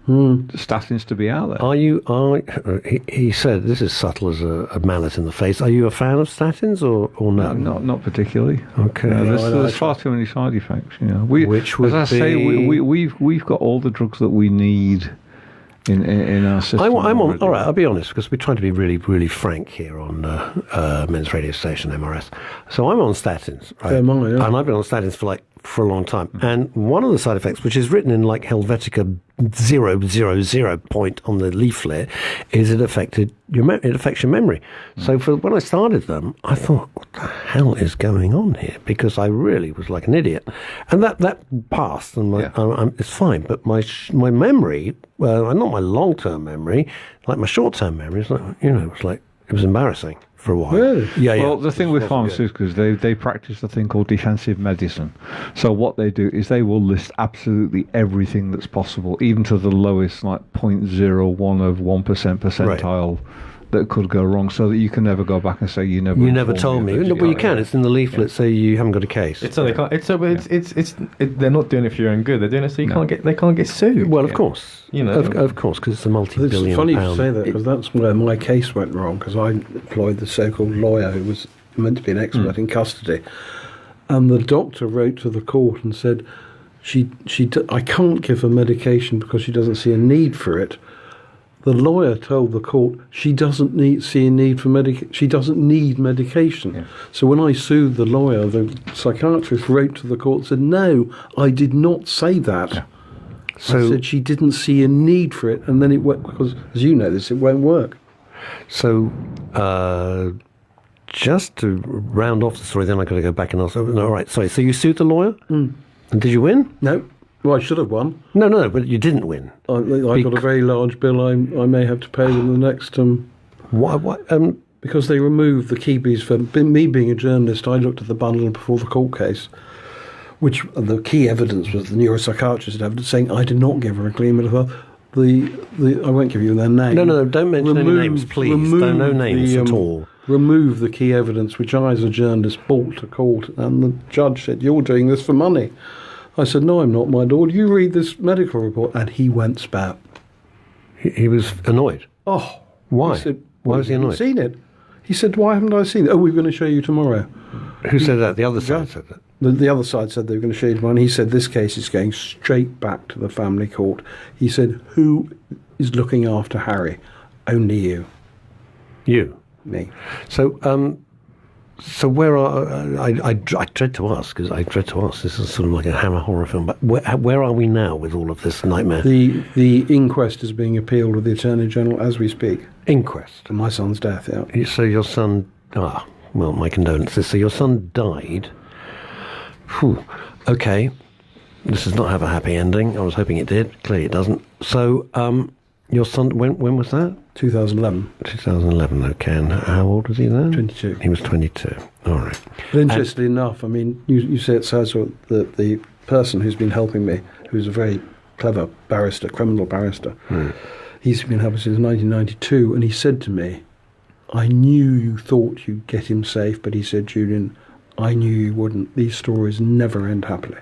B: statins to be out there.
A: He said, this is subtle as a mallet in the face. Are you a fan of statins or no?
B: Not particularly.
A: Okay.
B: There's far too many side effects.
A: Which would
B: as I say, we've got all the drugs that we need in our system.
A: I'm on. All right, I'll be honest, because we're trying to be really, really frank here on Men's Radio Station MRS. So I'm on statins, right?
K: And
A: I've been on statins for a long time. And one of the side effects, which is written in like Helvetica 000 point on the leaflet, is it affects your memory. So when I started them, I thought, what the hell is going on here? Because I really was like an idiot, and that passed, and it's fine. But my memory, well, not my long-term memory, like my short-term memory, it was embarrassing for a while.
K: Really?
A: Yeah.
B: Well, the thing with pharmaceuticals, they practice a thing called defensive medicine. So what they do is they will list absolutely everything that's possible, even to the lowest, like 0.01 of 1% percentile that could go wrong, so that you can never go back and say you never
A: told me. No, but you can. It's in the leaflet, so you haven't got a case.
C: It's so they can't. They're not doing it for your own good. They're doing it so they can't get sued.
A: Well, of course, of course, because it's a multi-billion.
K: It's funny
A: pound.
K: you say that, because that's where my case went wrong. Because I employed the so-called lawyer who was meant to be an expert in custody, and the doctor wrote to the court and said, I can't give her medication because she doesn't see a need for it. The lawyer told the court she doesn't see a need for medication. She doesn't need medication. Yeah. So when I sued the lawyer, the psychiatrist wrote to the court and said, "No, I did not say that." Yeah. So I said she didn't see a need for it, and then it worked because, as you know, it won't work.
A: So, just to round off the story, then I've got to go back and ask. No, all right, sorry. So you sued the lawyer, and did you win?
K: No. Well, I should have won.
A: No, but you didn't win.
K: I got a very large bill I may have to pay in the next...
A: What?
K: Because they removed the keys for... Me being a journalist, I looked at the bundle before the court case, which the key evidence was the neuropsychiatrist evidence saying I did not give her a agreement of her. I won't give you their name.
A: No, don't mention any names, please. No names at all.
K: Remove the key evidence, which I, as a journalist, brought to court, and the judge said, "You're doing this for money." I said, "No, I'm not, my lord. You read this medical report." And he went spout.
A: He was annoyed.
K: Oh.
A: Why?
K: He said,
A: why was he annoyed?
K: Seen it. He said, "Why haven't I seen it?" "Oh, we're going to show you tomorrow."
A: Who said that? The other side said that?
K: The other side said they were going to show you tomorrow. And he said, "This case is going straight back to the family court." He said, "Who is looking after Harry?" "Only you."
A: You?
K: Me.
A: So where are I dread to ask, because this is sort of like a Hammer horror film, but where are we now with all of this nightmare?
K: The inquest is being appealed with the Attorney General as we speak.
A: Inquest?
K: And my son's death, yeah.
A: So your son... well, my condolences. So your son died. Whew. Okay. This does not have a happy ending. I was hoping it did. Clearly it doesn't. So your son... When was that?
K: 2011.
A: 2011, okay. And how old was he then?
K: 22.
A: He was 22. All right.
K: But interestingly enough, I mean, you say it says that the person who's been helping me, who's a very clever barrister, criminal barrister, he's been helping since 1992, and he said to me, "I knew you thought you'd get him safe," but he said, "Julian, I knew you wouldn't. These stories never end happily."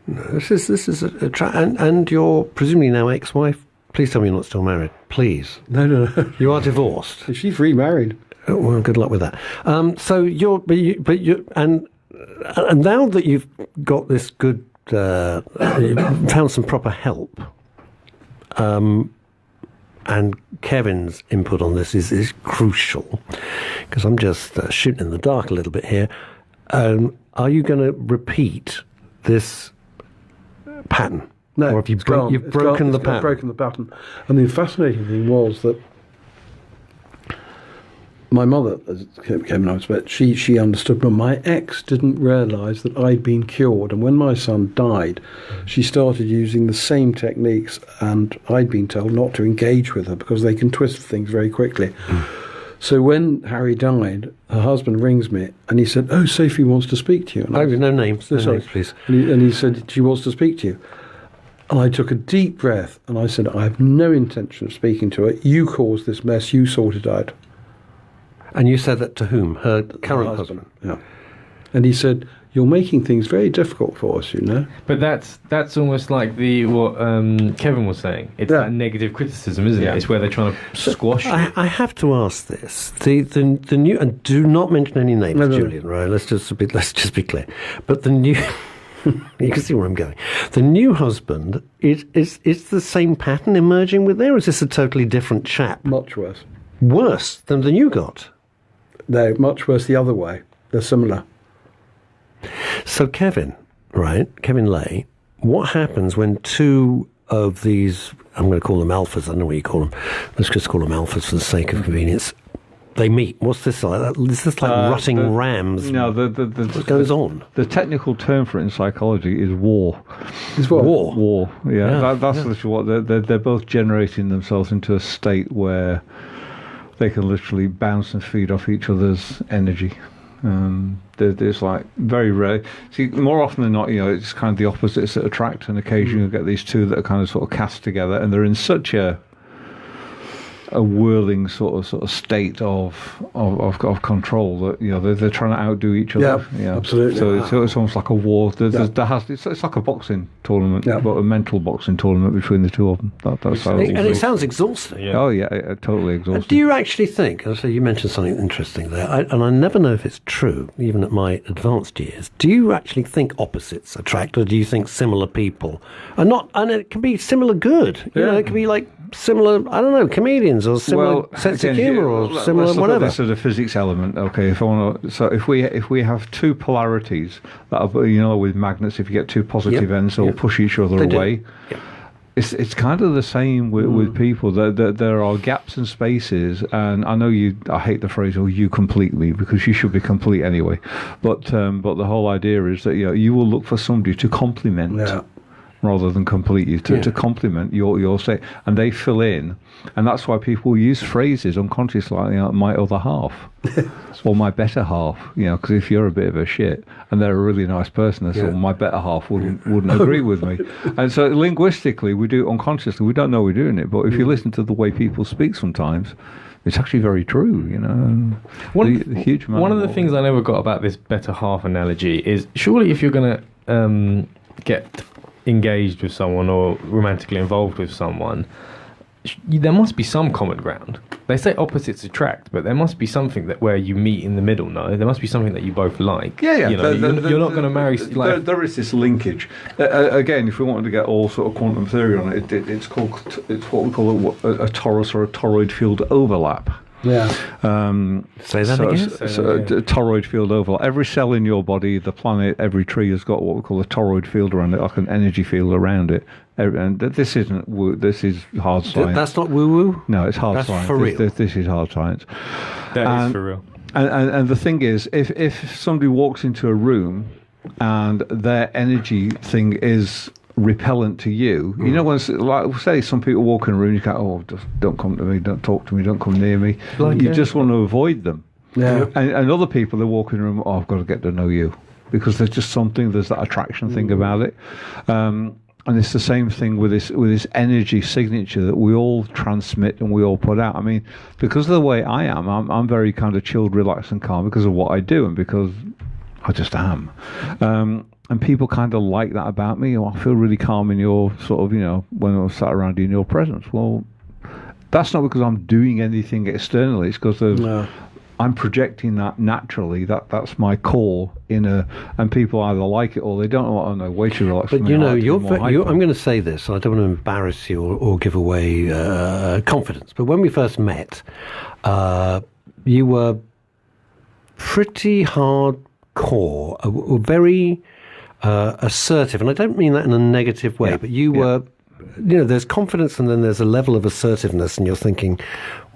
A: No, this is and your presumably now ex-wife. Please tell me you're not still married. Please.
K: No.
A: You are divorced.
K: She's remarried.
A: Oh, well, good luck with that. So and now that you've got this good, found some proper help, and Kevin's input on this is crucial, because I'm just shooting in the dark a little bit here. Are you going to repeat this pattern?
K: No,
A: or have you've broken the pattern?
K: Broken the pattern. And the fascinating thing was that my mother came and but she understood, but my ex didn't realise that I'd been cured. And when my son died, she started using the same techniques, and I'd been told not to engage with her because they can twist things very quickly. So when Harry died, her husband rings me and he said, "Oh, Sophie wants to speak to you." And
A: no names, names, please.
K: And he said, "She wants to speak to you." And I took a deep breath and I said, "I have no intention of speaking to her. You caused this mess. You sort it out."
A: And you said that to whom? Her current husband?
K: Yeah. And he said, "You're making things very difficult for us, you know."
C: But that's almost like what Kevin was saying. It's that negative criticism, isn't it? It's where they're trying to squash.
A: I have to ask this: the new, and do not mention any names, Julian. Right? Let's just be clear. But the new. You can see where I'm going. The new husband is the same pattern emerging with there, or is this a totally different chap?
K: Much worse.
A: Worse than the new got?
K: No, much worse the other way. They're similar.
A: So Kevin Lay, what happens when two of these, I'm going to call them alphas, I don't know what you call them, let's just call them alphas for the sake of convenience, they meet? What's this like? Is this like rutting rams?
B: No,
A: what goes on?
B: The technical term for it in psychology is war.
K: Is what?
B: War, yeah. That's literally what they're both generating themselves into a state where they can literally bounce and feed off each other's energy. There's like very rare. See, more often than not, it's kind of the opposites that attract, and occasionally you'll get these two that are kind of sort of cast together, and they're in such a whirling sort of state of control that they're trying to outdo each other.
K: Yeah, absolutely.
B: So it's almost like a war. It's like a boxing tournament, but a mental boxing tournament between the two of them. That's how
A: it sounds exhausting.
B: Yeah. Oh yeah, totally exhausting.
A: Do you actually think? So you mentioned something interesting there, and I never know if it's true, even at my advanced years. Do you actually think opposites attract, or do you think similar people are not? And it can be similar good. It can be like similar, I don't know, comedians or similar sense of humour or similar whatever.
B: Let's look at this as a physics element. Okay, if we have two polarities that are, with magnets, if you get two positive ends, they'll push each other away. It's kind of the same with people. There are gaps and spaces, and I know I hate the phrase you complete me, because you should be complete anyway. But the whole idea is that you will look for somebody to complement. Yeah. Rather than complete you, to complement your state, and they fill in, and that's why people use phrases unconsciously like my other half or my better half, because if you're a bit of a shit and they're a really nice person, they say, well, my better half wouldn't agree with me, and so linguistically we do it unconsciously. We don't know we're doing it, but if you listen to the way people speak, sometimes it's actually very true,
C: One of the things I never got about this better half analogy is, surely if you're going to get engaged with someone or romantically involved with someone, there must be some common ground. They say opposites attract, but there must be something where you meet in the middle. No, there must be something that you both like.
B: Yeah.
C: You're not going to marry.
B: There is this linkage. Again, if we wanted to get all sort of quantum theory on it, it's what we call a torus or a toroid field overlap.
K: Yeah.
A: Say that again.
B: A toroid field overlap. Every cell in your body, the planet, every tree has got what we call a toroid field around it, like an energy field around it. And this isn't woo. This is hard science.
A: That's not woo-woo?
B: No, it's hard
A: That's
B: science.
A: For real.
B: This is hard science.
C: That is for real.
B: And the thing is, if somebody walks into a room and their energy thing is repellent to you, when say some people walk in a room, you go, just don't come to me, don't talk to me, don't come near me. You just want to avoid them.
K: Yeah.
B: And other people, they walk in a room, I've got to get to know you, because there's just there's that attraction thing about it. And it's the same thing with this energy signature that we all transmit and we all put out. I mean, because of the way I am, I'm very kind of chilled, relaxed and calm because of what I do and because I just am. And people kind of like that about me. I feel really calm in your sort of, when I'm sat around you in your presence. Well, that's not because I'm doing anything externally. It's because I'm projecting that naturally. That's my core inner, and people either like it or they don't. Oh no, way too relaxed.
A: But I'm going to say this. I don't want to embarrass you or give away confidence. But when we first met, you were pretty hardcore, very assertive, and I don't mean that in a negative way. Yeah. But you were there's confidence and then there's a level of assertiveness, and you're thinking,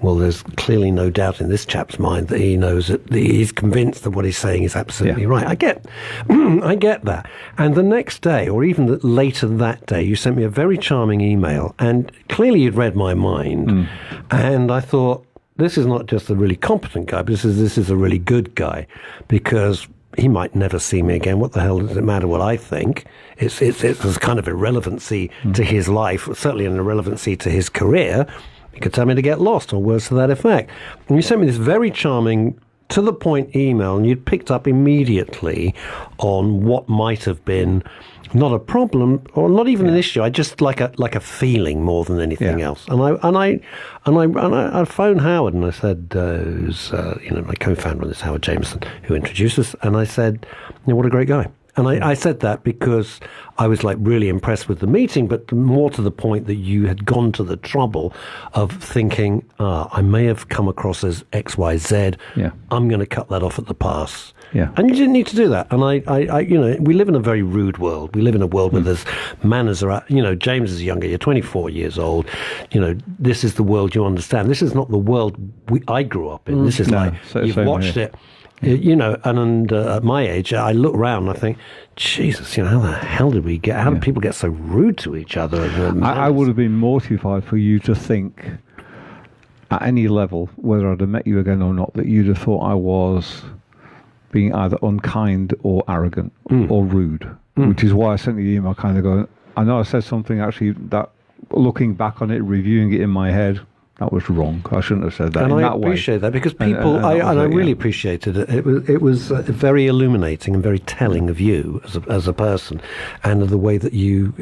A: well, there's clearly no doubt in this chap's mind that he knows that he's convinced that what he's saying is absolutely right. I get that. And the next day, or even later that day, you sent me a very charming email, and clearly you'd read my mind. And I thought, this is not just a really competent guy, but this is a really good guy, because he might never see me again. What the hell does it matter what I think? It's kind of irrelevancy to his life, certainly an irrelevancy to his career. He could tell me to get lost, or words to that effect. And you sent me this very charming, to-the-point email, and you'd picked up immediately on what might have been not a problem, or not even an issue. I just like a feeling more than anything else. And I phoned Howard, and I said, who's my co-founder is Howard Jameson, who introduced us, and I said, what a great guy. And I said that because I was really impressed with the meeting, but more to the point that you had gone to the trouble of thinking, I may have come across as X, Y, Z.
B: Yeah.
A: I'm going to cut that off at the pass.
B: Yeah.
A: And you didn't need to do that. And I we live in a very rude world. We live in a world where there's manners are, James is younger. You're 24 years old. This is the world you understand. This is not the world I grew up in. This is you've watched it. And at my age, I look around and I think, Jesus, how the hell did we get? How did people get so rude to each other?
B: I would have been mortified for you to think, at any level, whether I'd have met you again or not, that you'd have thought I was being either unkind or arrogant or rude, which is why I sent you the email kind of going, I know I said something actually that, looking back on it, reviewing it in my head, that was wrong. I shouldn't have said that.
A: And
B: in
A: I
B: that
A: appreciate
B: way.
A: that because people, I really appreciated it. It was very illuminating and very telling of you as a person, and of the way that you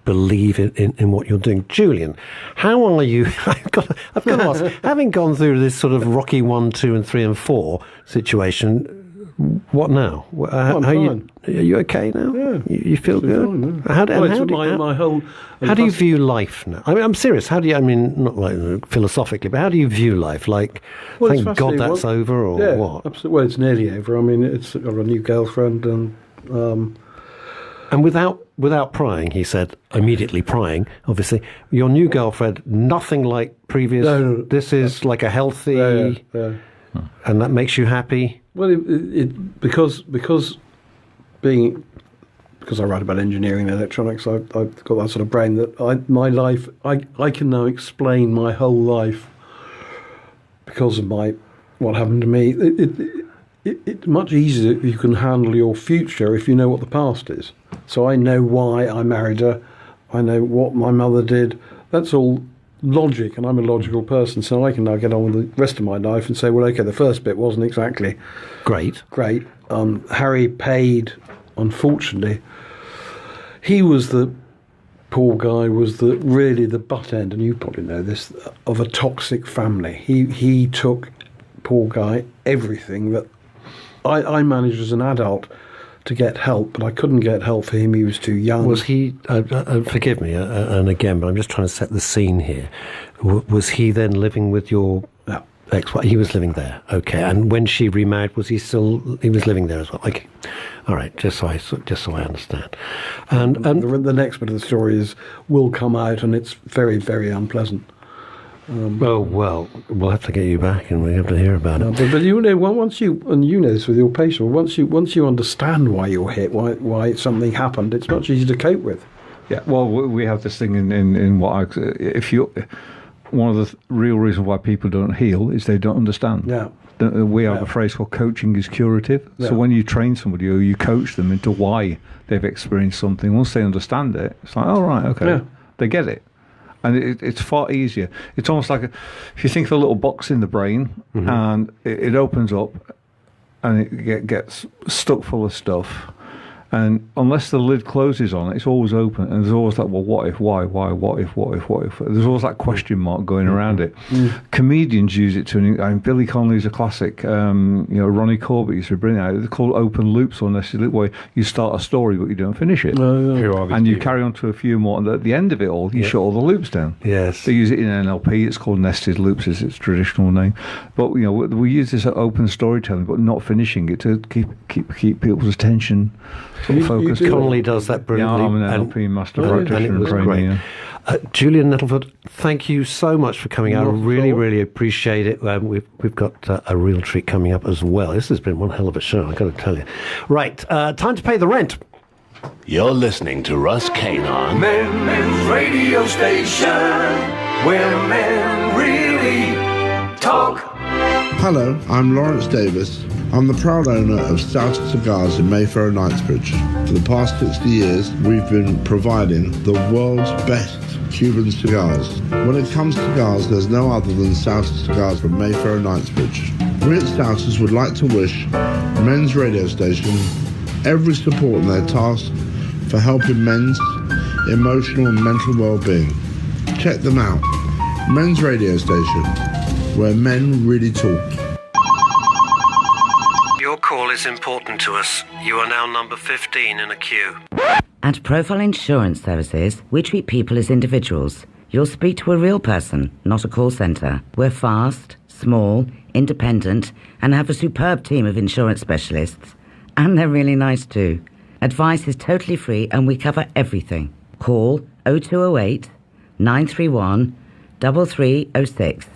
A: believe in what you're doing. Julian, how are you? I've got to ask. Having gone through this sort of rocky 1, 2, and 3, and 4 situation, what now? Are you okay now?
K: Yeah,
A: you feel good?
K: Fine, yeah.
A: How do you view life now? I mean, I'm serious. How do you? I mean, not philosophically, but how do you view life? Thank God that's over, or what?
K: Absolutely. Well, it's nearly over. I mean, it's got a new girlfriend, and
A: without prying, he said, immediately prying. Obviously, your new girlfriend, nothing like previous.
K: No.
A: This is like a healthy, and that makes you happy.
K: Well, because I write about engineering and electronics, I've got that sort of brain that my life, I can now explain my whole life because of what happened to me. It's much easier if you can handle your future if you know what the past is. So I know why I married her. I know what my mother did. That's all logic, and I'm a logical person, so I can now get on with the rest of my life and say, well, okay, the first bit wasn't exactly great. Harry paid, unfortunately. He was the poor guy, really the butt end, and you probably know this, of a toxic family. He took, poor guy, everything that I managed as an adult to get help, but I couldn't get help for him. He was too young.
A: Was he, forgive me, and again, but I'm just trying to set the scene here. Was he then living with your ex-wife? He was living there, okay. And when she remarried, he was living there as well? Okay, all right, just so I understand. And
K: the next bit of the story will come out, and it's very, very unpleasant.
A: Well, we'll have to get you back, and we have to hear about it.
K: But once you know this with your patient, once you understand why you're hit, why something happened, it's much easier to cope with.
B: Yeah. Well, we have this thing in what one of the real reasons why people don't heal is they don't understand.
K: Yeah.
B: We have a phrase called coaching is curative. Yeah. So when you train somebody or you coach them into why they've experienced something, once they understand it, it's like, oh right, okay, they get it. And it's far easier. It's almost like if you think of a little box in the brain, and it opens up and it gets stuck full of stuff. And unless the lid closes on it, it's always open. And there's always like, well, what if, why, what if? There's always that question mark going around it. Comedians use it Billy Connolly's a classic. Ronnie Corbett used to bring it out. They're called open loops or nested loop, where you start a story but you don't finish it. And you carry on to a few more. And at the end of it all, you shut all the loops down.
A: Yes.
B: They use it in NLP. It's called nested loops, is its traditional name. But we use this open storytelling, but not finishing it to keep people's attention focus.
A: Connolly does that brilliantly.
B: Yeah, I'm an NLP master practitioner
A: and it was
B: trainee,
A: great.
B: yeah.
A: Julian Nettleford, thank you so much for coming out. I really appreciate it. We've got a real treat coming up as well. This has been one hell of a show, I've got to tell you. Right, time to pay the rent.
E: You're listening to Russ Kane on Men's Radio Station, where men really talk.
F: Hello, I'm Lawrence Davis. I'm the proud owner of South Cigars in Mayfair and Knightsbridge. For the past 60 years, we've been providing the world's best Cuban cigars. When it comes to cigars, there's no other than South Cigars from Mayfair and Knightsbridge. We at Souther's would like to wish Men's Radio Station every support in their task for helping men's emotional and mental well-being. Check them out. Men's Radio Station, where men really talk.
A: Your call is important to us. You are now number 15 in a queue.
G: At Profile Insurance Services, we treat people as individuals. You'll speak to a real person, not a call centre. We're fast, small, independent, and have a superb team of insurance specialists. And they're really nice too. Advice is totally free and we cover everything. Call 0208 931 3306.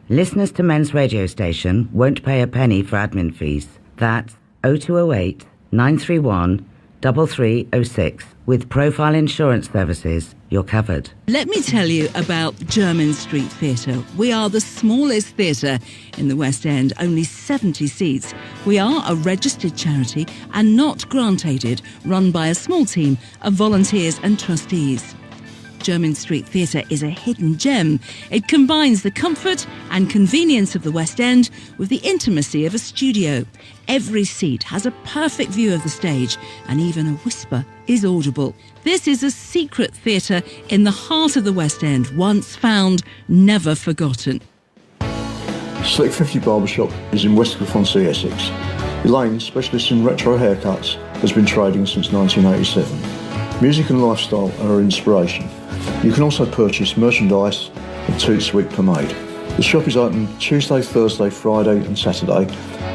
G: Listeners to Men's Radio Station won't pay a penny for admin fees. That's 0208 931 3306. With Profile Insurance Services, you're covered.
H: Let me tell you about Jermyn Street Theatre. We are the smallest theatre in the West End, only 70 seats. We are a registered charity and not grant-aided, run by a small team of volunteers and trustees. Jermyn Street Theatre is a hidden gem. It combines the comfort and convenience of the West End with the intimacy of a studio. Every seat has a perfect view of the stage, and even a whisper is audible. This is a secret theatre in the heart of the West End, once found, never forgotten.
I: Slick 50 Barbershop is in West Cliff-on-Sea, Essex. Elaine, specialist in retro haircuts, has been trading since 1987. Music and lifestyle are her inspiration. You can also purchase merchandise and Toot Sweet pomade. The shop is open Tuesday, Thursday, Friday and Saturday.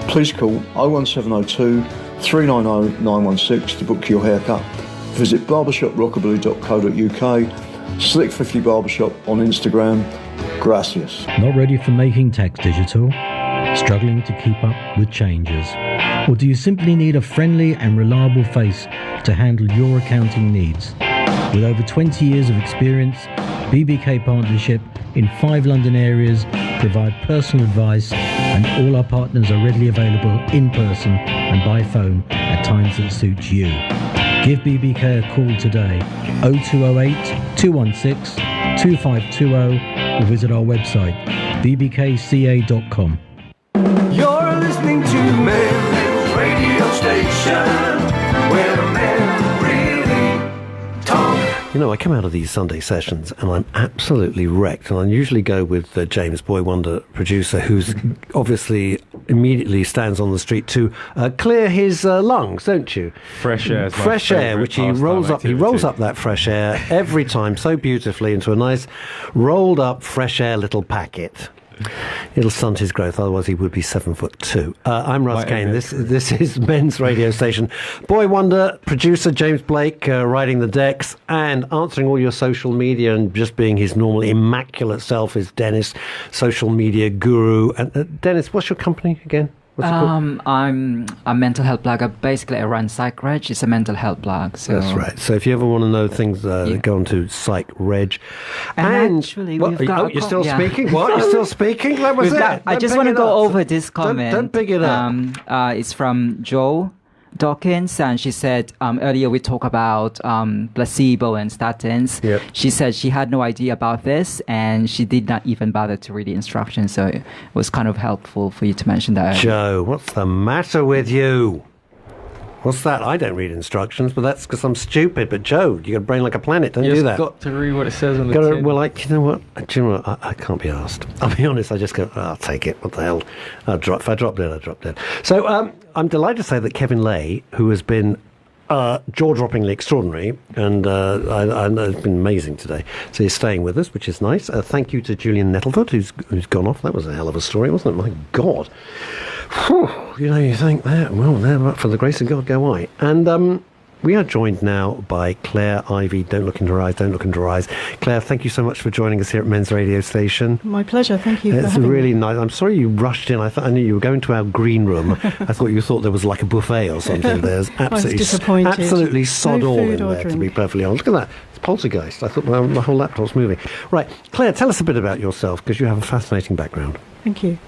I: Please call 01702 390 916 to book your haircut. Visit barbershoprockabilly.co.uk, Slick 50 Barbershop on Instagram. Gracias.
J: Not ready for making tax digital? Struggling to keep up with changes? Or do you simply need a friendly and reliable face to handle your accounting needs? With over 20 years of experience, BBK Partnership in 5 London areas provide personal advice, and all our partners are readily available in person and by phone at times that suit you. Give BBK a call today, 0208 216 2520, or visit our website, bbkca.com.
E: You're listening to Men's Radio Station, where men really talk.
A: You know, I come out of these Sunday sessions and I'm absolutely wrecked. And I usually go with James Boy Wonder, producer, who's obviously immediately stands on the street to clear his lungs, don't you?
C: Fresh air.
A: Fresh air, which he rolls up. He rolls up that fresh air every time so beautifully into a nice rolled up fresh air little packet. It'll stunt his growth, otherwise he would be 7'2". I'm Russ Kane. This is Men's Radio Station. Boy Wonder, producer James Blake, riding the decks and answering all your social media, and just being his normal immaculate self is Dennis, social media guru. And Dennis, what's your company again?
D: I'm a mental health blogger. Basically, I run Psychreg. It's a mental health blog. So.
A: That's right. So if you ever want to know things, go on to Psychreg.
D: And actually, we've got
A: you're still speaking? What? You're still speaking? That was it.
D: I just want to go over this comment.
A: Don't big it up.
D: It's from Jo Dawkins, and she said earlier we talked about placebo and statins.
A: Yep.
D: She said she had no idea about this, and she did not even bother to read the instructions, so it was kind of helpful for you to mention that.
A: Joe, what's the matter with you? What's that? I don't read instructions, but that's because I'm stupid. But Joe, you got a brain like a planet. Don't do that.
C: You've got to read what it says on the tin.
A: Well, you know what? I can't be asked. I'll be honest. I just go, I'll take it. What the hell? If I drop dead, I drop dead. So I'm delighted to say that Kevin Lay, who has been jaw-droppingly extraordinary, and it's been amazing today. So he's staying with us, which is nice. Thank you to Julian Nettleford, who's gone off. That was a hell of a story, wasn't it? My God. Whew, you think that, well, for the grace of God go I. And We are joined now by Claire Ivy. Don't look into her eyes, don't look into her eyes. Claire, thank you so much for joining us here at Men's Radio Station.
L: My pleasure, thank you for
A: It's
L: having
A: really
L: me.
A: nice. I'm sorry you rushed in. I knew you were going to our green room. I thought you thought there was like a buffet or something. There's
L: disappointed.
A: absolutely sod
L: No
A: all in
L: food or
A: there, to
L: drink.
A: be perfectly honest. Look at that. It's poltergeist. I thought my whole laptop's moving. Right, Claire, tell us a bit about yourself, because you have a fascinating background.
L: Thank you.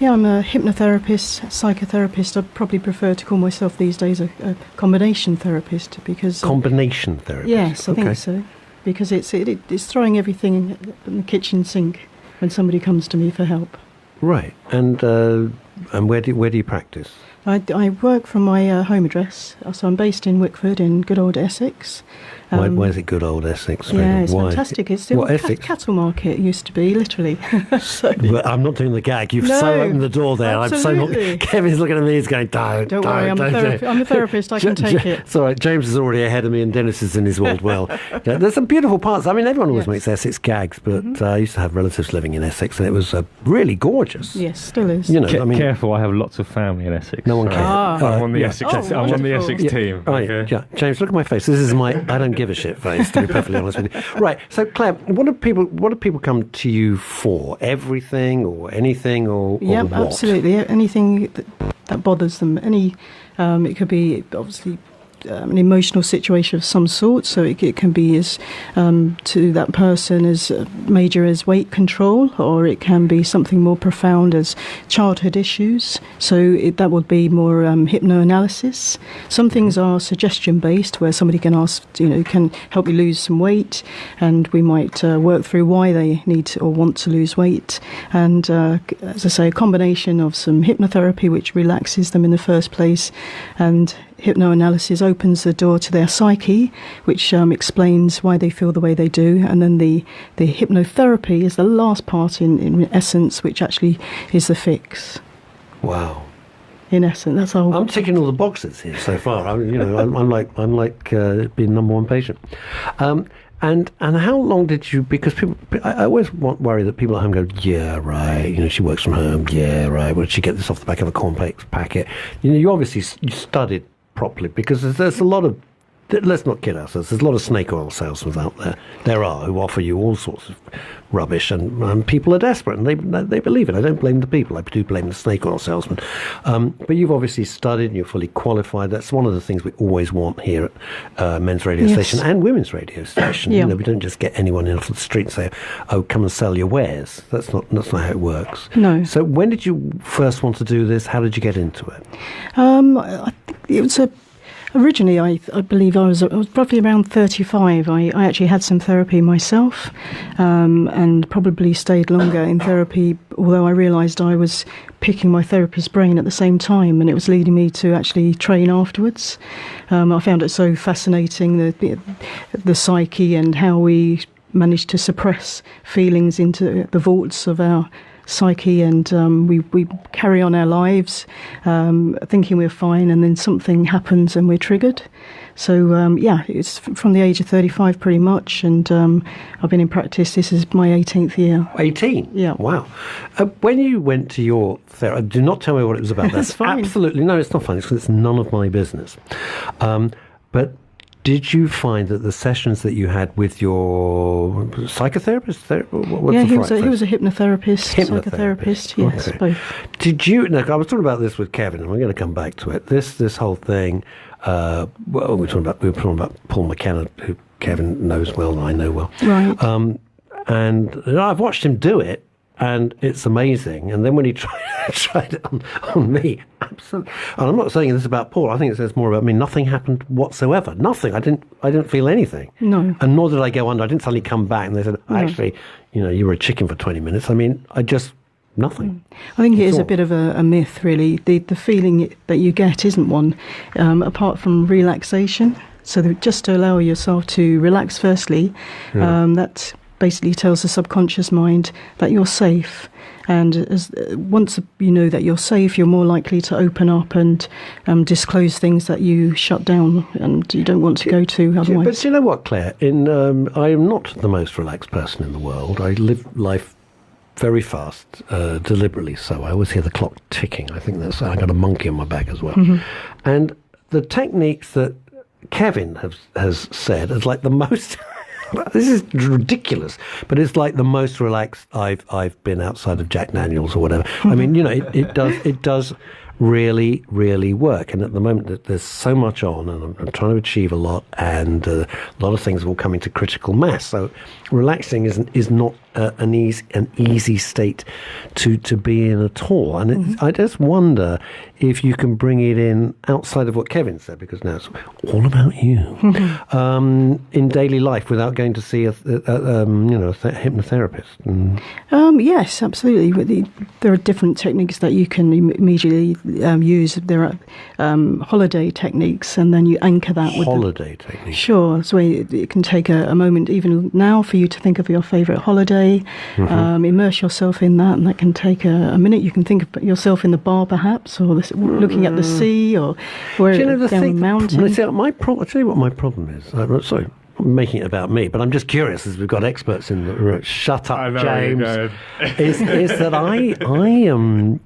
L: Yeah, I'm a hypnotherapist, psychotherapist. I probably prefer to call myself these days a combination therapist because...
A: Combination therapist?
L: Yes, I
A: Okay.
L: think so. Because it's throwing everything in the kitchen sink when somebody comes to me for help.
A: Right, and where do you practice?
L: I work from my home address, so I'm based in Wickford in good old Essex.
A: Why is it good old Essex?
L: Yeah, it's
A: Why?
L: fantastic. It's the
A: What,
L: old
A: Essex?
L: cattle market, it used to be, literally. So,
A: But I'm not doing the gag. You've
L: No,
A: so opened the door there.
L: absolutely.
A: I'm so not. Kevin's looking at me. He's going, don't
L: worry, I'm a therapist, I can take it.
A: It's all right. James is already ahead of me, and Dennis is in his world well. Yeah, there's some beautiful parts. I mean, everyone always makes Essex gags, but I used to have relatives living in Essex, and it was really gorgeous.
L: Yes, still is.
A: You know, I mean,
C: careful, I have lots of family in Essex.
A: No one cares.
C: I'm on the
A: Yeah.
C: Essex.
L: Oh,
C: I'm on the
L: wonderful.
C: Essex team.
A: Right,
C: okay?
A: yeah. James, look at my face. This is my I don't give a shit face, to be perfectly honest with you. Right. So, Claire, what do people come to you for? Everything or anything or
L: Yeah,
A: what?
L: absolutely. Anything that bothers them. It could be obviously an emotional situation of some sort. So it can be as to that person as major as weight control, or it can be something more profound as childhood issues. So that would be more hypnoanalysis. Some things are suggestion based, where somebody can ask, can help me lose some weight, and we might work through why they need to or want to lose weight. And as I say, a combination of some hypnotherapy, which relaxes them in the first place, and hypnoanalysis opens the door to their psyche, which explains why they feel the way they do. And then the hypnotherapy is the last part in essence, which actually is the fix.
A: Wow.
L: In essence, that's all.
A: I'm ticking all the boxes here so far. I'm like being number one patient. And how long did you? Because I always worry that people at home go, yeah, right. She works from home. Yeah, right. Where did she get this off the back of a complex packet? You obviously you studied properly, because there's a lot of. Let's not kid ourselves. There's a lot of snake oil salesmen out there. There are who offer you all sorts of rubbish, and people are desperate and they believe it. I don't blame the people. I do blame the snake oil salesman. But you've obviously studied and you're fully qualified. That's one of the things we always want here at Men's Radio Station and Women's Radio Station.
L: Yeah.
A: We don't just get anyone in off the street and say, "Oh, come and sell your wares." That's not how it works.
L: No.
A: So when did you first want to do this? How did you get into it?
L: I think it was originally, I believe I was probably around 35. I actually had some therapy myself, and probably stayed longer in therapy, although I realised I was picking my therapist's brain at the same time, and it was leading me to actually train afterwards. I found it so fascinating, the psyche and how we manage to suppress feelings into the vaults of our psyche, and we carry on our lives thinking we're fine, and then something happens and we're triggered. So it's from the age of 35 pretty much, and I've been in practice. This is my 18th year.
A: 18?
L: Yeah.
A: Wow. When you went to your therapist, do not tell me what it was about. That's
L: fine.
A: Absolutely, no, it's not fine. It's none of my business. But did you find that the sessions that you had with your psychotherapist,
L: He was a hypnotherapist, psychotherapist. Yes,
A: okay.
L: both.
A: Did you? No, I was talking about this with Kevin, and we're going to come back to it. This whole thing. We were talking about Paul McKenna, who Kevin knows well and I know well.
L: Right.
A: And I've watched him do it, and it's amazing. And then when he tried it on me, absolutely. And I'm not saying this about Paul. I think it says more about me. Nothing happened whatsoever. Nothing. I didn't feel anything.
L: No.
A: And nor did I go under. I didn't suddenly come back and they said,
L: No.
A: actually, you were a chicken for 20 minutes. I mean, nothing.
L: I think it
A: That's
L: is
A: all.
L: a bit of a myth, really. The feeling that you get isn't one, apart from relaxation. So just to allow yourself to relax firstly, that basically tells the subconscious mind that you're safe. And once you know that you're safe, you're more likely to open up and disclose things that you shut down and you don't want to go to otherwise.
A: But do you know what, Claire? I am not the most relaxed person in the world. I live life very fast, deliberately so. I always hear the clock ticking. I think I got a monkey on my back as well.
L: Mm-hmm.
A: And the techniques that Kevin has said is like the most. This is ridiculous, but it's like the most relaxed I've been outside of Jack Daniels or whatever. I mean, it does really, really work. And at the moment, there's so much on, and I'm trying to achieve a lot, and a lot of things are all coming to critical mass. So relaxing is not an easy state to be in at all. And I just wonder if you can bring it in outside of what Kevin said, because now it's all about you, in daily life without going to see a hypnotherapist.
L: Yes, absolutely. There are different techniques that you can immediately use. There are holiday techniques, and then you anchor that with
A: holiday techniques.
L: Sure. So it can take a moment even now for you to think of your favourite holiday. Immerse yourself in that, and that can take a minute. You can think of yourself in the bar, perhaps, or looking at the sea, or down a mountain.
A: I'll tell you what my problem is. Sorry, I'm making it about me, but I'm just curious, as we've got experts in the room. Shut up, James. Is that I am...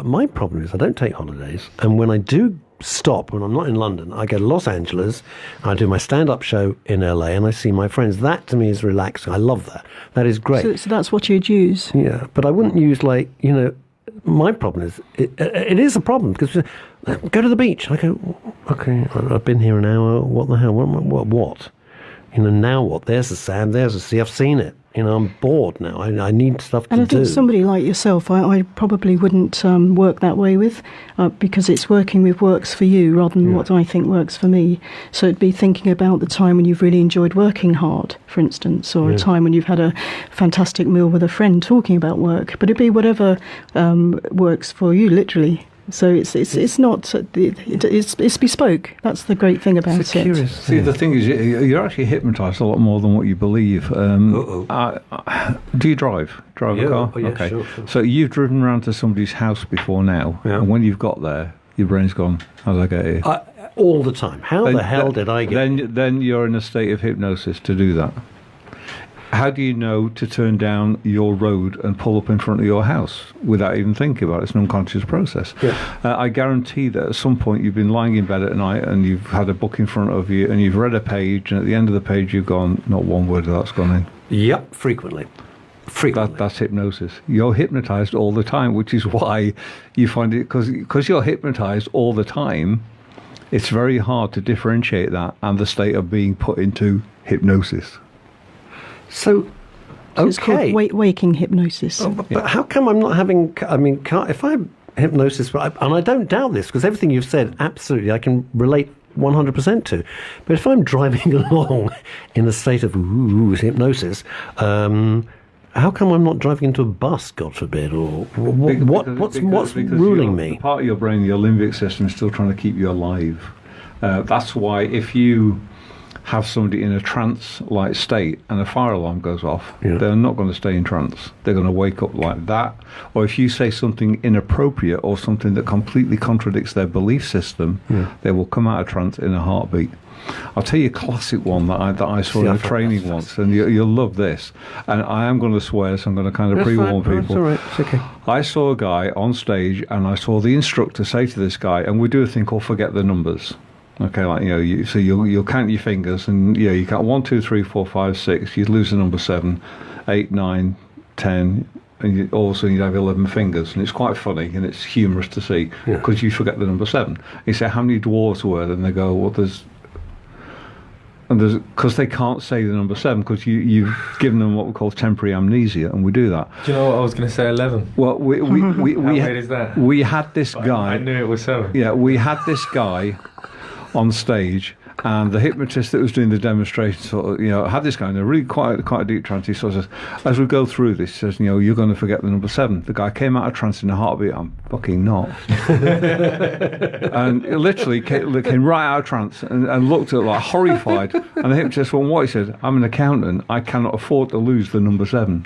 A: my problem is I don't take holidays, and when I do stop, when I'm not in London, I go to Los Angeles, I do my stand-up show in LA, and I see my friends. That to me is relaxing. I love that. That is great.
L: So that's what you'd use?
A: Yeah, but I wouldn't use my problem is, it is a problem, because go to the beach. I go, okay, I've been here an hour, what the hell, what? Now what? There's the sand, there's the sea, I've seen it. I'm bored now. I need stuff to do.
L: And I think somebody like yourself, I probably wouldn't work that way with, because it's working with works for you rather than what I think works for me. So it'd be thinking about the time when you've really enjoyed working hard, for instance, or a time when you've had a fantastic meal with a friend talking about work. But it'd be whatever works for you, literally. So it's not it's bespoke. That's the great thing about it.
B: See, the thing is, you're actually hypnotised a lot more than what you believe. Do you drive a car?
A: Oh, yeah,
B: okay.
A: Sure.
B: So you've driven around to somebody's house before now, and when you've got there, your brain's gone, how did I get here?
A: All the time. How the hell did I get here?
B: Then you're in a state of hypnosis to do that. How do you know to turn down your road and pull up in front of your house without even thinking about it? It's an unconscious process.
A: Yeah.
B: I guarantee that at some point you've been lying in bed at night and you've had a book in front of you and you've read a page, and at the end of the page you've gone, not one word of that's gone in.
A: Yep, frequently.
B: That's hypnosis. You're hypnotised all the time, which is why you find it, because you're hypnotised all the time, it's very hard to differentiate that and the state of being put into hypnosis.
A: So
L: it's called waking hypnosis.
A: But how come I'm not having... if I'm hypnosis... And I don't doubt this, because everything you've said, absolutely, I can relate 100% to. But if I'm driving along in a state of hypnosis... how come I'm not driving into a bus, God forbid, or what's ruling me?
B: Part of your brain, your limbic system, is still trying to keep you alive. That's why if you have somebody in a trance-like state and a fire alarm goes off, they're not going to stay in trance. They're going to wake up like that. Or if you say something inappropriate or something that completely contradicts their belief system, they will come out of trance in a heartbeat. I'll tell you a classic one that I saw in a training once, and you'll love this. And I am going to swear, so I'm going to kind of pre-warn people.
A: That's all right. It's okay.
B: I saw a guy on stage, and I saw the instructor say to this guy, and we do a thing called forget the numbers. Okay, so you'll count your fingers, and you count 1, 2, 3, 4, 5, 6. You'd lose the number 7, 8, 9, 10, and all of a sudden you'd have 11 fingers, and it's quite funny and it's humorous to see because you forget the number 7. You say, how many dwarves were there? And they go, well, there's because they can't say the number 7 because you've given them what we call temporary amnesia, and we do that.
C: Do you know what I was going to say? 11.
B: Well, we
C: how weird is that?
B: We had this guy.
C: I knew it was 7.
B: Yeah, we had this guy on stage, and the hypnotist that was doing the demonstration sort of, had this guy in a really quite a deep trance. He sort of says, as we go through this, he says, you're going to forget the number 7. The guy came out of trance in a heartbeat. I'm fucking not. And literally came right out of trance and looked at it like horrified. And the hypnotist went, what? He said, I'm an accountant. I cannot afford to lose the number 7.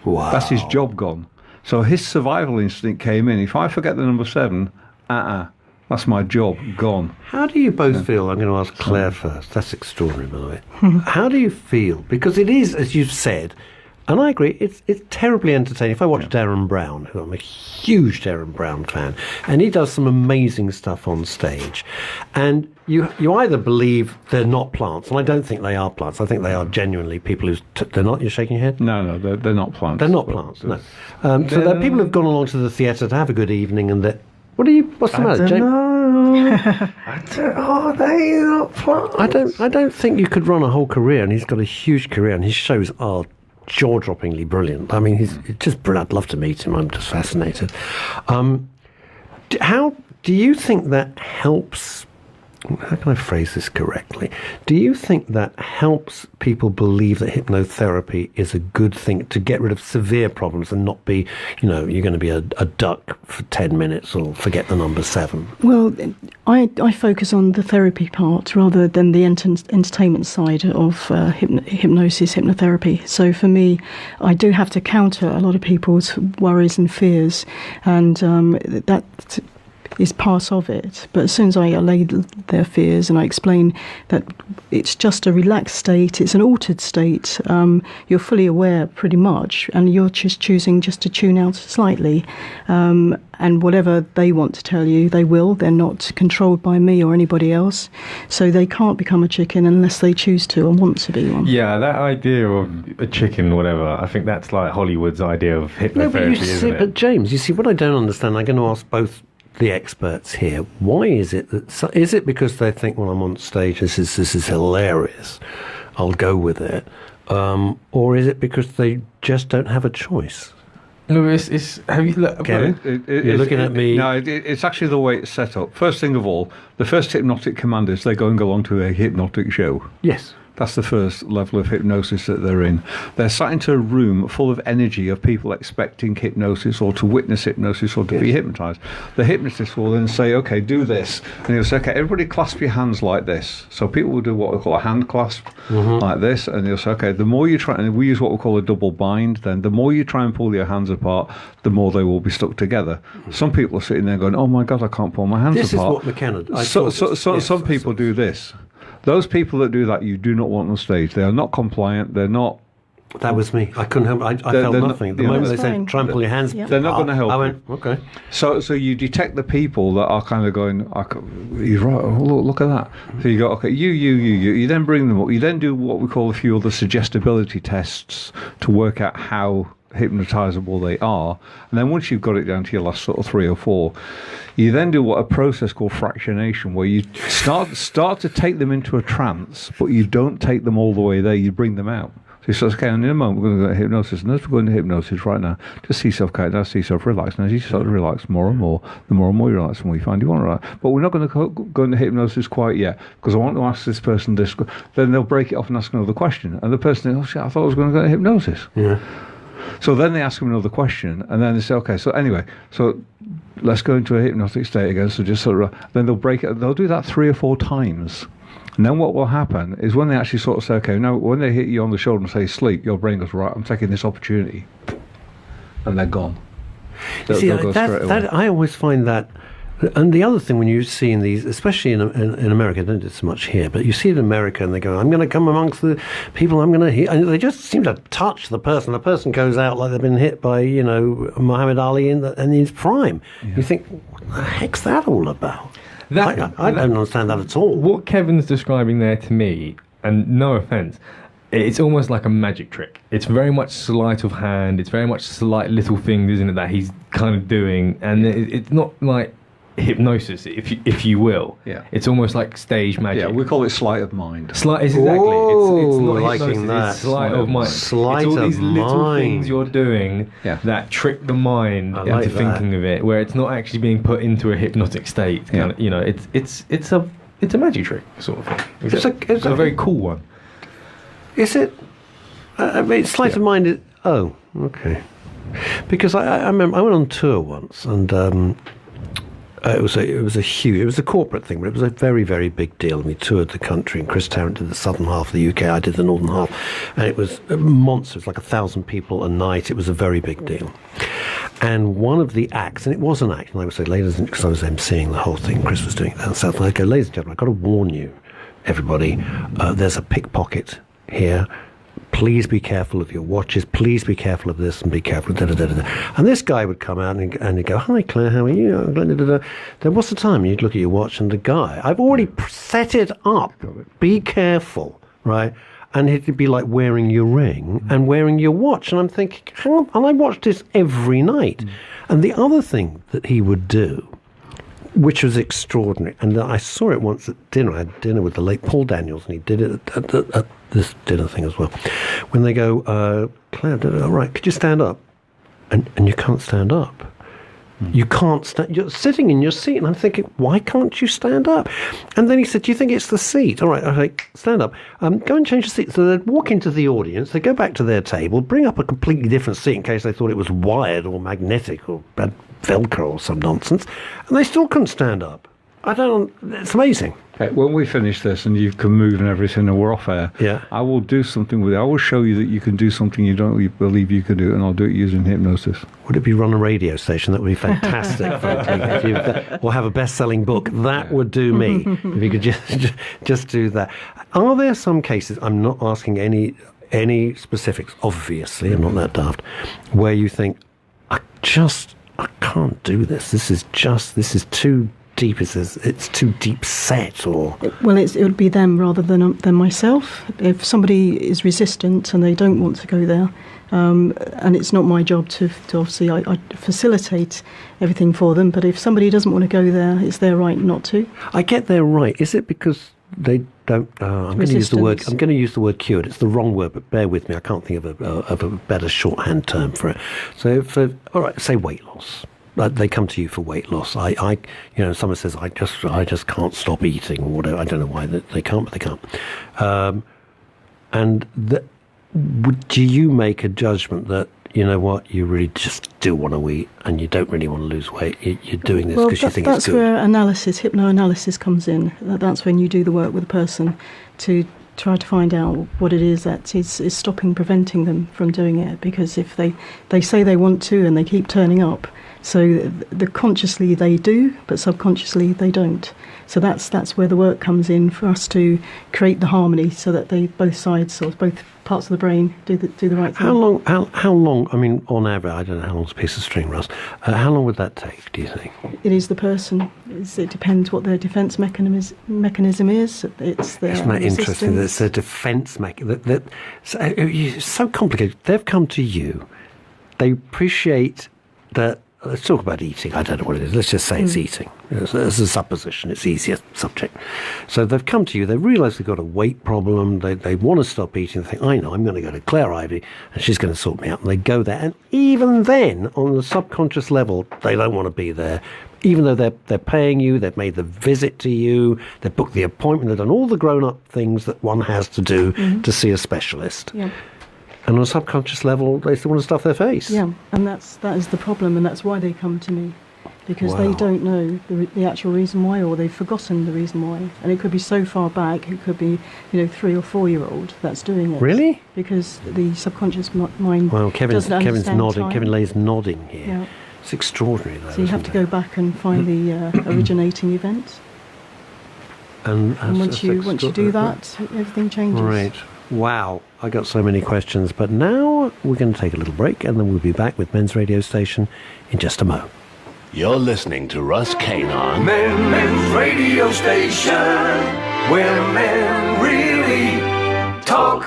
A: Wow.
B: That's his job gone. So his survival instinct came in. If I forget the number 7, that's my job gone.
A: How do you both feel? I'm going to ask Claire first. That's extraordinary, by the way. How do you feel? Because it is, as you've said, And I agree, it's terribly entertaining. If I watch Darren Brown, who I'm a huge Darren Brown fan, and he does some amazing stuff on stage, and you either believe they're not plants, and I don't think they are plants. I think they are genuinely people who they're not. You're shaking your head?
B: No, they're not plants.
A: They're not plants. No. So they're people who've gone along to the theatre to have a good evening, and what's the matter, James? Are they not plants? I don't think you could run a whole career, and he's got a huge career, and his shows are jaw-droppingly brilliant. I mean, he's just brilliant. I'd love to meet him. I'm just fascinated. How do you think that helps? How can I phrase this correctly? Do you think that helps people believe that hypnotherapy is a good thing to get rid of severe problems and not be, you're going to be a duck for 10 minutes or forget the number 7?
L: Well, I focus on the therapy part rather than the entertainment side of hypnosis, hypnotherapy. So for me, I do have to counter a lot of people's worries and fears, and that is part of it. But as soon as I allay their fears and I explain that it's just a relaxed state, it's an altered state, you're fully aware pretty much, and you're just choosing just to tune out slightly, and whatever they want to tell you, they will. They're not controlled by me or anybody else, so they can't become a chicken unless they choose to and want to be one.
C: Yeah, that idea of a chicken or whatever, I think that's like Hollywood's idea of hypnotherapy, isn't it?
A: But James, you see, what I don't understand, I'm going to ask both the experts here, why is it that is it because they think, well, I'm on stage, this is hilarious, I'll go with it, or is it because they just don't have a choice?
C: No, it's have you looked,
A: Kevin, you're looking at me.
B: No, it's actually the way it's set up. First thing of all, the first hypnotic command is they're going along to a hypnotic show.
A: Yes.
B: That's the first level of hypnosis that they're in. They're sat into a room full of energy of people expecting hypnosis or to witness hypnosis or to be hypnotized. The hypnotist will then say, okay, do this. And he'll say, okay, everybody clasp your hands like this. So people will do what we call a hand clasp, like this. And he'll say, okay, the more you try, and we use what we call a double bind, then the more you try and pull your hands apart, the more they will be stuck together. Some people are sitting there going, oh my God, I can't pull my hands apart.
A: This is what McKenna...
B: Some people do this. Those people that do that, you do not want on stage. They are not compliant. They're not...
A: That was me. I couldn't help. I felt nothing. The moment they said, try and pull your hands...
B: They're not going to help.
A: I went, okay.
B: So you detect the people that are kind of going, you're right, oh, look at that. So you go, okay, you. You then bring them up. You then do what we call a few other suggestibility tests to work out how hypnotizable they are, and then once you've got it down to your last sort of 3 or 4, you then do what a process called fractionation, where you start to take them into a trance, but you don't take them all the way there. You bring them out. So you start, okay, and in a moment we're going to go to hypnosis, and as we're going to hypnosis right now, just see yourself calm down, see yourself relax, and as you start to relax more and more, the more and more you relax, the more you find you want to relax. But we're not going to go into hypnosis quite yet, because I want to ask this person this. Then they'll break it off and ask another question, and the person thinks, oh shit, I thought I was going to go to hypnosis.
A: Yeah.
B: So then they ask them another question, and then they say, okay, so anyway, so let's go into a hypnotic state again. So just sort of, then they'll break it. They'll do that 3 or 4 times. And then what will happen is when they actually sort of say, okay, now when they hit you on the shoulder and say sleep, your brain goes, right, I'm taking this opportunity. And they're gone. They'll go straight away.
A: I always find that. And the other thing, when you see in these, especially in America, I don't do it so much here, but you see it in America and they go, I'm going to come amongst the people, I'm going to hit, and they just seem to touch the person. The person goes out like they've been hit by, Muhammad Ali in his prime. Yeah. You think, what the heck's that all about? I don't understand that at all.
C: What Kevin's describing there to me, and no offence, it's almost like a magic trick. It's very much sleight of hand, it's very much slight little things, isn't it, that he's kind of doing, and it's not like hypnosis, if you will.
B: Yeah.
C: It's almost like stage magic.
B: Yeah, we call it sleight of mind.
C: Exactly. It's not hypnosis, it's sleight of mind. It's all these little things you're doing that trick the mind into thinking of it, where it's not actually being put into a hypnotic state. Kind of, it's a magic trick sort of thing. It's a very cool one.
A: Is it? I mean, sleight of mind. Oh, okay. Because I remember I went on tour once, and it was a corporate thing, but it was a very, very big deal. And we toured the country, and Chris Tarrant did the southern half of the UK, I did the northern half, and it was a monster. It was like 1,000 people a night. It was a very big deal. And one of the acts, and it was an act, and I would say, ladies and because I was emceeing the whole thing, Chris was doing it down south, and I'd go, ladies and gentlemen, I've got to warn you, everybody, there's a pickpocket here. please be careful of your watches, please be careful of this, and be careful of da-da-da-da-da. And this guy would come out and he'd go, hi, Claire, how are you? Da-da-da-da. Then what's the time? And you'd look at your watch, and the guy, I've already set it up. Be careful, right? And it'd be like wearing your ring and wearing your watch. And I'm thinking, hang on, and I watched this every night. And the other thing that he would do, which was extraordinary, and I saw it once at dinner. I had dinner with the late Paul Daniels, and he did it at this dinner thing as well. When they go, Claire, all right, could you stand up? And you can't stand up. You can't stand. You're sitting in your seat, and I'm thinking, why can't you stand up? And then he said, do you think it's the seat? All right, okay, stand up. Go and change the seat. So they'd walk into the audience, they'd go back to their table, bring up a completely different seat in case they thought it was wired or magnetic or had Velcro or some nonsense, and they still couldn't stand up. It's amazing.
B: Okay, when we finish this and you can move and everything and we're off air, I will do something with it. I will show you that you can do something you don't believe you can do, and I'll do it using hypnosis.
A: Would it be run a radio station? That would be fantastic, frankly. Or have a best-selling book. That would do me, if you could just do that. Are there some cases, I'm not asking any specifics, obviously, I'm not that daft, where you think, I can't do this. This is too deep. It's too deep set, or
L: well, it would be them rather than myself. If somebody is resistant and they don't want to go there, and it's not my job to obviously I facilitate everything for them. But if somebody doesn't want to go there, it's their right not to.
A: I get their right. Is it because they don't? I'm going to use the word cured. It's the wrong word, but bear with me. I can't think of a better shorthand term for it. So, all right, say weight loss. They come to you for weight loss. Someone says, I just can't stop eating, or whatever. I don't know why they can't, but they can't. Do you make a judgment that, you know what, you really just do want to eat and you don't really want to lose weight? You're doing this because you think it's good.
L: That's where hypnoanalysis comes in. That's when you do the work with a person to try to find out what it is that is preventing them from doing it. Because if they say they want to and they keep turning up, so consciously they do, but subconsciously they don't. So that's where the work comes in for us to create the harmony, so that both sides, or both parts of the brain, do the right thing.
A: How long? I mean, on average, I don't know how long's a piece of string, Russ. How long would that take? Do you think?
L: It is the person. It depends what their defence mechanism is. It's their
A: Isn't that interesting? It's a defence mechanism. It's so complicated. They've come to you. They appreciate that. Let's talk about eating. I don't know what it is. Let's just say it's eating. It's a supposition. It's easier subject. So they've come to you. They realise they've got a weight problem. They want to stop eating. They think, I know, I'm going to go to Claire Ivy and she's going to sort me out. And they go there. And even then, on the subconscious level, they don't want to be there. Even though they're paying you, they've made the visit to you, they've booked the appointment, they've done all the grown-up things that one has to do to see a specialist.
L: Yeah.
A: And on a subconscious level, they still want to stuff their face.
L: Yeah, and that is the problem, and that's why they come to me, because they don't know the actual reason why, or they've forgotten the reason why. And it could be so far back, it could be 3 or 4 year old that's doing it.
A: Really?
L: Because the subconscious mind.
A: Well, Kevin's nodding.
L: Time.
A: Kevin Lay's nodding here.
L: Yeah.
A: It's extraordinary, though.
L: So you have to go back and find the originating event. And once you do that, everything changes.
A: Right. Wow, I got so many questions, but now we're going to take a little break, and then we'll be back with Men's Radio Station in just a mo.
E: You're listening to Russ Kane on Men's Radio Station, where men really talk.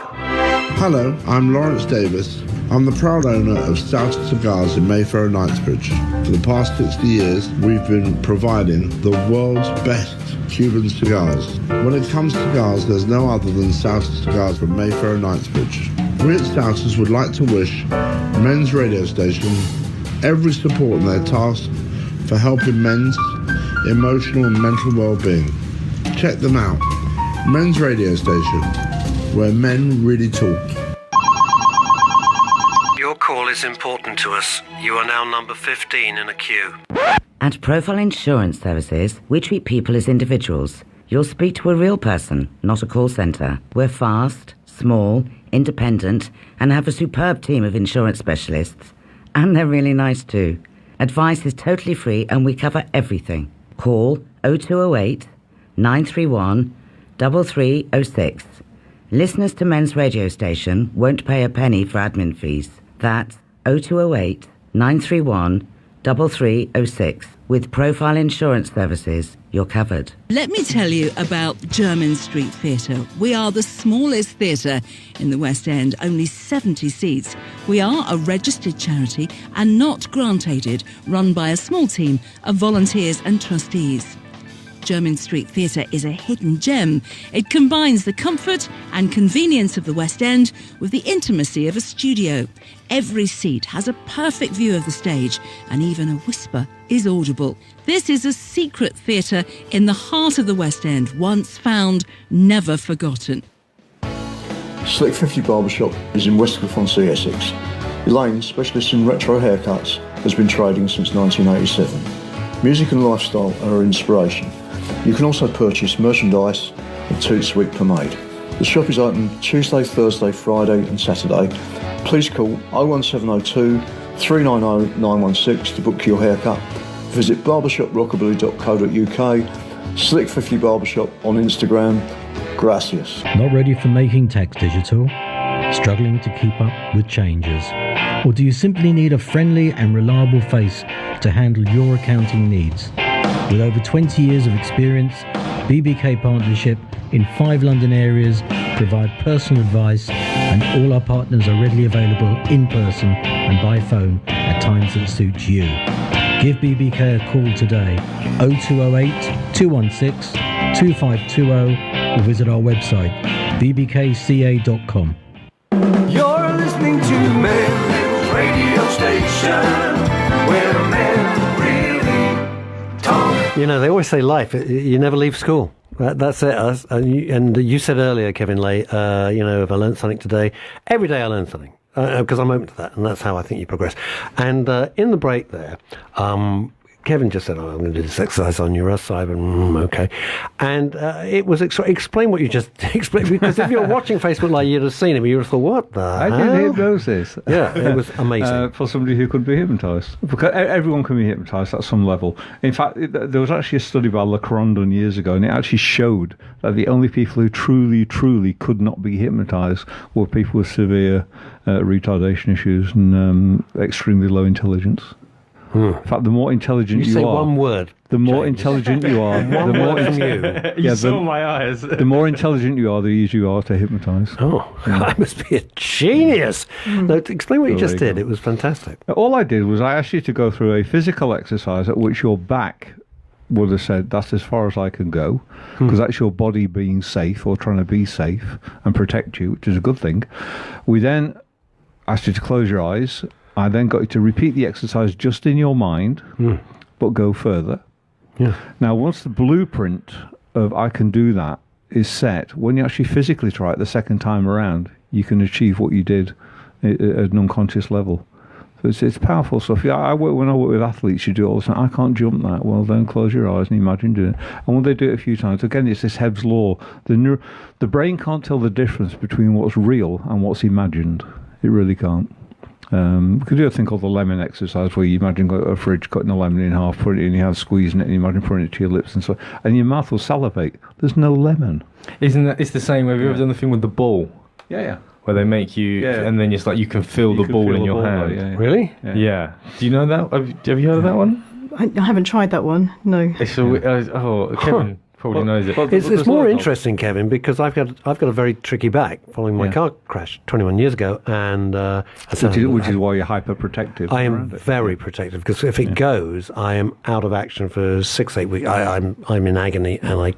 F: Hello, I'm Lawrence Davis. I'm the proud owner of Stout Cigars in Mayfair and Knightsbridge. For the past 60 years, we've been providing the world's best Cuban cigars. When it comes to cigars, there's no other than Stouters Cigars from Mayfair and Knightsbridge. We at Stouters would like to wish Men's Radio Station every support in their task for helping men's emotional and mental well-being. Check them out. Men's Radio Station, where men really talk.
A: Your call is important to us. You are now number 15 in a queue.
G: At Profile Insurance Services, we treat people as individuals. You'll speak to a real person, not a call centre. We're fast, small, independent, and have a superb team of insurance specialists. And they're really nice too. Advice is totally free and we cover everything. Call 0208 931 3306. Listeners to Men's radio station won't pay a penny for admin fees. That's 0208 931 3306. With Profile Insurance Services, you're covered.
H: Let me tell you about Jermyn Street Theatre. We are the smallest theatre in the West End, only 70 seats. We are a registered charity and not grant-aided, run by a small team of volunteers and trustees. Jermyn Street Theatre is a hidden gem. It combines the comfort and convenience of the West End with the intimacy of a studio. Every seat has a perfect view of the stage, and even a whisper is audible. This is a secret theatre in the heart of the West End, once found, never forgotten.
I: Slick 50 Barbershop is in Westcliff-on-Sea, Essex. Elaine, specialist in retro haircuts, has been trading since 1987. Music and lifestyle are her inspiration. You can also purchase merchandise and Toot Sweet pomade. The shop is open Tuesday, Thursday, Friday and Saturday. Please call 01702 390 916 to book your haircut. Visit barbershoprockabilly.co.uk, Slick 50 Barbershop on Instagram. Gracias.
J: Not ready for making tax digital? Struggling to keep up with changes? Or do you simply need a friendly and reliable face to handle your accounting needs? With over 20 years of experience, BBK Partnership in 5 London areas provide personal advice, and all our partners are readily available in person and by phone at times that suit you. Give BBK a call today, 0208 216 2520, or visit our website, bbkca.com.
E: You're listening to Men's Radio Station, where men really talk.
A: You know, they always say life, you never leave school. That's it. And you said earlier, Kevin Lay, if I learned something today, every day I learn something. Because I'm open to that, and that's how I think you progress. And in the break there, Kevin just said, I'm going to do this exercise on your side, and okay. And it was, explain what you just explained, because if you're watching Facebook Live, you'd have seen him, you would have thought, what the hell?
B: I did hypnosis.
A: Yeah, it was amazing.
B: For somebody who could be hypnotised. Because everyone can be hypnotised at some level. In fact, there was actually a study by Lacrondon years ago, and it actually showed that the only people who truly could not be hypnotised were people with severe retardation issues and extremely low intelligence. In fact, the more intelligent you
A: say
B: are,
A: one word.
B: The more intelligent you are,
A: one
B: the more
A: word from you.
C: You saw my eyes.
B: The more intelligent you are, the easier you are to hypnotise.
A: Oh, I must be a genius. No, explain what you just did. It was fantastic.
B: All I did was I asked you to go through a physical exercise at which your back would have said, that's as far as I can go, because that's your body being safe or trying to be safe and protect you, which is a good thing. We then asked you to close your eyes. I then got you to repeat the exercise just in your mind, but go further.
A: Yeah.
B: Now, once the blueprint of I can do that is set, when you actually physically try it the second time around, you can achieve what you did at an unconscious level. So it's powerful stuff. When I work with athletes, you do it all the time. I can't jump that. Well, then close your eyes and imagine doing it. And when they do it a few times, again, it's this Hebb's law. The brain can't tell the difference between what's real and what's imagined. It really can't. We could do a thing called the lemon exercise, where you imagine going to a fridge, cutting a lemon in half, putting it in your hand, squeezing it, and you imagine putting it to your lips, and your mouth will salivate. There's no lemon.
C: Isn't that? It's the same. Have you ever done the thing with the ball?
B: Yeah.
C: Where they make you, and then it's like you can feel the ball in your hand.
B: Yeah.
A: Really?
C: Yeah. Do you know that? Have you heard of that one?
L: I haven't tried that one. No.
C: It's Kevin probably knows it.
A: It's more interesting, Kevin, because I've got a very tricky back following my car crash 21 years ago, and
B: which is why you're hyper protective.
A: I am very protective, because if it goes, I am out of action for 6-8 weeks. I'm in agony, and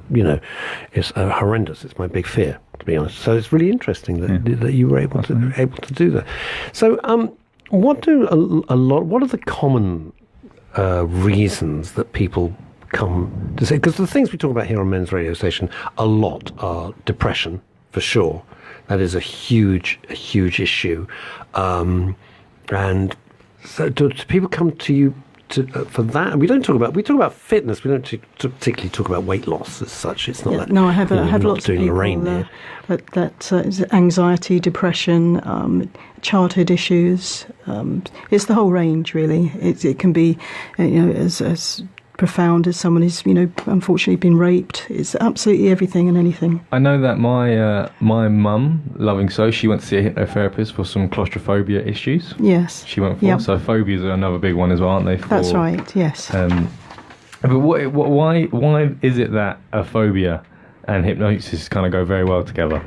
A: it's horrendous. It's my big fear, to be honest. So it's really interesting that you were able to do that. So what are the common reasons that people come to say, because the things we talk about here on Men's Radio Station a lot are depression, for sure. That is a huge issue, and so do people come to you for that? And we talk about fitness. We don't particularly talk about weight loss as such. It's not that.
L: No, I have lots of people that is anxiety, depression, childhood issues. It's the whole range, really. It can be, as profound as someone who's, unfortunately been raped. It's absolutely everything and anything.
C: I know that my mum, loving so, she went to see a hypnotherapist for some claustrophobia issues.
L: Yes.
C: She went for. So phobias are another big one as well, aren't they?
L: That's right, yes.
C: But why is it that a phobia and hypnosis kind of go very well together?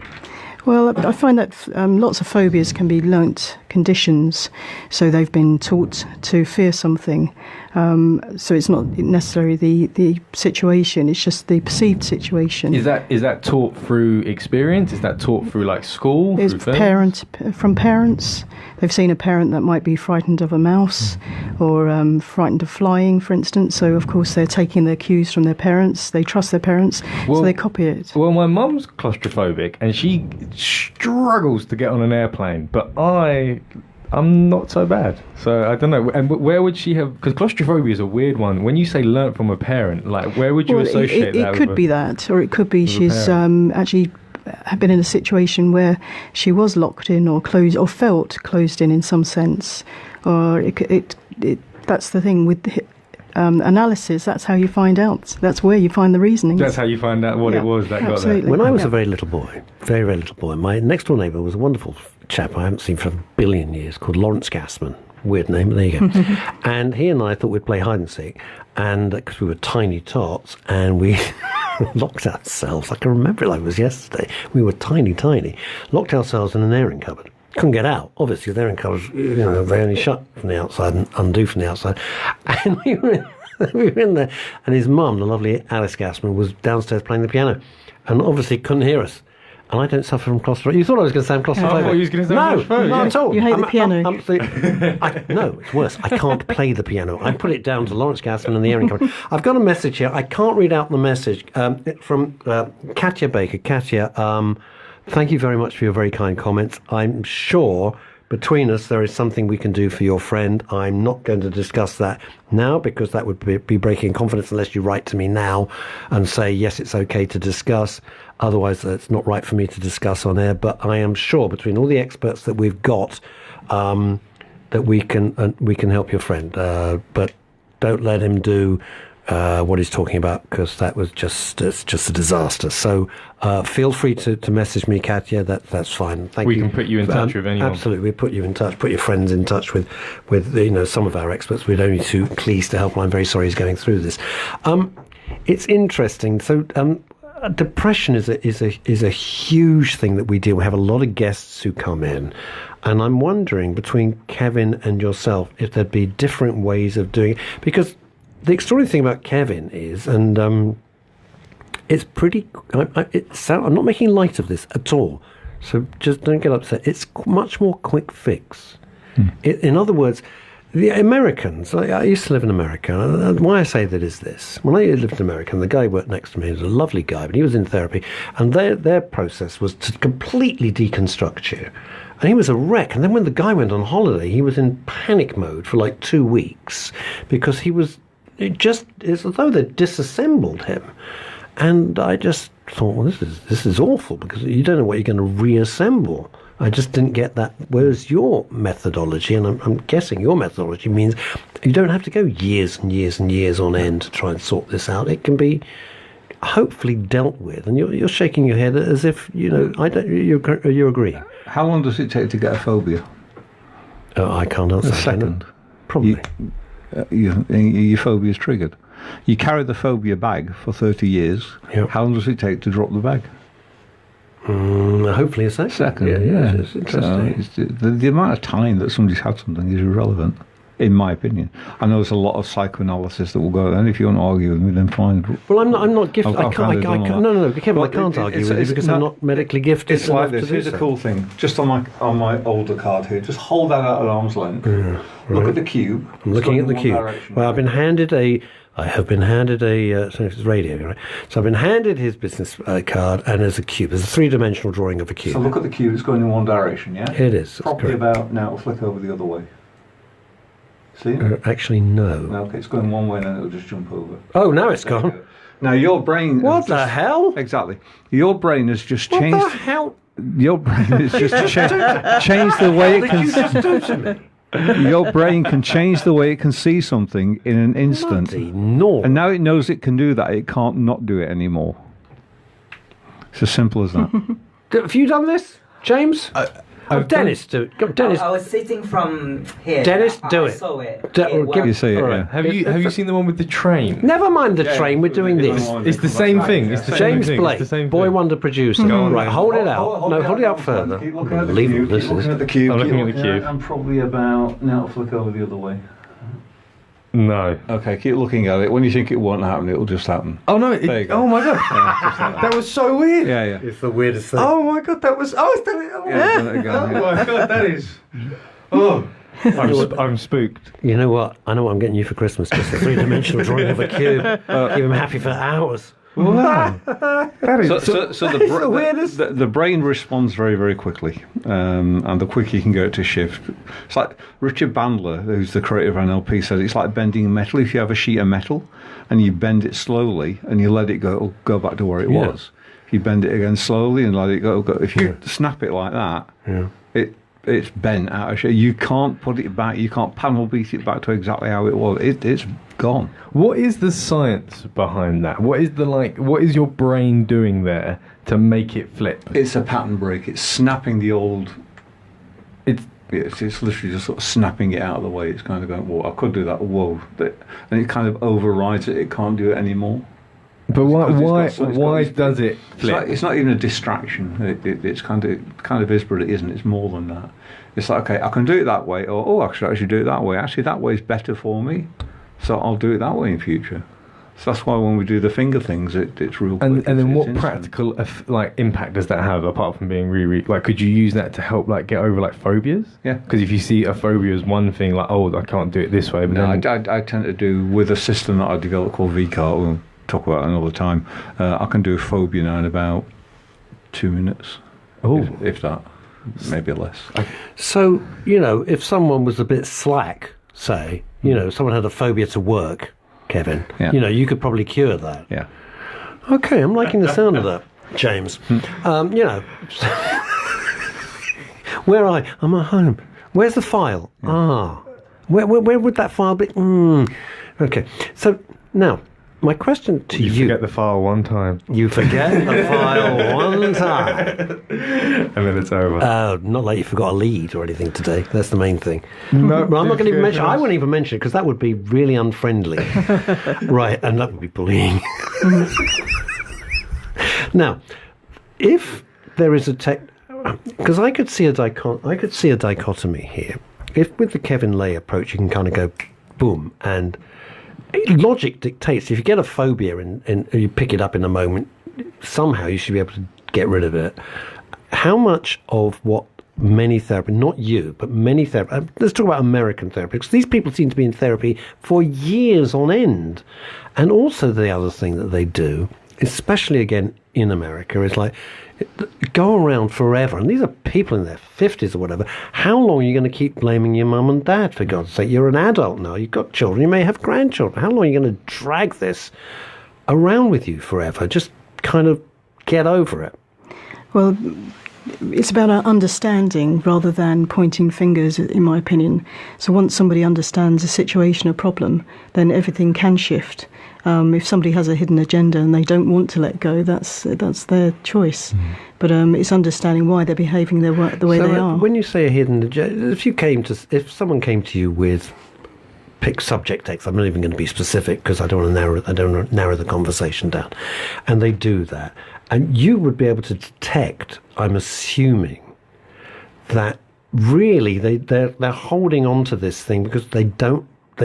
L: Well, I find that lots of phobias can be learnt conditions, so they've been taught to fear something. So it's not necessarily the situation; it's just the perceived situation.
C: Is that taught through experience? Is that taught through like school?
L: It's from parents. They've seen a parent that might be frightened of a mouse, or frightened of flying, for instance. So of course they're taking their cues from their parents. They trust their parents, so they copy it.
C: Well, my mum's claustrophobic, and she struggles to get on an airplane, but I'm not so bad, so I don't know. And where would she have? Because claustrophobia is a weird one. When you say learnt from a parent, like where would you associate that?
L: It could be that, or it could be she's actually have been in a situation where she was locked in or closed, or felt closed in some sense, or that's the thing with analysis. That's how you find out. That's where you find the reasoning.
C: That's how you find out what it was that got there.
A: When I was a very little boy, my next door neighbour was a wonderful chap I haven't seen for a billion years, called Lawrence Gassman. Weird name, but there you go. And he and I thought we'd play hide and seek, and because we were tiny tots, and we locked ourselves. I can remember it like it was yesterday. We were tiny, locked ourselves in an airing cupboard. Couldn't get out. Obviously, the airing cupboards, they only shut from the outside and undo from the outside. And we were in there, and his mum, the lovely Alice Gassman, was downstairs playing the piano, and obviously couldn't hear us. And I don't suffer from claustrophobia. You thought I was going to say I'm claustrophobic.
C: I thought you was going to say claustrophobic.
L: No, not at all. You hate the piano.
A: No, it's worse. I can't play the piano. I put it down to Lawrence Gassman and the airing cupboard. I've got a message here. I can't read out the message from Katya Baker. Katya, thank you very much for your very kind comments. I'm sure between us there is something we can do for your friend. I'm not going to discuss that now because that would be breaking confidence unless you write to me now and say, yes, it's okay to discuss. Otherwise, it's not right for me to discuss on air. But I am sure between all the experts that we've got that we can help your friend. But don't let him do what he's talking about, because that was just a disaster. So feel free to message me, Katya. That's fine. Thank you.
C: We can put you in touch with anyone.
A: Absolutely, we put you in touch. Put your friends in touch with some of our experts. We're only too pleased to help. I'm very sorry he's going through this. It's interesting. So. Depression is a huge thing that we deal with. We have a lot of guests who come in, and I'm wondering between Kevin and yourself if there'd be different ways of doing it. Because the extraordinary thing about Kevin is, and it's pretty. I'm not making light of this at all, so just don't get upset. It's much more quick fix. In other words, the Americans, I used to live in America, and why I say that is this. When I lived in America, and the guy who worked next to me was a lovely guy, but he was in therapy, and their process was to completely deconstruct you. And he was a wreck. And then when the guy went on holiday, he was in panic mode for like 2 weeks, because it's as though they'd disassembled him. And I just thought, well, this is awful, because you don't know what you're going to reassemble. I just didn't get that. Whereas your methodology, and I'm guessing your methodology means you don't have to go years and years and years on end to try and sort this out. It can be hopefully dealt with. And you're shaking your head as if, you agree.
B: How long does it take to get a phobia?
A: I can't answer.
B: A second.
A: Probably.
B: Your phobia is triggered. You carry the phobia bag for 30 years.
A: Yep.
B: How long does it take to drop the bag?
A: Hopefully a second.
B: Yeah.
A: It's interesting.
B: So the amount of time that somebody's had something is irrelevant, in my opinion. I know there's a lot of psychoanalysis that will go there, and if you want to argue with me, then fine.
A: Well, I'm not gifted. No, Kevin, I can't argue with you because I'm not medically gifted.
B: It's like this. Here's a cool thing. Just on my older card here, just hold that out at arm's length. Look at the cube.
A: I'm looking at the cube. Well, I have been handed a so it's radio, right? So I've been handed his business card, and there's a cube. There's a three-dimensional drawing of a cube.
B: So look at the cube. It's going in one direction, yeah?
A: It is.
B: Probably about now. It'll flick over the other way. See?
A: Actually, no.
B: No, okay, it's going one way, and then it'll just jump over.
A: Oh, now it's gone.
B: Now your brain.
A: What the hell?
B: Exactly. Your brain has just changed.
A: What the hell?
B: Your brain has just changed the way it can.
A: What did you just do to me?
B: Your brain can change the way it can see something in an instant. And now it knows it can do that. It can't not do it anymore. It's as simple as that.
A: Have you done this, James? Dennis, do it. Go, Dennis.
D: I was sitting from here.
A: Dennis, do it.
D: I saw it.
B: You see it, yeah.
C: Have you seen the one with the train?
A: Never mind the train. We're doing this.
C: It's the same thing. It's the
A: James
C: same
A: Blake,
C: thing.
A: Boy Wonder producer. Right, hold it out. No, hold it out further.
B: Keep looking at the
A: Unbelievable,
B: cube.
A: this
B: Keep
A: is.
B: looking at the cube.
C: I'm looking at the cube.
B: I'm probably about... Now flick over the other way.
C: No.
B: Okay, keep looking at it. When you think it won't happen, it'll just happen.
C: Oh no!
B: There you go.
C: Oh my god!
B: Yeah, just like
C: That was so weird.
B: Yeah, yeah.
A: It's the weirdest thing.
C: Oh my god! That was. Oh, it's done it. Oh,
B: Yeah, done it again,
C: oh
B: yeah.
C: my god! That is. Oh. I'm spooked.
A: You know what? I know what I'm getting you for Christmas. Just a three-dimensional drawing of a cube. Keep him happy for hours.
C: Wow. That is
B: So the brain responds very, very quickly, and the quicker you can get it to shift. It's like Richard Bandler, who's the creator of NLP, said it's like bending metal. If you have a sheet of metal and you bend it slowly and you let it go, it'll go back to where it was. If you bend it again slowly and let it go, if you snap it like that, it's bent out of shape. You can't put it back. You can't panel beat it back to exactly how it was. It's gone.
C: What is the science behind that? What is what is your brain doing there to make it flip?
B: It's a pattern break. It's snapping the old. It's literally just sort of snapping it out of the way. It's kind of going, whoa, I could do that. Whoa, and it kind of overrides it. It can't do it anymore.
C: But why does it flip?
B: It's not even a distraction. It's kind of is, but it isn't. It's more than that. It's like, okay, I can do it that way, or I should actually do it that way. Actually, that way is better for me, so I'll do it that way in future. So that's why when we do the finger things, it's real.
C: And then
B: it's
C: what
B: instant.
C: practical impact does that have apart from being really could you use that to help get over phobias?
B: Yeah.
C: Because if you see a phobia as one thing, I can't do it this way. But
B: no, I tend to do with a system that I developed called VCAR. We'll talk about it another time. I can do a phobia now in about 2 minutes.
C: Oh,
B: if that, maybe less.
A: So if someone was a bit slack, say, someone had a phobia to work, Kevin, you could probably cure that.
B: Yeah.
A: Okay, I'm liking the sound of that, James. Where I'm at home. Where's the file? Where would that file be? Okay, so now my question to you...
C: You forget the file one time.
A: You forget the file one time.
C: And then it's over.
A: Not like you forgot a lead or anything today. That's the main thing.
C: No,
A: well, I'm not going to even mention... I won't even mention it because that would be really unfriendly. Right, and that would be bullying. Now, if there is a because I could see a dichotomy here. If with the Kevin Lay approach, you can kind of go boom, and logic dictates if you get a phobia and you pick it up in a moment, somehow you should be able to get rid of it. How much of what many therapists, not you, but many therapists, let's talk about American therapists, because these people seem to be in therapy for years on end. And also the other thing that they do, especially again in America, is go around forever. And these are people in their 50s or whatever. How long are you going to keep blaming your mum and dad, for God's sake? You're an adult now. You've got children. You may have grandchildren. How long are you going to drag this around with you forever? Just kind of get over it.
L: Well, it's about our understanding rather than pointing fingers, in my opinion. So once somebody understands a situation, a problem, then everything can shift. If somebody has a hidden agenda and they don't want to let go, that's their choice. But it's understanding why they're behaving the way they are.
A: When you say a hidden agenda, if someone came to you with pick subject X, I'm not even going to be specific because I don't want to narrow the conversation down, and they do that, and you would be able to detect, I'm assuming, that really they're holding on to this thing because they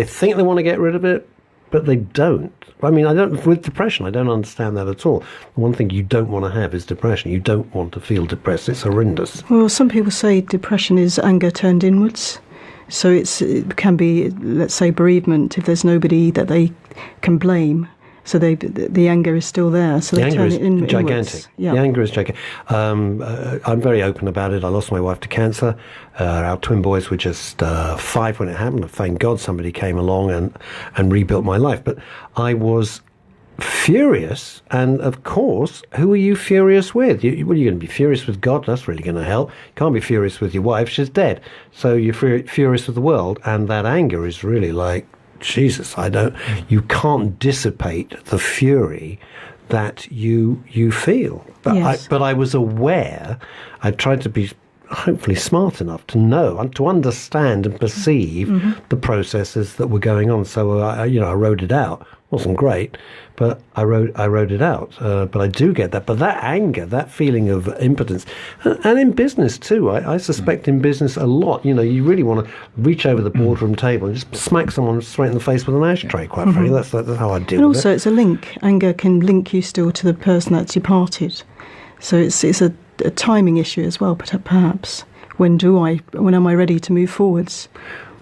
A: think they want to get rid of it, but they don't. I mean, with depression, I don't understand that at all. One thing you don't want to have is depression. You don't want to feel depressed. It's horrendous.
L: Well, some people say depression is anger turned inwards. So it can be, let's say, bereavement if there's nobody that they can blame. So the anger is still there. So
A: the
L: they
A: anger
L: turn
A: is
L: it inwards.
A: gigantic.
L: Yeah.
A: The anger is gigantic. I'm very open about it. I lost my wife to cancer. Our twin boys were just 5 when it happened. Thank God somebody came along and rebuilt my life. But I was furious, and of course, who are you furious with? What are you going to be furious with God? That's really going to help. You can't be furious with your wife, she's dead. So you're furious with the world, and that anger is really like, Jesus, you can't dissipate the fury that you feel. But
L: Yes.
A: I was aware, I tried to be hopefully smart enough to know and to understand and perceive the processes that were going on. So I wrote it out. Wasn't great, but I wrote it out. But I do get that. But that anger, that feeling of impotence, and in business too. I suspect in business a lot. You really want to reach over the boardroom table and just smack someone straight in the face with an ashtray. Quite frankly, that's how I deal
L: And
A: with
L: also,
A: it.
L: it's a link. Anger can link you still to the person that's departed. So it's a timing issue as well, perhaps. When am I ready to move forwards?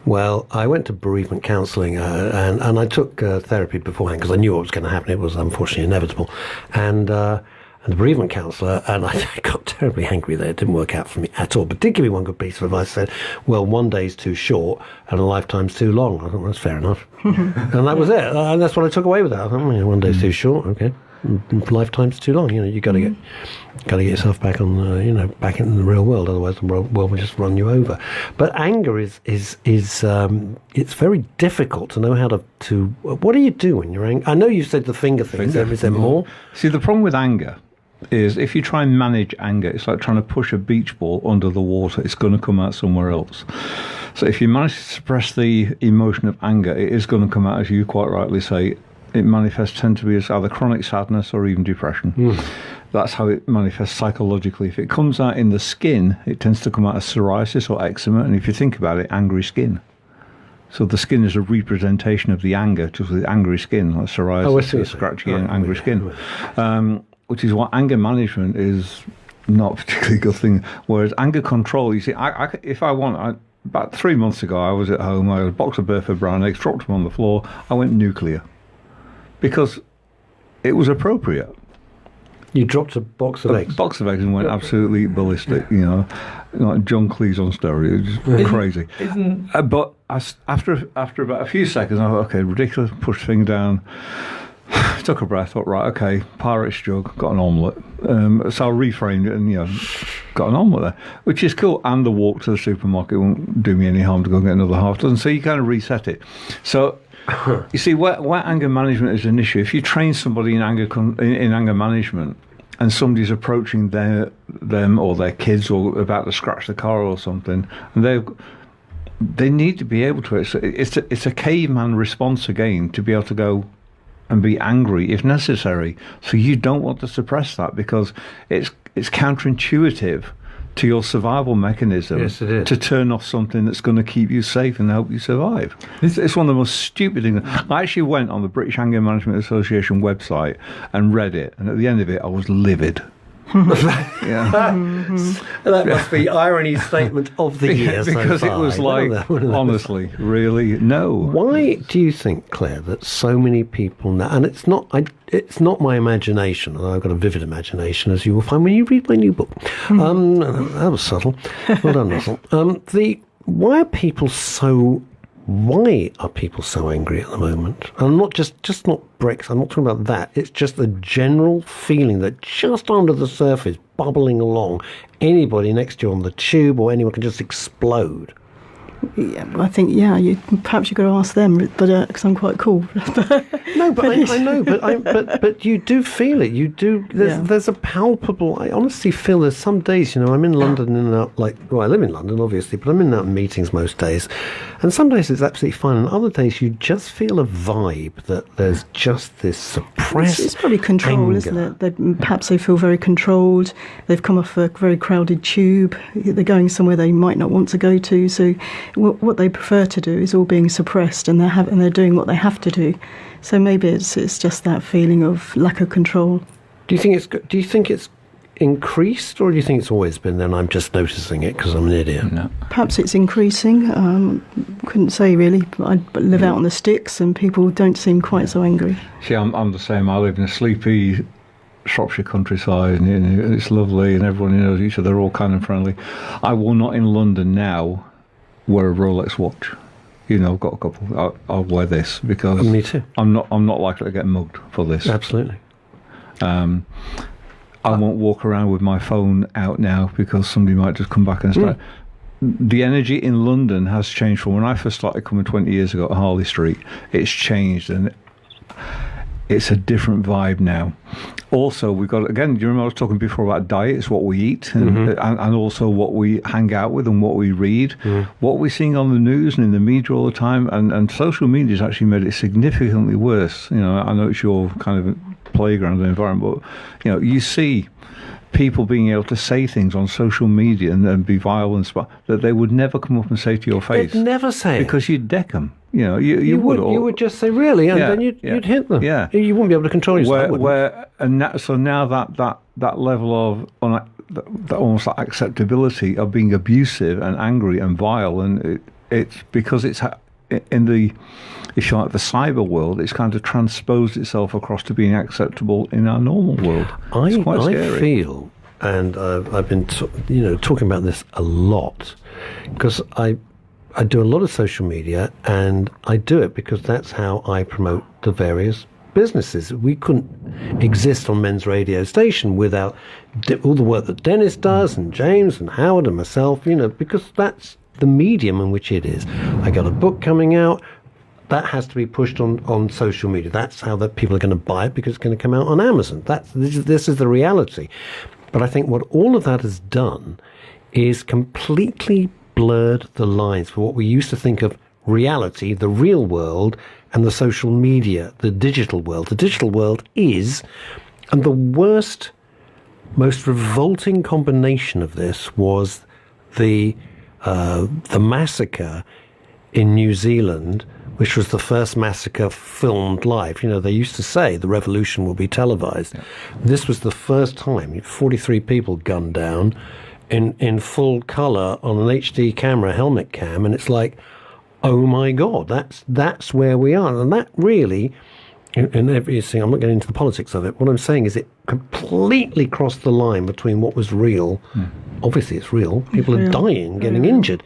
A: Well, I went to bereavement counselling and I took therapy beforehand because I knew what was going to happen. It was unfortunately inevitable. And the bereavement counsellor, and I got terribly angry there. It didn't work out for me at all. But did give me one good piece of advice. Said, well, one day's too short and a lifetime's too long. I thought, well, that's fair enough. And that was it. And that's what I took away with that. I thought, one day's too short, okay. Lifetime's too long. You got to get yourself back on, back in the real world. Otherwise, the world will just run you over. But anger is it's very difficult to know how to. What do you do when you're angry? I know you said the finger thing. Is there more?
B: See, the problem with anger is if you try and manage anger, it's like trying to push a beach ball under the water. It's going to come out somewhere else. So if you manage to suppress the emotion of anger, it is going to come out, as you quite rightly say. It manifests tend to be as either chronic sadness or even depression. That's how it manifests psychologically. If it comes out in the skin, it tends to come out as psoriasis or eczema. And if you think about it, angry skin. So the skin is a representation of the anger, just with angry skin, like psoriasis, scratchy and angry skin. Which is why anger management is not a particularly good thing. Whereas anger control, you see, about 3 months ago, I was at home, I had a box of Burford brown eggs, dropped them on the floor, I went nuclear. Because it was appropriate.
A: You dropped a box of eggs?
B: A box of eggs and went absolutely ballistic, like John Cleese on steroids, just crazy. But after about a few seconds, I thought, okay, ridiculous, pushed the thing down, took a breath, thought, right, okay, Pirate's jug, got an omelette. So I reframed it and, got an omelette there, which is cool. And the walk to the supermarket won't do me any harm to go and get another half dozen. So you kind of reset it. So you see, where anger management is an issue, if you train somebody in anger management and somebody's approaching them or their kids or about to scratch the car or something, and they need to be able to. It's a caveman response again to be able to go and be angry if necessary. So you don't want to suppress that because it's counterintuitive to your survival mechanism.
A: Yes, it is.
B: To turn off something that's going to keep you safe and help you survive. It's one of the most stupid things. I actually went on the British Anger Management Association website and read it, and at the end of it I was livid.
A: That must be irony statement of the year
B: because
A: so far.
B: It was like, honestly, really, no.
A: Why do you think, Claire, that so many people now, and it's not my imagination, and I've got a vivid imagination, as you will find when you read my new book. That was subtle. Well done, Russell. Why are people so angry at the moment? And not just not Brexit, I'm not talking about that. It's just the general feeling that just under the surface, bubbling along, anybody next to you on the tube or anyone can just explode.
L: Yeah, I think, perhaps you got to ask them, but because I'm quite cool.
A: No, but I know, but you do feel it. You do. There's a palpable. I honestly feel there's some days. I'm in London and out. I live in London, obviously, but I'm in and out in meetings most days, and some days it's absolutely fine, and other days you just feel a vibe that there's just this suppressed.
L: It's probably control,
A: anger.
L: isn't it? Perhaps they feel very controlled. They've come off a very crowded tube. They're going somewhere they might not want to go to. So what they prefer to do is all being suppressed, and they're doing what they have to do. So maybe it's just that feeling of lack of control.
A: Do you think it's increased, or do you think it's always been there and I'm just noticing it because I'm an idiot?
B: No.
L: Perhaps it's increasing. Couldn't say really. I live out on the sticks and people don't seem quite so angry.
B: See, I'm the same. I live in a sleepy Shropshire countryside, and it's lovely, and everyone knows each other. They're all kind and friendly. I will not in London now wear a Rolex watch. I've got a couple. I'll wear this because
A: me too.
B: I'm not likely to get mugged for this.
A: Absolutely.
B: I won't walk around with my phone out now because somebody might just come back and start. The energy in London has changed from when I first started coming 20 years ago at Harley Street. It's changed and it's a different vibe now. Also, we've got, again, do you remember I was talking before about diet? It's what we eat and also what we hang out with and what we read. What we're seeing on the news and in the media all the time, and social media has actually made it significantly worse. I know it's your kind of playground environment, but you see people being able to say things on social media and be vile and stuff that they would never come up and say to your face.
A: They'd never say
B: because you'd deck them. You would.
A: You would just say really, and then you'd hit them.
B: Yeah,
A: you wouldn't be able to control yourself.
B: So now that level of that almost like acceptability of being abusive and angry and vile, and it's because it's in the, if you like, the cyber world, it's kind of transposed itself across to being acceptable in our normal world. It's quite scary.
A: I feel, and I've been talking about this a lot, because I do a lot of social media, and I do it because that's how I promote the various businesses. We couldn't exist on Men's Radio Station without all the work that Dennis does, and James and Howard and myself, because that's the medium in which it is. I got a book coming out. That has to be pushed on social media. That's how that people are going to buy it, because it's going to come out on Amazon. This is the reality. But I think what all of that has done is completely blurred the lines for what we used to think of reality, the real world, and the social media, the digital world. The digital world is, and the worst, most revolting combination of this was the massacre in New Zealand, which was the first massacre filmed live. They used to say the revolution will be televised. Yeah. This was the first time 43 people gunned down in full colour on an HD camera, helmet cam, and it's like, oh my God, that's where we are. And that really, in everything, I'm not getting into the politics of it, what I'm saying is it completely crossed the line between what was real. Obviously it's real, people are dying, getting injured,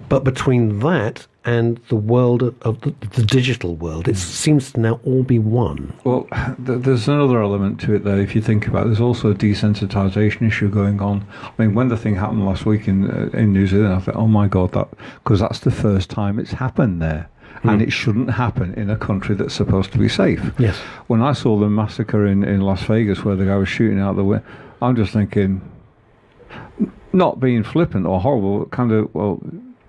A: but between that and the world of the digital world, it seems to now all be one.
B: Well, there's another element to it, though, if you think about it. There's also a desensitization issue going on. I mean, when the thing happened last week in New Zealand, I thought, oh my God, because that's the first time it's happened there. And it shouldn't happen in a country that's supposed to be safe.
A: Yes. When
B: I saw the massacre in Las Vegas where the guy was shooting out the window, I'm just thinking, not being flippant or horrible, kind of, well,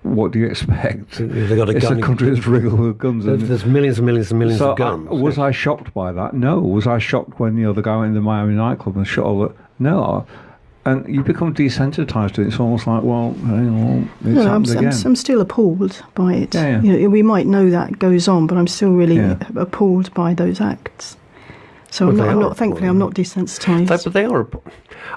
B: what do you expect?
A: They got a
B: it's
A: gun.
B: a country that's riddled with guns.
A: There's millions and millions and millions of guns.
B: Was I shocked by that? No. Was I shocked when the guy went in the Miami nightclub and shot all that? No. And you become desensitized to it. It's almost like, well, it's happened again.
L: I'm still appalled by it.
B: Yeah.
L: We might know that goes on, but I'm still really appalled by those acts. So thankfully, I'm not desensitized.
A: But they are.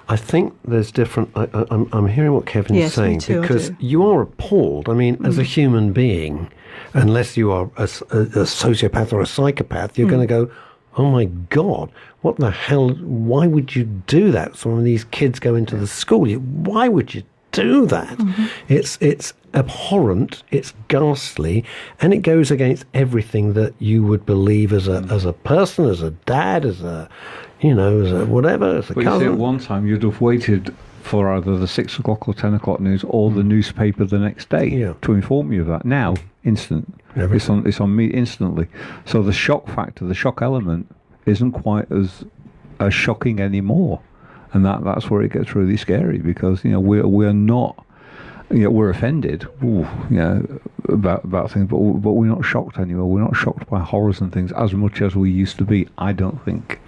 A: I think there's different. I'm hearing what Kevin's saying,
L: me too,
A: because you are appalled. I mean, as a human being, unless you are a sociopath or a psychopath, you're going to go, oh my God, what the hell? Why would you do that? So when these kids go into the school, why would you do that? It's abhorrent, it's ghastly, and it goes against everything that you would believe as a person, as a dad, as a as a whatever, as a cousin.
B: You see, at one time you'd have waited for either the 6 o'clock or 10 o'clock news or the newspaper the next day to inform you of that. Now, instant. It's on me instantly. So the shock factor, the shock element, isn't quite as shocking anymore. And that's where it gets really scary, because we're not, we're offended, about things, but we're not shocked anymore. We're not shocked by horrors and things as much as we used to be. I don't think.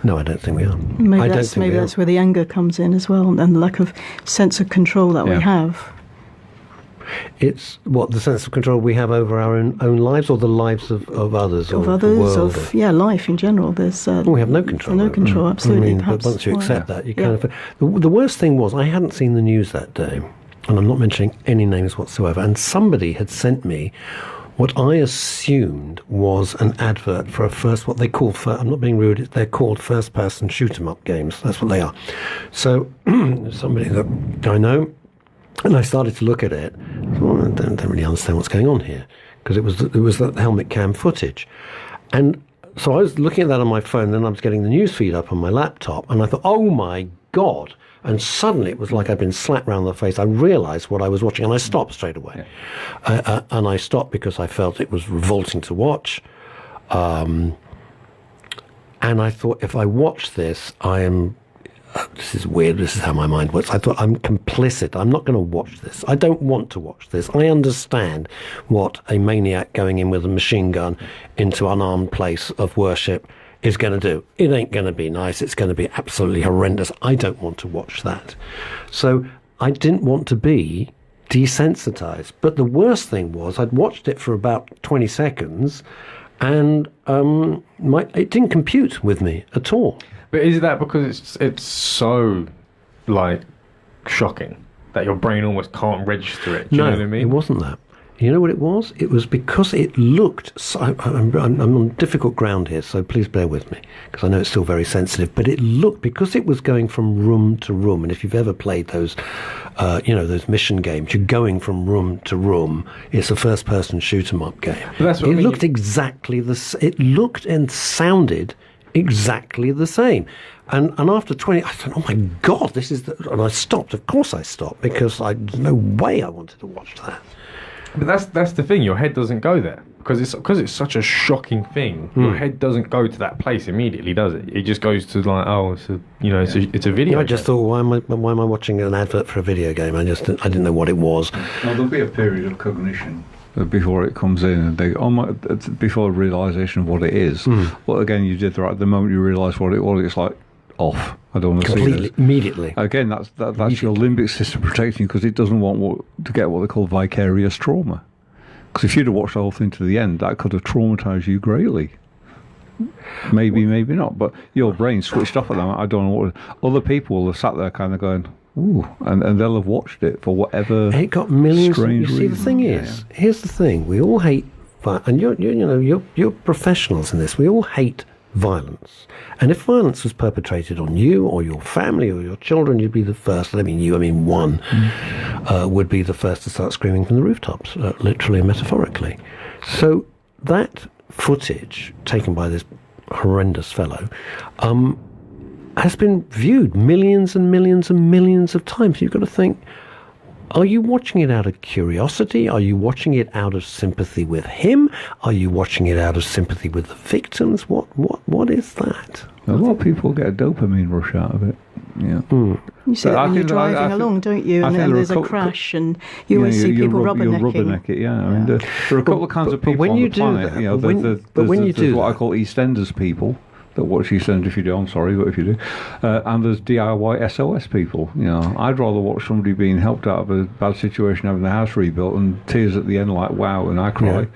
A: No, I don't think we are.
L: Maybe that's where the anger comes in as well, and the lack of sense of control that we have.
A: It's the sense of control we have over our own lives, or the lives of others,
L: of others, life in general. There's
A: we have no control.
L: No control, absolutely.
A: But once you accept that, you kind of. The worst thing was I hadn't seen the news that day, and I'm not mentioning any names whatsoever. And somebody had sent me what I assumed was an advert for what they call. I'm not being rude. They're called first-person shoot-'em-up games. That's what they are. So somebody that I know. And I started to look at it. Well, I don't really understand what's going on here. because it was that helmet cam footage. And so I was looking at that on my phone, then I was getting the news feed up on my laptop, and I thought, oh my God. And suddenly it was like I'd been slapped round the face. I realised what I was watching, and I stopped straight away. And I stopped because I felt it was revolting to watch. And I thought, if I watch this, I am... this is weird, this is how my mind works. I thought, I'm complicit. I'm not going to watch this. I don't want to watch this. I understand what a maniac going in with a machine gun into an unarmed place of worship is going to do. It ain't going to be nice. It's going to be absolutely horrendous. I don't want to watch that. So I didn't want to be desensitized. But the worst thing was I'd watched it for about 20 seconds and it didn't compute with me at all.
C: But is that because it's so, like, shocking that your brain almost can't register it? Do you know what I mean?
A: It wasn't that. You know what it was? It was because it looked... I'm on difficult ground here, so please bear with me, because I know it's still very sensitive, but it looked... Because it was going from room to room, and if you've ever played those, those mission games, you're going from room to room. It's a first-person shoot-'em-up game. But that's what looked exactly the... It looked and sounded... exactly the same. And after 20, I thought, oh my God, this is... And I stopped. Of course I stopped, because there's no way I wanted to watch that.
C: But that's the thing. Your head doesn't go there because it's such a shocking thing. Your head doesn't go to that place immediately, does it? It just goes to like, oh, it's a video.
A: I just thought, why am I watching an advert for a video game? I didn't know what it was.
B: Well, there'll be a period of cognition before it comes in, and before realisation of what it is. Well, again, you did right. The moment you realise what it was, it's like off. I don't want to see this.
A: Immediately.
B: Again, that's your limbic system protecting you, because it doesn't want to get what they call vicarious trauma. Because if you'd have watched the whole thing to the end, that could have traumatised you greatly. Maybe not. But your brain switched off at that moment. I don't know what. Other people will have sat there kind of going, ooh, and they'll have watched it for whatever.
A: It got millions.
B: Strange
A: you see,
B: reason.
A: The thing is, here's the thing: we all hate, and you're professionals in this. We all hate violence, and if violence was perpetrated on you or your family or your children, you'd be the first. I mean, one would be the first to start screaming from the rooftops, literally and metaphorically. So that footage taken by this horrendous fellow has been viewed millions and millions and millions of times. You've got to think, are you watching it out of curiosity? Are you watching it out of sympathy with him? Are you watching it out of sympathy with the victims? What is that?
B: A lot of people get a dopamine rush out of it. Yeah.
L: You see that when you're driving along, don't you? And then there's a crash, and you always see people rubbernecking.
B: Yeah, I mean, there are a couple of kinds of people on the planet. There's what I call EastEnders people that watch EastEnders if you do. I'm sorry, but if you do, and there's DIY SOS people. I'd rather watch somebody being helped out of a bad situation, having their house rebuilt, and tears at the end like wow, and I cry.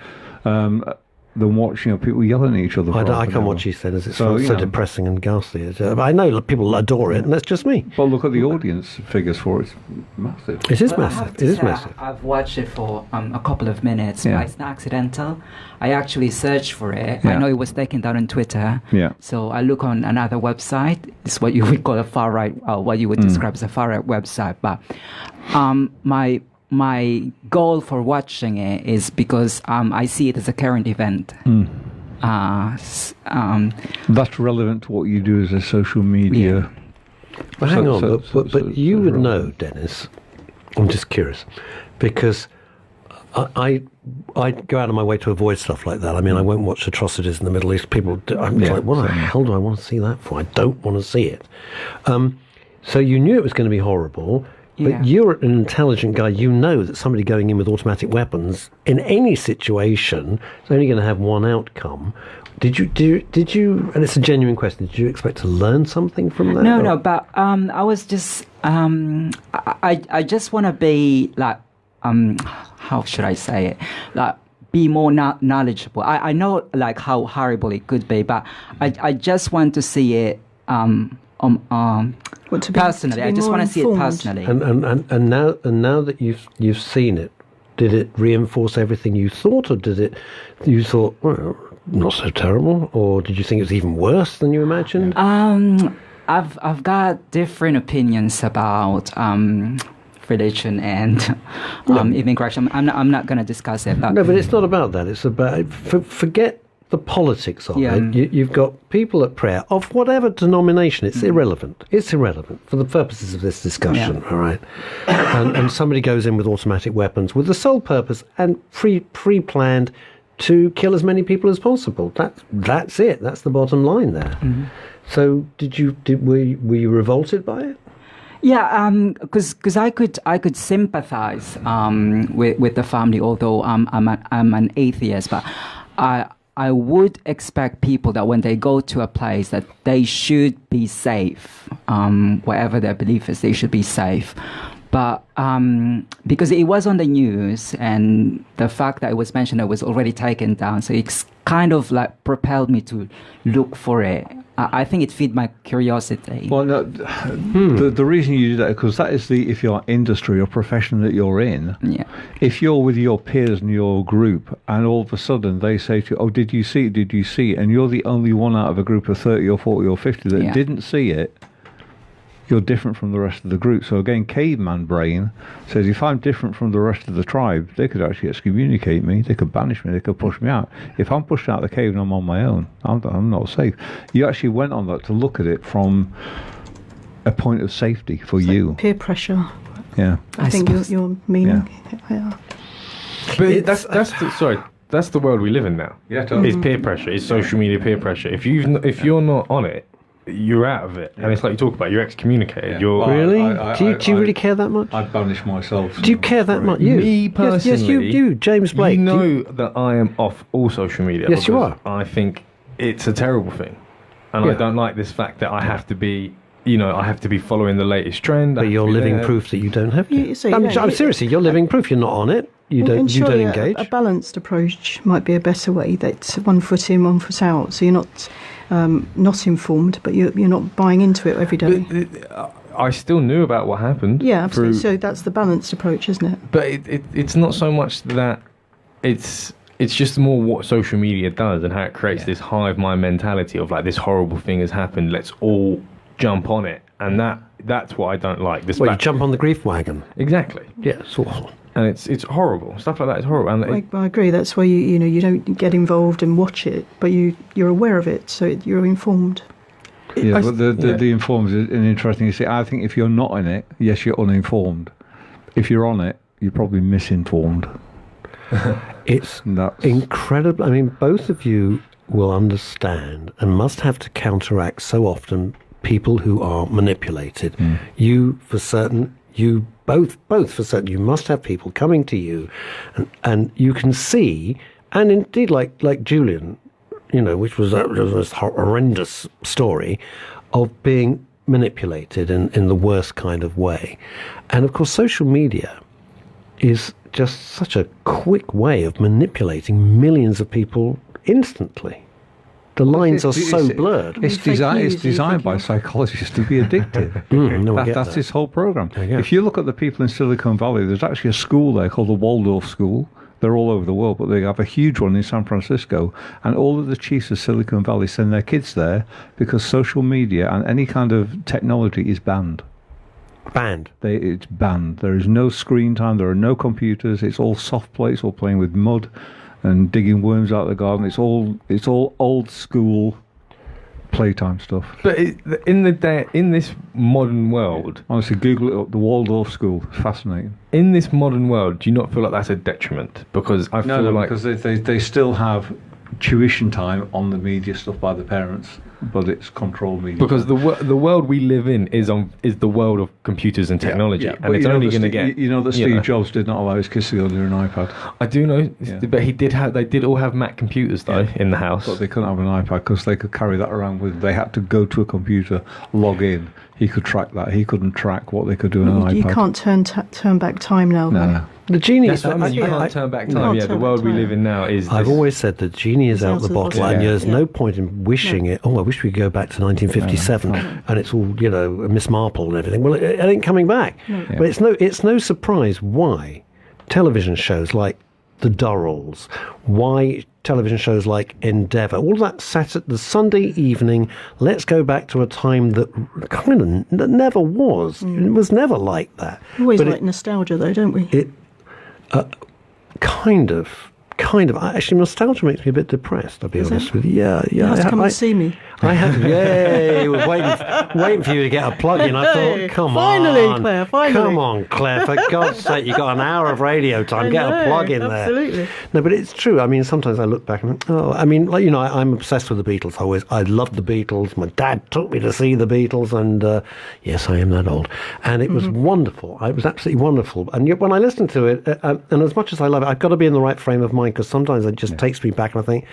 B: Than watch people yelling at each other.
A: I can't watch EastEnders. It's so depressing and ghastly. I know people adore it, and that's just me.
B: Well, look at the audience figures for it. It's massive.
A: It is massive. It is massive.
D: I've watched it for a couple of minutes, but it's not accidental. I actually searched for it. I know it was taken down on Twitter. So I look on another website. It's what you would call a far right, what you would describe as a far right website. But my goal for watching it is because I see it as a current event.
B: That's relevant to what you do as a social media.
A: But hang on, but you would know, Dennis. I'm just curious, because I go out of my way to avoid stuff like that. I mean, I won't watch atrocities in the Middle East. People, I'm like, what the hell do I want to see that for? I don't want to see it. So you knew it was going to be horrible. But you're an intelligent guy. You know that somebody going in with automatic weapons in any situation is only going to have one outcome. Did you? And it's a genuine question. Did you expect to learn something from that?
D: No. But I was just. I just want to be like. How should I say it? Like, be more knowledgeable. I know like how horrible it could be, but I just want to see it. Personally, I just want to see it personally.
A: And now that you've seen it, did it reinforce everything you thought, or you thought, well, not so terrible, or did you think it was even worse than you imagined?
D: I've got different opinions about religion and immigration. I'm not going to discuss it.
A: No, but it's not about that. It's about forget the politics of it. You've got people at prayer of whatever denomination. It's irrelevant. It's irrelevant for the purposes of this discussion. All right, and somebody goes in with automatic weapons with the sole purpose and pre-planned to kill as many people as possible. That's it. That's the bottom line there. So were you revolted by it?
D: Yeah, because I could sympathize with the family, although I'm an atheist, but I would expect people that when they go to a place that they should be safe, whatever their belief is, they should be safe. But because it was on the news, and the fact that it was mentioned it was already taken down, so it's kind of like propelled me to look for it. I think it feed my curiosity.
B: Well, no, the reason you do that, because that is if your industry or profession that you're in.
D: Yeah.
B: If you're with your peers and your group, and all of a sudden they say to you, "Oh, did you see it? Did you see it?" and you're the only one out of a group of 30 or 40 or 50 that didn't see it, you're different from the rest of the group. So again, caveman brain says, if I'm different from the rest of the tribe, they could actually excommunicate me, they could banish me, they could push me out. If I'm pushed out of the cave and I'm on my own, I'm not safe. You actually went on that to look at it from a point of safety for you.
L: Like peer pressure.
B: Yeah.
L: I think you're meaning. Yeah.
C: But that's the world we live in now.
B: Yeah, totally.
C: It's peer pressure. It's social media peer pressure. If you're not on it, you're out of it. And it's like you talk about, you're excommunicated.
B: Yeah.
C: You're
A: really? Do you really care that much?
B: I banish myself.
A: Do you care that much? You?
C: Me personally.
A: Yes, you, James Blake.
C: You know that I am off all social media.
A: Yes, you are.
C: I think it's a terrible thing. And I don't like this fact that I have to be, I have to be following the latest trend.
A: But you're living proof that you don't have to. I'm seriously, you're living proof you're not on it. You don't engage.
L: A balanced approach might be a better way. That's one foot in, one foot out. So you're not informed, but you're not buying into it every day.
C: I still knew about what happened.
L: Yeah, absolutely. So that's the balanced approach, isn't it?
C: But it's not so much that it's just more what social media does and how it creates this hive mind mentality of like, this horrible thing has happened, let's all jump on it, and that's what I don't like.
A: You jump on the grief wagon.
C: Exactly.
A: Yeah, it's awful.
C: And it's horrible. Stuff like that is horrible. And
L: I agree. That's why you don't get involved and watch it, but you're aware of it, so you're informed.
B: Yeah, but the informed is an interesting. You see, I think if you're not in it, yes, you're uninformed. If you're on it, you're probably misinformed.
A: It's incredible. I mean, both of you will understand and must have to counteract so often people who are manipulated. You for certain. You both for certain. You must have people coming to you, and you can see, and indeed, like Julian, which was a horrendous story of being manipulated in the worst kind of way, and of course, social media is just such a quick way of manipulating millions of people instantly. The lines are so blurred.
B: It's designed by psychologists to be addictive. That's this whole program. If you look at the people in Silicon Valley, there's actually a school there called the Waldorf School. They're all over the world, but they have a huge one in San Francisco. And all of the chiefs of Silicon Valley send their kids there because social media and any kind of technology is banned.
A: Banned?
B: It's banned. There is no screen time. There are no computers. It's all soft play. It's all playing with mud and digging worms out of the garden. It's all old school playtime stuff.
C: But in this modern world,
B: honestly, Google it up. The Waldorf School, it's fascinating.
C: In this modern world, do you not feel like that's a detriment? Because I feel like
B: because they still have tuition time on the media stuff by the parents, but it's controlled media.
C: Because the world we live in is the world of computers and technology, and it's only going to get.
B: You know that Steve Jobs did not allow his kids to go near an iPad.
C: I do know, but they did all have Mac computers though in the house.
B: But they couldn't have an iPad because they could carry that around with. They had to go to a computer, log in. He could track that. He couldn't track what they could do on an iPad.
L: You can't turn back time now.
B: No.
A: The genie.
C: That's what I mean. You can't turn back time. The world we live in now is.
A: I've always said the genie is out the bottle, and there's no point in wishing it. Oh, I wish we could go back to 1957, and it's all Miss Marple and everything. Well, it ain't coming back. But it's no surprise why television shows like The Durrells, why television shows like Endeavour, all that sat at the Sunday evening. Let's go back to a time that kind of never was. It was never like that.
L: Always like nostalgia, though, don't we?
A: It kind of. Actually, nostalgia makes me a bit depressed, I'll be honest with you. Yeah.
L: You have to come and see me.
A: I have, I was waiting for you to get a plug in. I thought,
L: finally, Claire, finally.
A: Come on, Claire, for God's sake, you've got an hour of radio time, get a plug in there.
L: Absolutely.
A: No, but it's true. I mean, sometimes I look back and I'm obsessed with the Beatles. I loved the Beatles. My dad took me to see the Beatles, and yes, I am that old. And it was wonderful. It was absolutely wonderful. And yet when I listen to it, and as much as I love it, I've got to be in the right frame of mind, because sometimes it just takes me back and I think,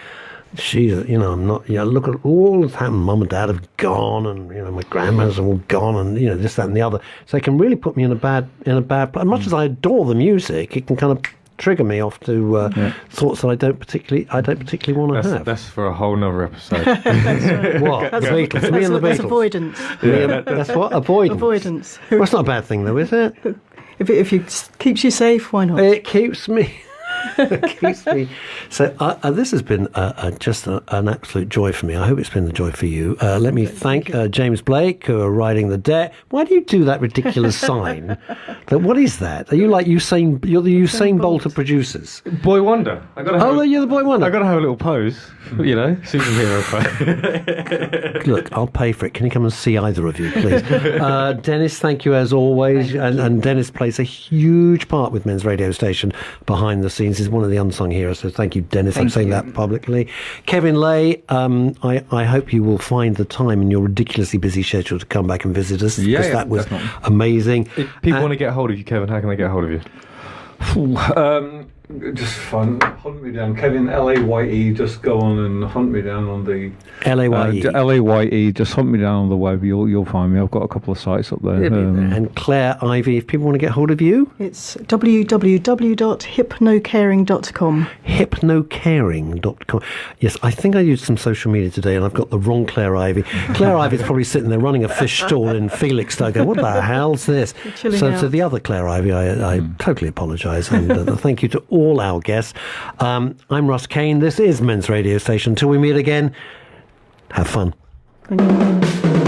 A: Jesus, I'm not, look at all that's happened. Mum and Dad have gone, and, my grandmas are all gone, and, this, that and the other. So it can really put me in a bad place. As much as I adore the music, it can kind of trigger me off to thoughts that I don't particularly want to have.
C: That's for a whole nother episode.
A: What? The Beatles? Me and the Beatles?
L: That's avoidance.
A: That's what? Avoidance?
L: Avoidance.
A: Well, that's not a bad thing, though, is it?
L: If it keeps you safe, why not?
A: It keeps me... So this has been just an absolute joy for me. I hope it's been a joy for you. Let me thank James Blake, who are riding the debt. Why do you do that ridiculous sign? What is that? Are you like Usain? You're the Usain Bolt of producers.
C: Boy Wonder.
A: You're the Boy Wonder.
C: I got to have a little pose. Superhero pose.
A: Look, I'll pay for it. Can you come and see either of you, please? Dennis, thank you as always. And Dennis plays a huge part with Men's Radio Station behind the scenes. He's one of the unsung heroes, so thank you, Dennis. I'm saying that publicly. Kevin Lay, I hope you will find the time in your ridiculously busy schedule to come back and visit us, because that was amazing.
C: If people want to get hold of you, Kevin, how can they get hold of you?
B: Just hunt me down, Kevin Laye. Just go on and hunt me down on the Laye. Just hunt me down on the web. You'll find me. I've got a couple of sites up there.
A: And Claire Ivy, if people want to get hold of you,
L: it's www.hypnocaring.com.
A: Hypnocaring.com. Yes, I think I used some social media today, and I've got the wrong Claire Ivy. Claire Ivy's probably sitting there running a fish stall in Felixstowe. Going, what the hell's this? So to the other Claire Ivy, I totally apologise, and thank you to all our guests. I'm Russ Kane. This is Men's Radio Station. Till we meet again, have fun.
L: Thank you.